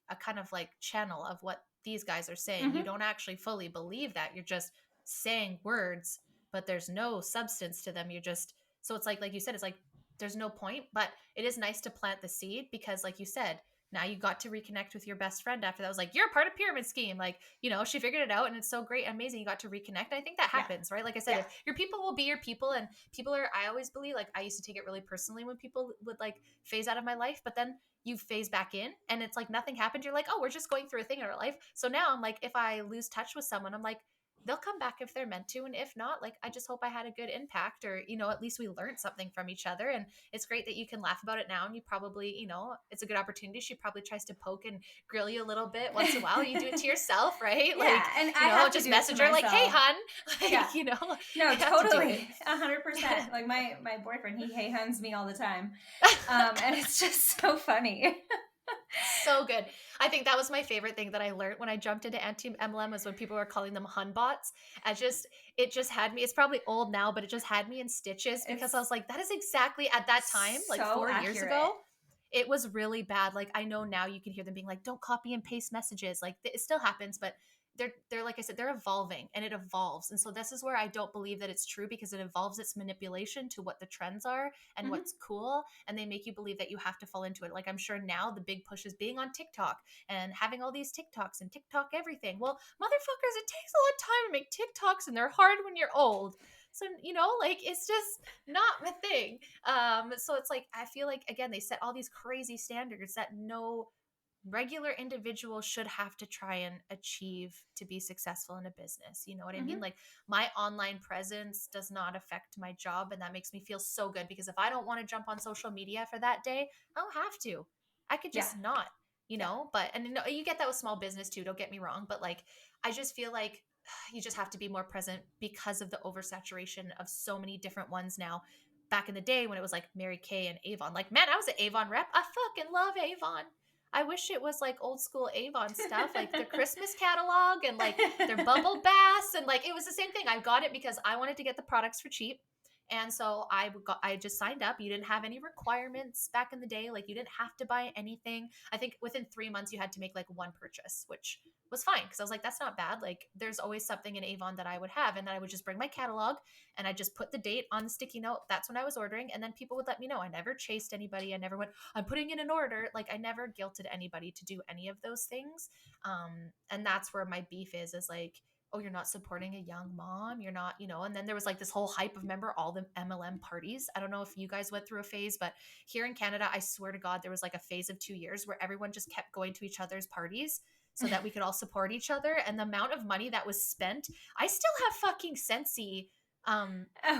a kind of like channel of what these guys are saying. You Mm-hmm. don't actually fully believe that. You're just saying words, but there's no substance to them. You're just, so it's like you said, it's like there's no point. But it is nice to plant the seed, because like you said, now you got to reconnect with your best friend after that. Was like, you're a part of pyramid scheme. Like, she figured it out and it's so great, amazing. You got to reconnect. And I think that Yeah. happens, right? Like I said, Yeah. if your people will be your people, and people are, I always believe, like I used to take it really personally when people would like phase out of my life, but then you phase back in and it's like nothing happened. You're like, oh, we're just going through a thing in our life. So now I'm like, if I lose touch with someone, I'm like, they'll come back if they're meant to. And if not, like, I just hope I had a good impact, or, at least we learned something from each other. And it's great that you can laugh about it now. And you probably, it's a good opportunity. She probably tries to poke and grill you a little bit once in a while. You do it to yourself, right? Yeah, Like, and I have just to do message it to her like, hey, myself. hun. Like, Yeah. No, you have to do totally. it. 100%. Like my boyfriend, he hey huns me all the time. And it's just so funny. So good. I think that was my favorite thing that I learned when I jumped into anti-MLM, was when people were calling them hun bots. It just had me, it's probably old now, but it just had me in stitches, because I was like, that is exactly at that time, like so 4 years ago, it was really bad. Like, I know now you can hear them being like, don't copy and paste messages. Like, it still happens, but they're like I said, they're evolving, and it evolves. And so this is where I don't believe that it's true, because it evolves its manipulation to what the trends are and what's cool, and they make you believe that you have to fall into it. Like, I'm sure now the big push is being on TikTok and having all these TikToks and TikTok everything. Well, motherfuckers, it takes a lot of time to make TikToks, and they're hard when you're old. So, like, it's just not my thing. So it's like, I feel like, again, they set all these crazy standards that no regular individual should have to try and achieve to be successful in a business. You know what I mean? Like, my online presence does not affect my job, and that makes me feel so good, because if I don't want to jump on social media for that day, I don't have to. I could just not, but, and you get that with small business too, don't get me wrong, but like, I just feel like you just have to be more present because of the oversaturation of so many different ones now. Back in the day when it was like Mary Kay and Avon, like, man, I was an Avon rep. I fucking love Avon. I wish it was like old school Avon stuff, like their Christmas catalog and like their bubble baths, and like, it was the same thing. I got it because I wanted to get the products for cheap. And so I just signed up. You didn't have any requirements back in the day. Like, you didn't have to buy anything. I think within 3 months you had to make like one purchase, which was fine, because I was like, that's not bad. Like, there's always something in Avon that I would have. And then I would just bring my catalog, and I just put the date on the sticky note. That's when I was ordering. And then people would let me know. I never chased anybody. I never went, I'm putting in an order. Like, I never guilted anybody to do any of those things. And that's where my beef is like, oh, you're not supporting a young mom. You're not, and then there was like this whole hype of, remember all the MLM parties. I don't know if you guys went through a phase, but here in Canada, I swear to God, there was like a phase of 2 years where everyone just kept going to each other's parties so that we could all support each other. And the amount of money that was spent, I still have fucking Scentsy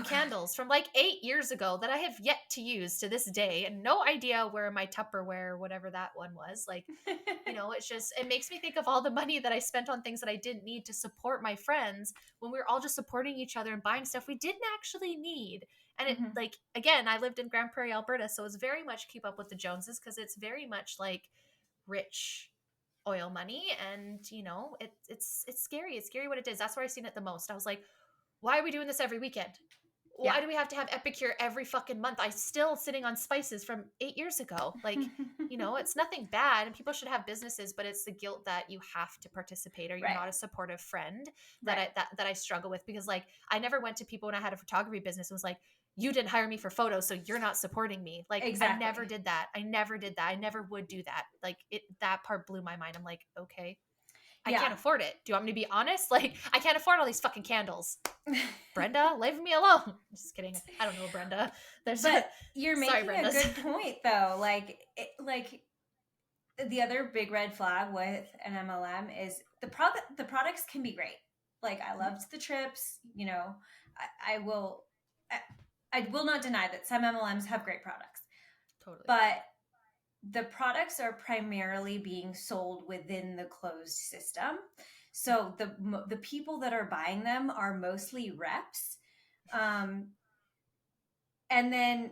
candles from like 8 years ago that I have yet to use to this day, and no idea where my Tupperware, whatever that one was, like, it's just, it makes me think of all the money that I spent on things that I didn't need to support my friends, when we were all just supporting each other and buying stuff we didn't actually need. And it, like, again, I lived in Grand Prairie, Alberta, so it's very much keep up with the Joneses, because it's very much like rich oil money. And it's scary. It's scary what it is. That's where I've seen it the most. I was like, why are we doing this every weekend? Why do we have to have Epicure every fucking month? I'm still sitting on spices from 8 years ago. Like, it's nothing bad, and people should have businesses, but it's the guilt that you have to participate, or you're not a supportive friend that I struggle with, because like, I never went to people when I had a photography business and was like, you didn't hire me for photos, so you're not supporting me. Like, Exactly. I never did that. I never would do that. Like, that part blew my mind. I'm like, okay, I can't afford it. Do you want me to be honest? Like, I can't afford all these fucking candles. Brenda, leave me alone. Just kidding. I don't know, Brenda. But you're making a good point, though. Like, the other big red flag with an MLM is the products can be great. Like, I loved the trips. I will not deny that some MLMs have great products. Totally. But the products are primarily being sold within the closed system. So the people that are buying them are mostly reps. And then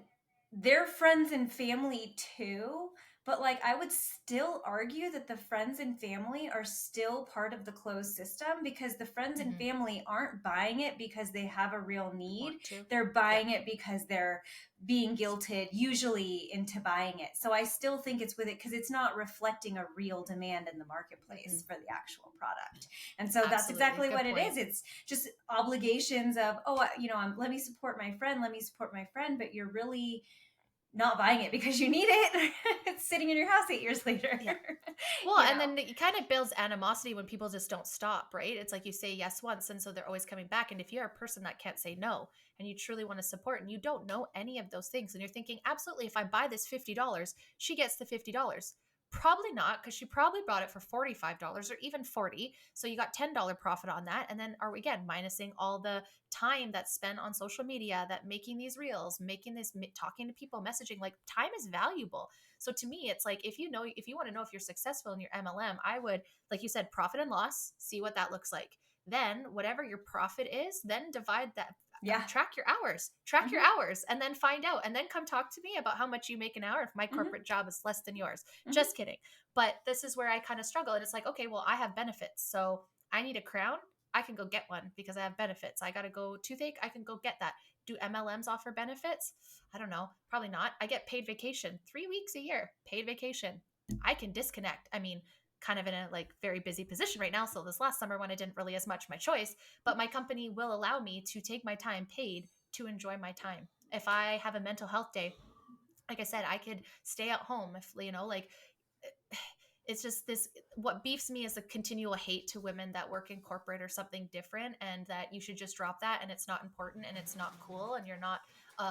their friends and family too. But like, I would still argue that the friends and family are still part of the closed system, because the friends and family aren't buying it because they have a real need. They're buying it because they're being guilted usually into buying it. So I still think it's with it, because it's not reflecting a real demand in the marketplace for the actual product. And so that's exactly what it is. It's just obligations of, let me support my friend. But you're really not buying it because you need it. It's sitting in your house 8 years later. Yeah. Well, and then it kind of builds animosity when people just don't stop, right? It's like you say yes once, and so they're always coming back. And if you're a person that can't say no, and you truly want to support, and you don't know any of those things, and you're thinking, absolutely, if I buy this $50, she gets the $50. Probably not, because she probably bought it for $45 or even 40. So you got $10 profit on that. And then are we again minusing all the time that's spent on social media, that making these reels, making this, talking to people, messaging, like time is valuable. So to me, it's like, if you want to know if you're successful in your MLM, I would, like you said, profit and loss, see what that looks like. Then whatever your profit is, then divide that. Yeah. Track your hours, and then find out, and then come talk to me about how much you make an hour if my corporate job is less than yours. Just kidding. But this is where I kind of struggle. And it's like, okay, well, I have benefits. So I need a crown. I can go get one because I have benefits. I got to go toothache. I can go get that. Do MLMs offer benefits? I don't know. Probably not. I get paid vacation, 3 weeks a year, paid vacation. I can disconnect. I mean, kind of in a like very busy position right now. So this last summer when I didn't really as much my choice, but my company will allow me to take my time paid to enjoy my time. If I have a mental health day, like I said, I could stay at home if, like, it's just this, what beefs me is a continual hate to women that work in corporate or something different, and that you should just drop that, and it's not important, and it's not cool, and you're not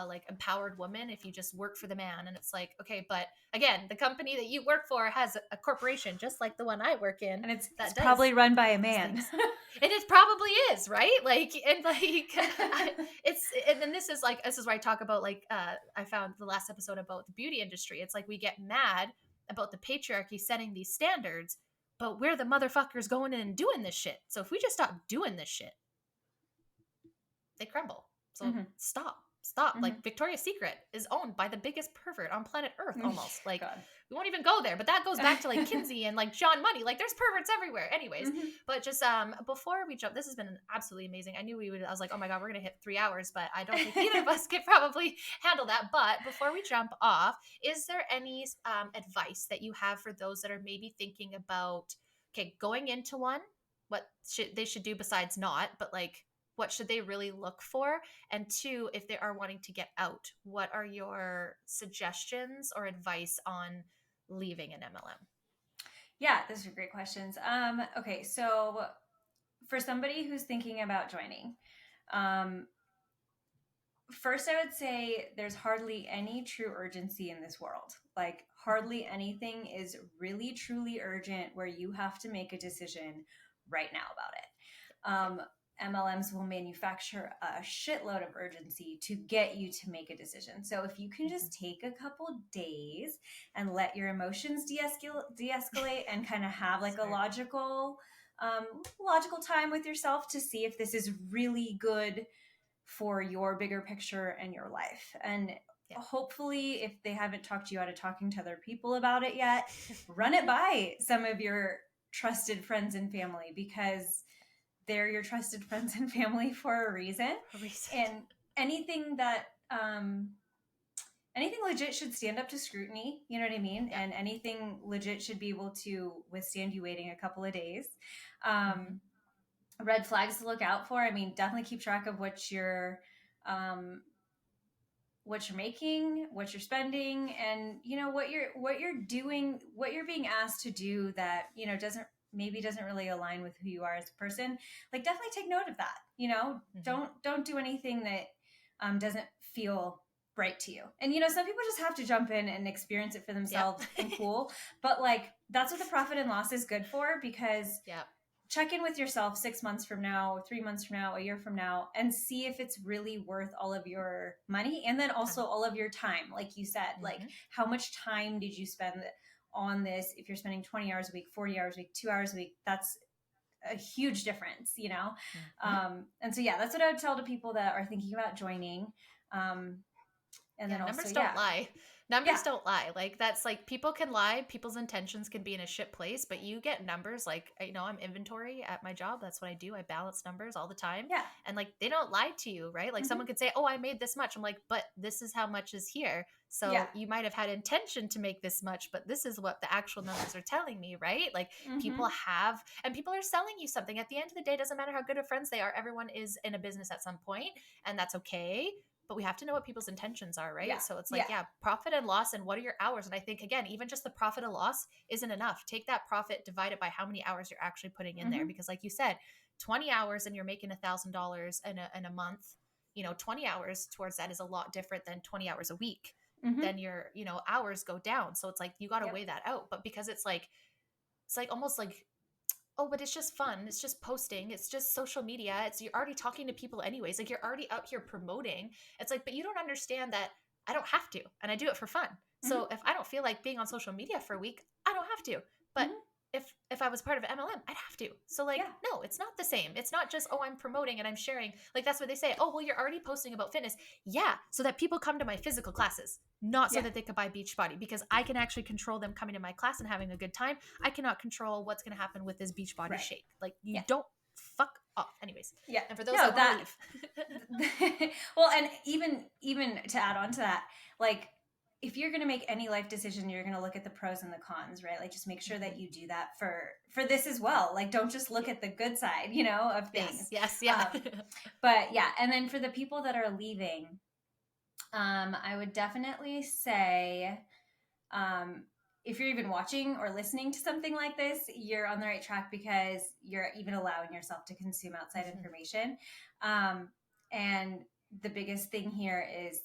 like empowered woman if you just work for the man. And it's like, okay, but again, the company that you work for has a corporation just like the one I work in, and it's probably run by a man. And it probably is, right? Like, and like and then this is where I talk about, like, I found the last episode about the beauty industry. It's like we get mad about the patriarchy setting these standards, but we're the motherfuckers going in and doing this shit. So if we just stop doing this shit, they crumble. So stop. Like, Victoria's Secret is owned by the biggest pervert on planet Earth, almost. Like, God. We won't even go there, but that goes back to like Kinsey and like John Money. Like, there's perverts everywhere. Anyways, but just before we jump, this has been absolutely amazing. I was like, oh my God, we're gonna hit 3 hours, but I don't think either of us could probably handle that. But before we jump off, is there any advice that you have for those that are maybe thinking about, okay, going into one, what they should do besides not, but like, what should they really look for? And two, if they are wanting to get out, what are your suggestions or advice on leaving an MLM? Yeah, those are great questions. Okay, so for somebody who's thinking about joining, first I would say there's hardly any true urgency in this world. Like, hardly anything is really truly urgent where you have to make a decision right now about it. MLMs will manufacture a shitload of urgency to get you to make a decision. So if you can just take a couple days and let your emotions de-escalate and kind of have like a logical time with yourself to see if this is really good for your bigger picture and your life. And hopefully, if they haven't talked you out of talking to other people about it yet, run it by some of your trusted friends and family, because they're your trusted friends and family for a reason. And anything that anything legit should stand up to scrutiny, you know what I mean? Yeah. And anything legit should be able to withstand you waiting a couple of days. Red flags to look out for. I mean, definitely keep track of what you're making, what you're spending, and what you're doing, what you're being asked to do that doesn't really align with who you are as a person. Like, definitely take note of that. Don't do anything that doesn't feel right to you. And some people just have to jump in and experience it for themselves. And cool, but like, that's what the profit and loss is good for, because check in with yourself 6 months from now, 3 months from now, a year from now, and see if it's really worth all of your money, and then also all of your time. Like you said, like, how much time did you spend on this? If you're spending 20 hours a week, 40 hours a week, 2 hours a week, that's a huge difference, And so, that's what I would tell to people that are thinking about joining. And then numbers don't lie. Numbers don't lie. Like, that's like, people can lie. People's intentions can be in a shit place, but you get numbers. Like, I'm inventory at my job. That's what I do. I balance numbers all the time. Yeah. And like, they don't lie to you, right? Like, someone could say, oh, I made this much. I'm like, but this is how much is here. So you might have had intention to make this much, but this is what the actual numbers are telling me, right? Like, people are selling you something. At the end of the day, it doesn't matter how good of friends they are. Everyone is in a business at some point, and that's okay. but we have to know what people's intentions are, right? Yeah. So it's like, yeah, profit and loss, and what are your hours? And I think, again, even just the profit and loss isn't enough. Take that profit, divide it by how many hours you're actually putting in there, because like you said, 20 hours and you're making $1,000 in a month, 20 hours towards that is a lot different than 20 hours a week. Then your, hours go down. So it's like, you got to weigh that out. But because it's like almost like, oh, but it's just fun. It's just posting. It's just social media. You're already talking to people anyways. Like, you're already out here promoting. It's like, but you don't understand that I don't have to, and I do it for fun. So if I don't feel like being on social media for a week, I don't have to. But if I was part of MLM, I'd have to. So like, no, it's not the same. It's not just, oh, I'm promoting and I'm sharing. Like, that's what they say. Oh, well, you're already posting about fitness. Yeah. So that people come to my physical classes, not so that they could buy Beachbody, because I can actually control them coming to my class and having a good time. I cannot control what's going to happen with this Beachbody shake. Like, you don't fuck off. Anyways. Yeah. And for those that want to leave. Well, and even to add on to that, like, if you're going to make any life decision, you're going to look at the pros and the cons, right? Like, just make sure that you do that for this as well. Like, don't just look at the good side, of things. Yes. Yeah. But yeah. And then for the people that are leaving, I would definitely say, if you're even watching or listening to something like this, you're on the right track, because you're even allowing yourself to consume outside information. And the biggest thing here is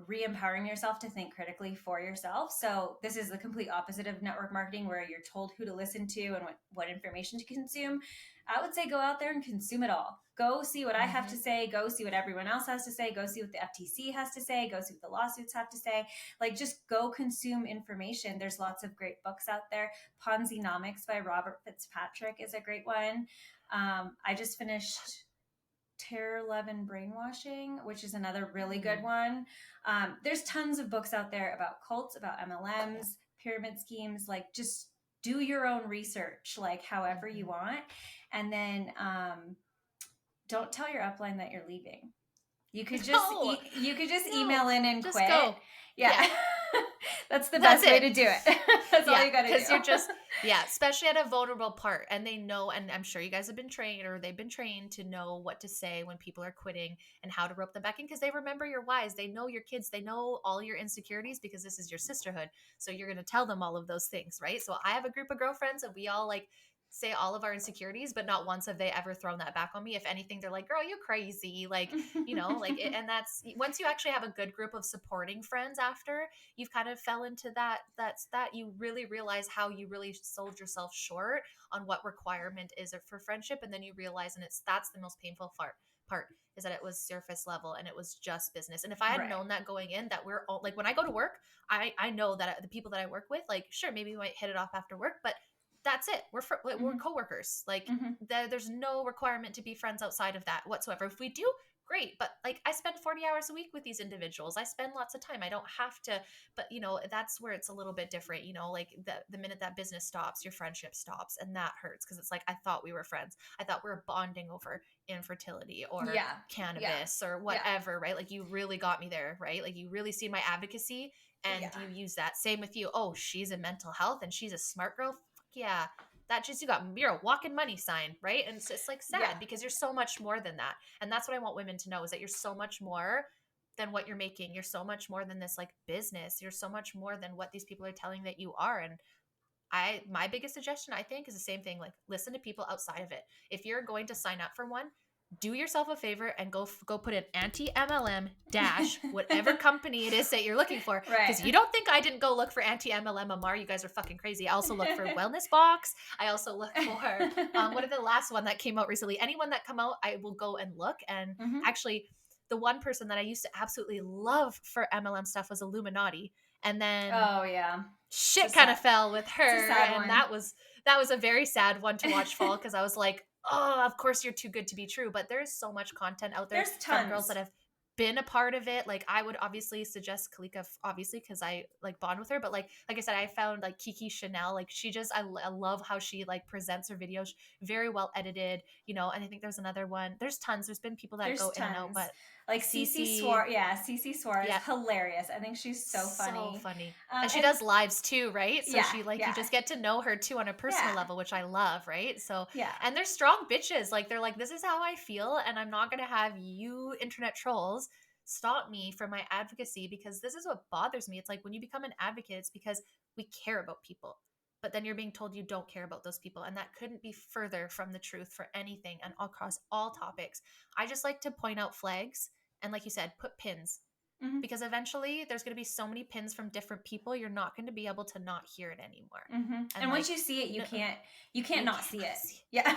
re-empowering yourself to think critically for yourself. So this is the complete opposite of network marketing, where you're told who to listen to and what information to consume. I would say go out there and consume it all. Go see what I have to say. Go see what everyone else has to say. Go see what the FTC has to say. Go see what the lawsuits have to say. Like, just go consume information. There's lots of great books out there. Ponzi-nomics by Robert Fitzpatrick is a great one. I just finished Terror, Love, and Brainwashing, which is another really good one. There's tons of books out there about cults, about MLMs, pyramid schemes. Like, just do your own research, like, however you want. And then don't tell your upline that you're leaving. You could just email in and just quit. Go. Yeah. That's the best way to do it. That's all you got to do. Because you're just, especially at a vulnerable part. And they know, and I'm sure you guys have been trained, or they've been trained to know what to say when people are quitting and how to rope them back in, because they remember your whys. They know your kids. They know all your insecurities, because this is your sisterhood. So you're going to tell them all of ththose things, right? So I have a group of girlfriends, and we all like say all of our insecurities, but not once have they ever thrown that back on me. If anything, they're like, girl, you crazy. Like, like, and that's, once you actually have a good group of supporting friends after you've kind of fell into that you really realize how you really sold yourself short on what requirement is for friendship. And then you realize, and that's the most painful part is that it was surface level and it was just business. And if I had known that going in, that we're all like, when I go to work, I know that the people that I work with, like, sure, maybe we might hit it off after work, but that's it. We're coworkers. Like, there's no requirement to be friends outside of that whatsoever. If we do, great. But like, I spend 40 hours a week with these individuals. I spend lots of time. I don't have to, but that's where it's a little bit different, like the minute that business stops, your friendship stops, and that hurts. Cause it's like, I thought we were friends. I thought we were bonding over infertility or cannabis or whatever, right? Like, you really got me there, right? Like, you really see my advocacy and you use that. Same with you. Oh, she's in mental health and she's a smart girl. Yeah, that just, you're a walking money sign, right? And it's just like sad because you're so much more than that. And that's what I want women to know, is that you're so much more than what you're making. You're so much more than this like business. You're so much more than what these people are telling that you are. And my biggest suggestion, I think, is the same thing. Like, listen to people outside of it. If you're going to sign up for one, do yourself a favor and go put an anti-MLM dash whatever company it is that you're looking for. Because you don't think I didn't go look for anti-MLM Amar. You guys are fucking crazy. I also look for Wellness Box. I also look for what are the last one that came out recently? Anyone that come out, I will go and look. And actually, the one person that I used to absolutely love for MLM stuff was Illuminati. And then shit kind of fell with her. And that was a very sad one to watch fall, because I was like, oh, of course you're too good to be true. But there's so much content out there from girls that have been a part of it. Like, I would obviously suggest Kalika, obviously, because I like bond with her. But like I said, I found like Kiki Chanel, like, she just, I love how she like presents her videos, very well edited, and I think there's another one. There's tons. There's been people that go in and out, but like Cece Suarez. Cece Suarez is hilarious. I think she's so funny. And she does lives too, right? So she you just get to know her too on a personal level, which I love, right? So and they're strong bitches. Like, they're like, this is how I feel, and I'm not gonna have you internet trolls stop me from my advocacy, because this is what bothers me. It's like when you become an advocate, it's because we care about people, but then you're being told you don't care about those people. And that couldn't be further from the truth for anything and across all topics. I just like to point out flags and, like you said, put pins, Mm-hmm. because eventually there's going to be so many pins from different people, you're not going to be able to not hear it anymore. Mm-hmm. And like, once you see it, you can't not see it. see it. Yeah.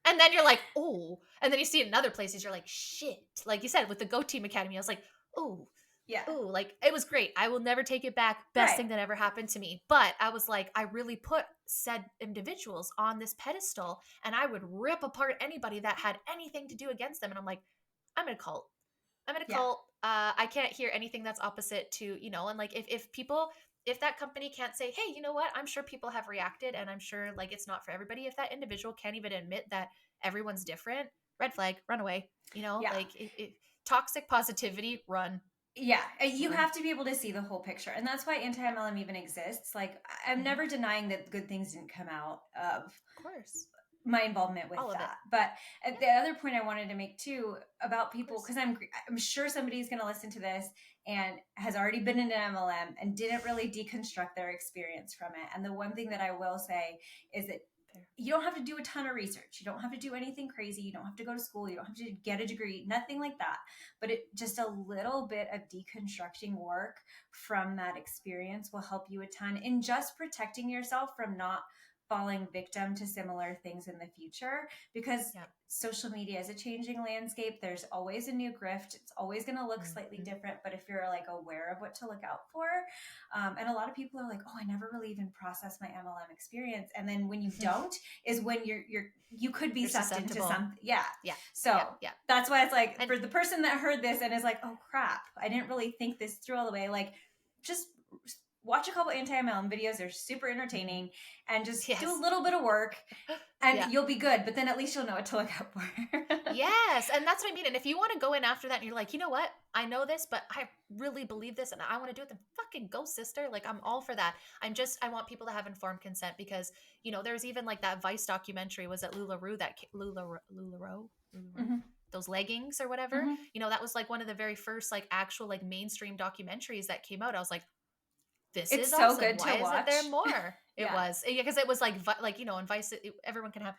And then you're like, oh, and then you see it in other places, you're like, shit. Like you said with the Go Team Academy, I was like, oh, Yeah. oh, like it was great. I will never take it back. Best thing that ever happened to me. But I was like, I really put said individuals on this pedestal, and I would rip apart anybody that had anything to do against them. And I'm like, I'm in a cult. I'm in a cult. I can't hear anything that's opposite to, and like if that company can't say, hey, you know what, I'm sure people have reacted, and I'm sure like it's not for everybody. If that individual can't even admit that everyone's different, red flag, run away. Like toxic positivity, run. Yeah, you have to be able to see the whole picture. And that's why anti-MLM even exists. Like, I'm never denying that good things didn't come out of course, my involvement with all of that. it. But the other point I wanted to make too about people, because I'm sure somebody's going to listen to this and has already been in an MLM and didn't really deconstruct their experience from it. And the one thing that I will say is that you don't have to do a ton of research. You don't have to do anything crazy. You don't have to go to school. You don't have to get a degree, nothing like that. But just a little bit of deconstructing work from that experience will help you a ton in just protecting yourself from not falling victim to similar things in the future, because social media is a changing landscape. There's always a new grift. It's always going to look slightly different, but if you're like aware of what to look out for, and a lot of people are like, oh, I never really even processed my MLM experience. And then when you don't is when you could be sucked into something. So that's why it's like, for the person that heard this and is like, oh crap, I didn't really think this through all the way, like just watch a couple anti-MLM videos. They're super entertaining, and just do a little bit of work and you'll be good. But then at least you'll know what to look out for. Yes. And that's what I mean. And if you want to go in after that and you're like, you know what, I know this, but I really believe this and I want to do it, then fucking go, sister. Like, I'm all for that. I want people to have informed consent, because, there's even like that Vice documentary, was it LuLaRoe, LuLaRoe? Those leggings or whatever, that was like one of the very first like actual like mainstream documentaries that came out. I was like, this is so awesome. Good. Why isn't there more? It was, because it was like in Vice, everyone can have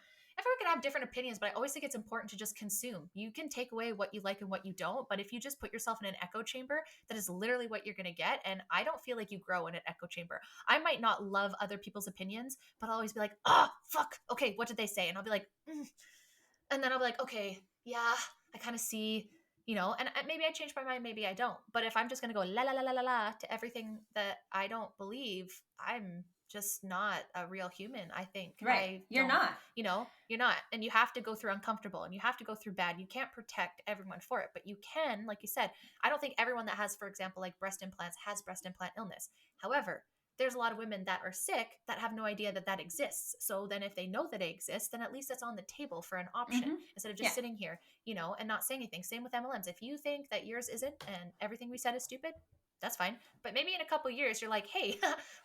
different opinions, but I always think it's important to just consume. You can take away what you like and what you don't, but if you just put yourself in an echo chamber, that is literally what you're going to get. And I don't feel like you grow in an echo chamber. I might not love other people's opinions, but I'll always be like, oh, fuck. Okay, what did they say? And I'll be like, and then I'll be like, okay, yeah, I kind of see, and maybe I change my mind, maybe I don't. But if I'm just going to go la la la la la la to everything that I don't believe, I'm just not a real human, I think. Right. You're not. You're not. And you have to go through uncomfortable, and you have to go through bad. You can't protect everyone for it, but you can, like you said, I don't think everyone that has, for example, like breast implants has breast implant illness. However, there's a lot of women that are sick that have no idea that exists. So then if they know that it exists, then at least it's on the table for an option instead of just sitting here, and not saying anything. Same with MLMs. If you think that yours isn't and everything we said is stupid, that's fine. But maybe in a couple of years, you're like, hey,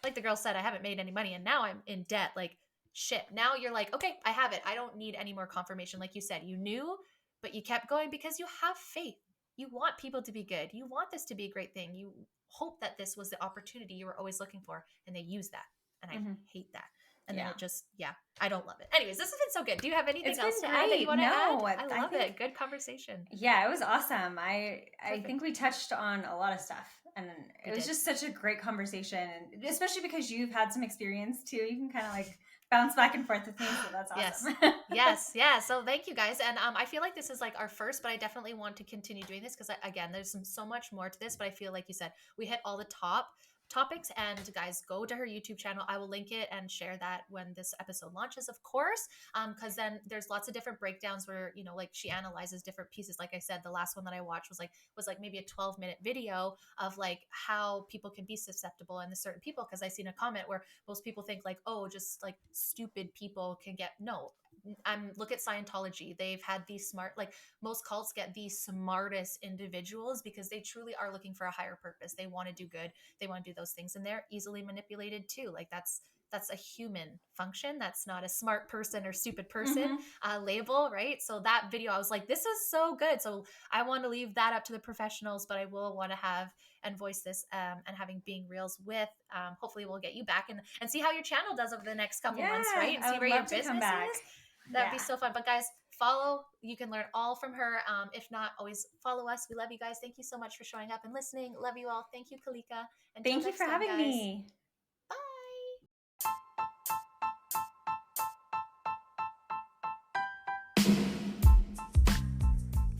like the girl said, I haven't made any money and now I'm in debt. Like, shit. Now you're like, okay, I have it. I don't need any more confirmation. Like you said, you knew, but you kept going because you have faith. You want people to be good. You want this to be a great thing. You hope that this was the opportunity you were always looking for, and they use that. And I hate that. And then it just, I don't love it. Anyways, this has been so good. Do you have anything else to add that you want to add? I love it. Good conversation. Yeah, it was awesome. I think we touched on a lot of stuff, and it was just such a great conversation, and especially because you've had some experience too. You can kind of like bounce back and forth with me, so that's awesome. Yes. So thank you guys. And I feel like this is like our first, but I definitely want to continue doing this because again, there's so much more to this, but I feel like you said, we hit all the top topics. And guys, go to her YouTube channel. I will link it and share that when this episode launches, of course, because then there's lots of different breakdowns where, like she analyzes different pieces. Like I said, the last one that I watched was like maybe a 12-minute video of like how people can be susceptible and the certain people. Because I seen a comment where most people think like, oh, just like stupid people can get, no. Look at Scientology. They've had these like most cults get the smartest individuals because they truly are looking for a higher purpose. They want to do good. They want to do those things, and they're easily manipulated too. Like that's that's a human function. That's not a smart person or stupid person label, right? So that video, I was like, this is so good. So I want to leave that up to the professionals, but I will want to have and voice this and having Being Reals with. Hopefully we'll get you back and see how your channel does over the next couple months, right? And I see would where your love to business come back. is. That'd be so fun. But guys, follow. You can learn all from her. If not, always follow us. We love you guys. Thank you so much for showing up and listening. Love you all. Thank you, Kalika. Until Thank you next for time, having guys. me.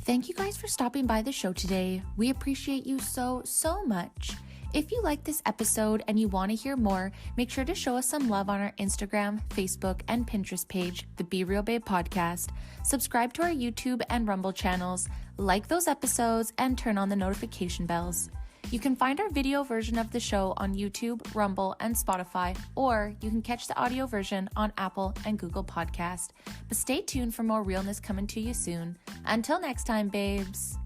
Thank you guys for stopping by the show today. We appreciate you so much. If you like this episode and you want to hear more, make sure to show us some love on our Instagram, Facebook, and Pinterest page, the Be Real Babe Podcast. Subscribe to our YouTube and Rumble channels, like those episodes, and turn on the notification bells. You can find our video version of the show on YouTube, Rumble, and Spotify, or you can catch the audio version on Apple and Google Podcast. But stay tuned for more realness coming to you soon. Until next time, babes.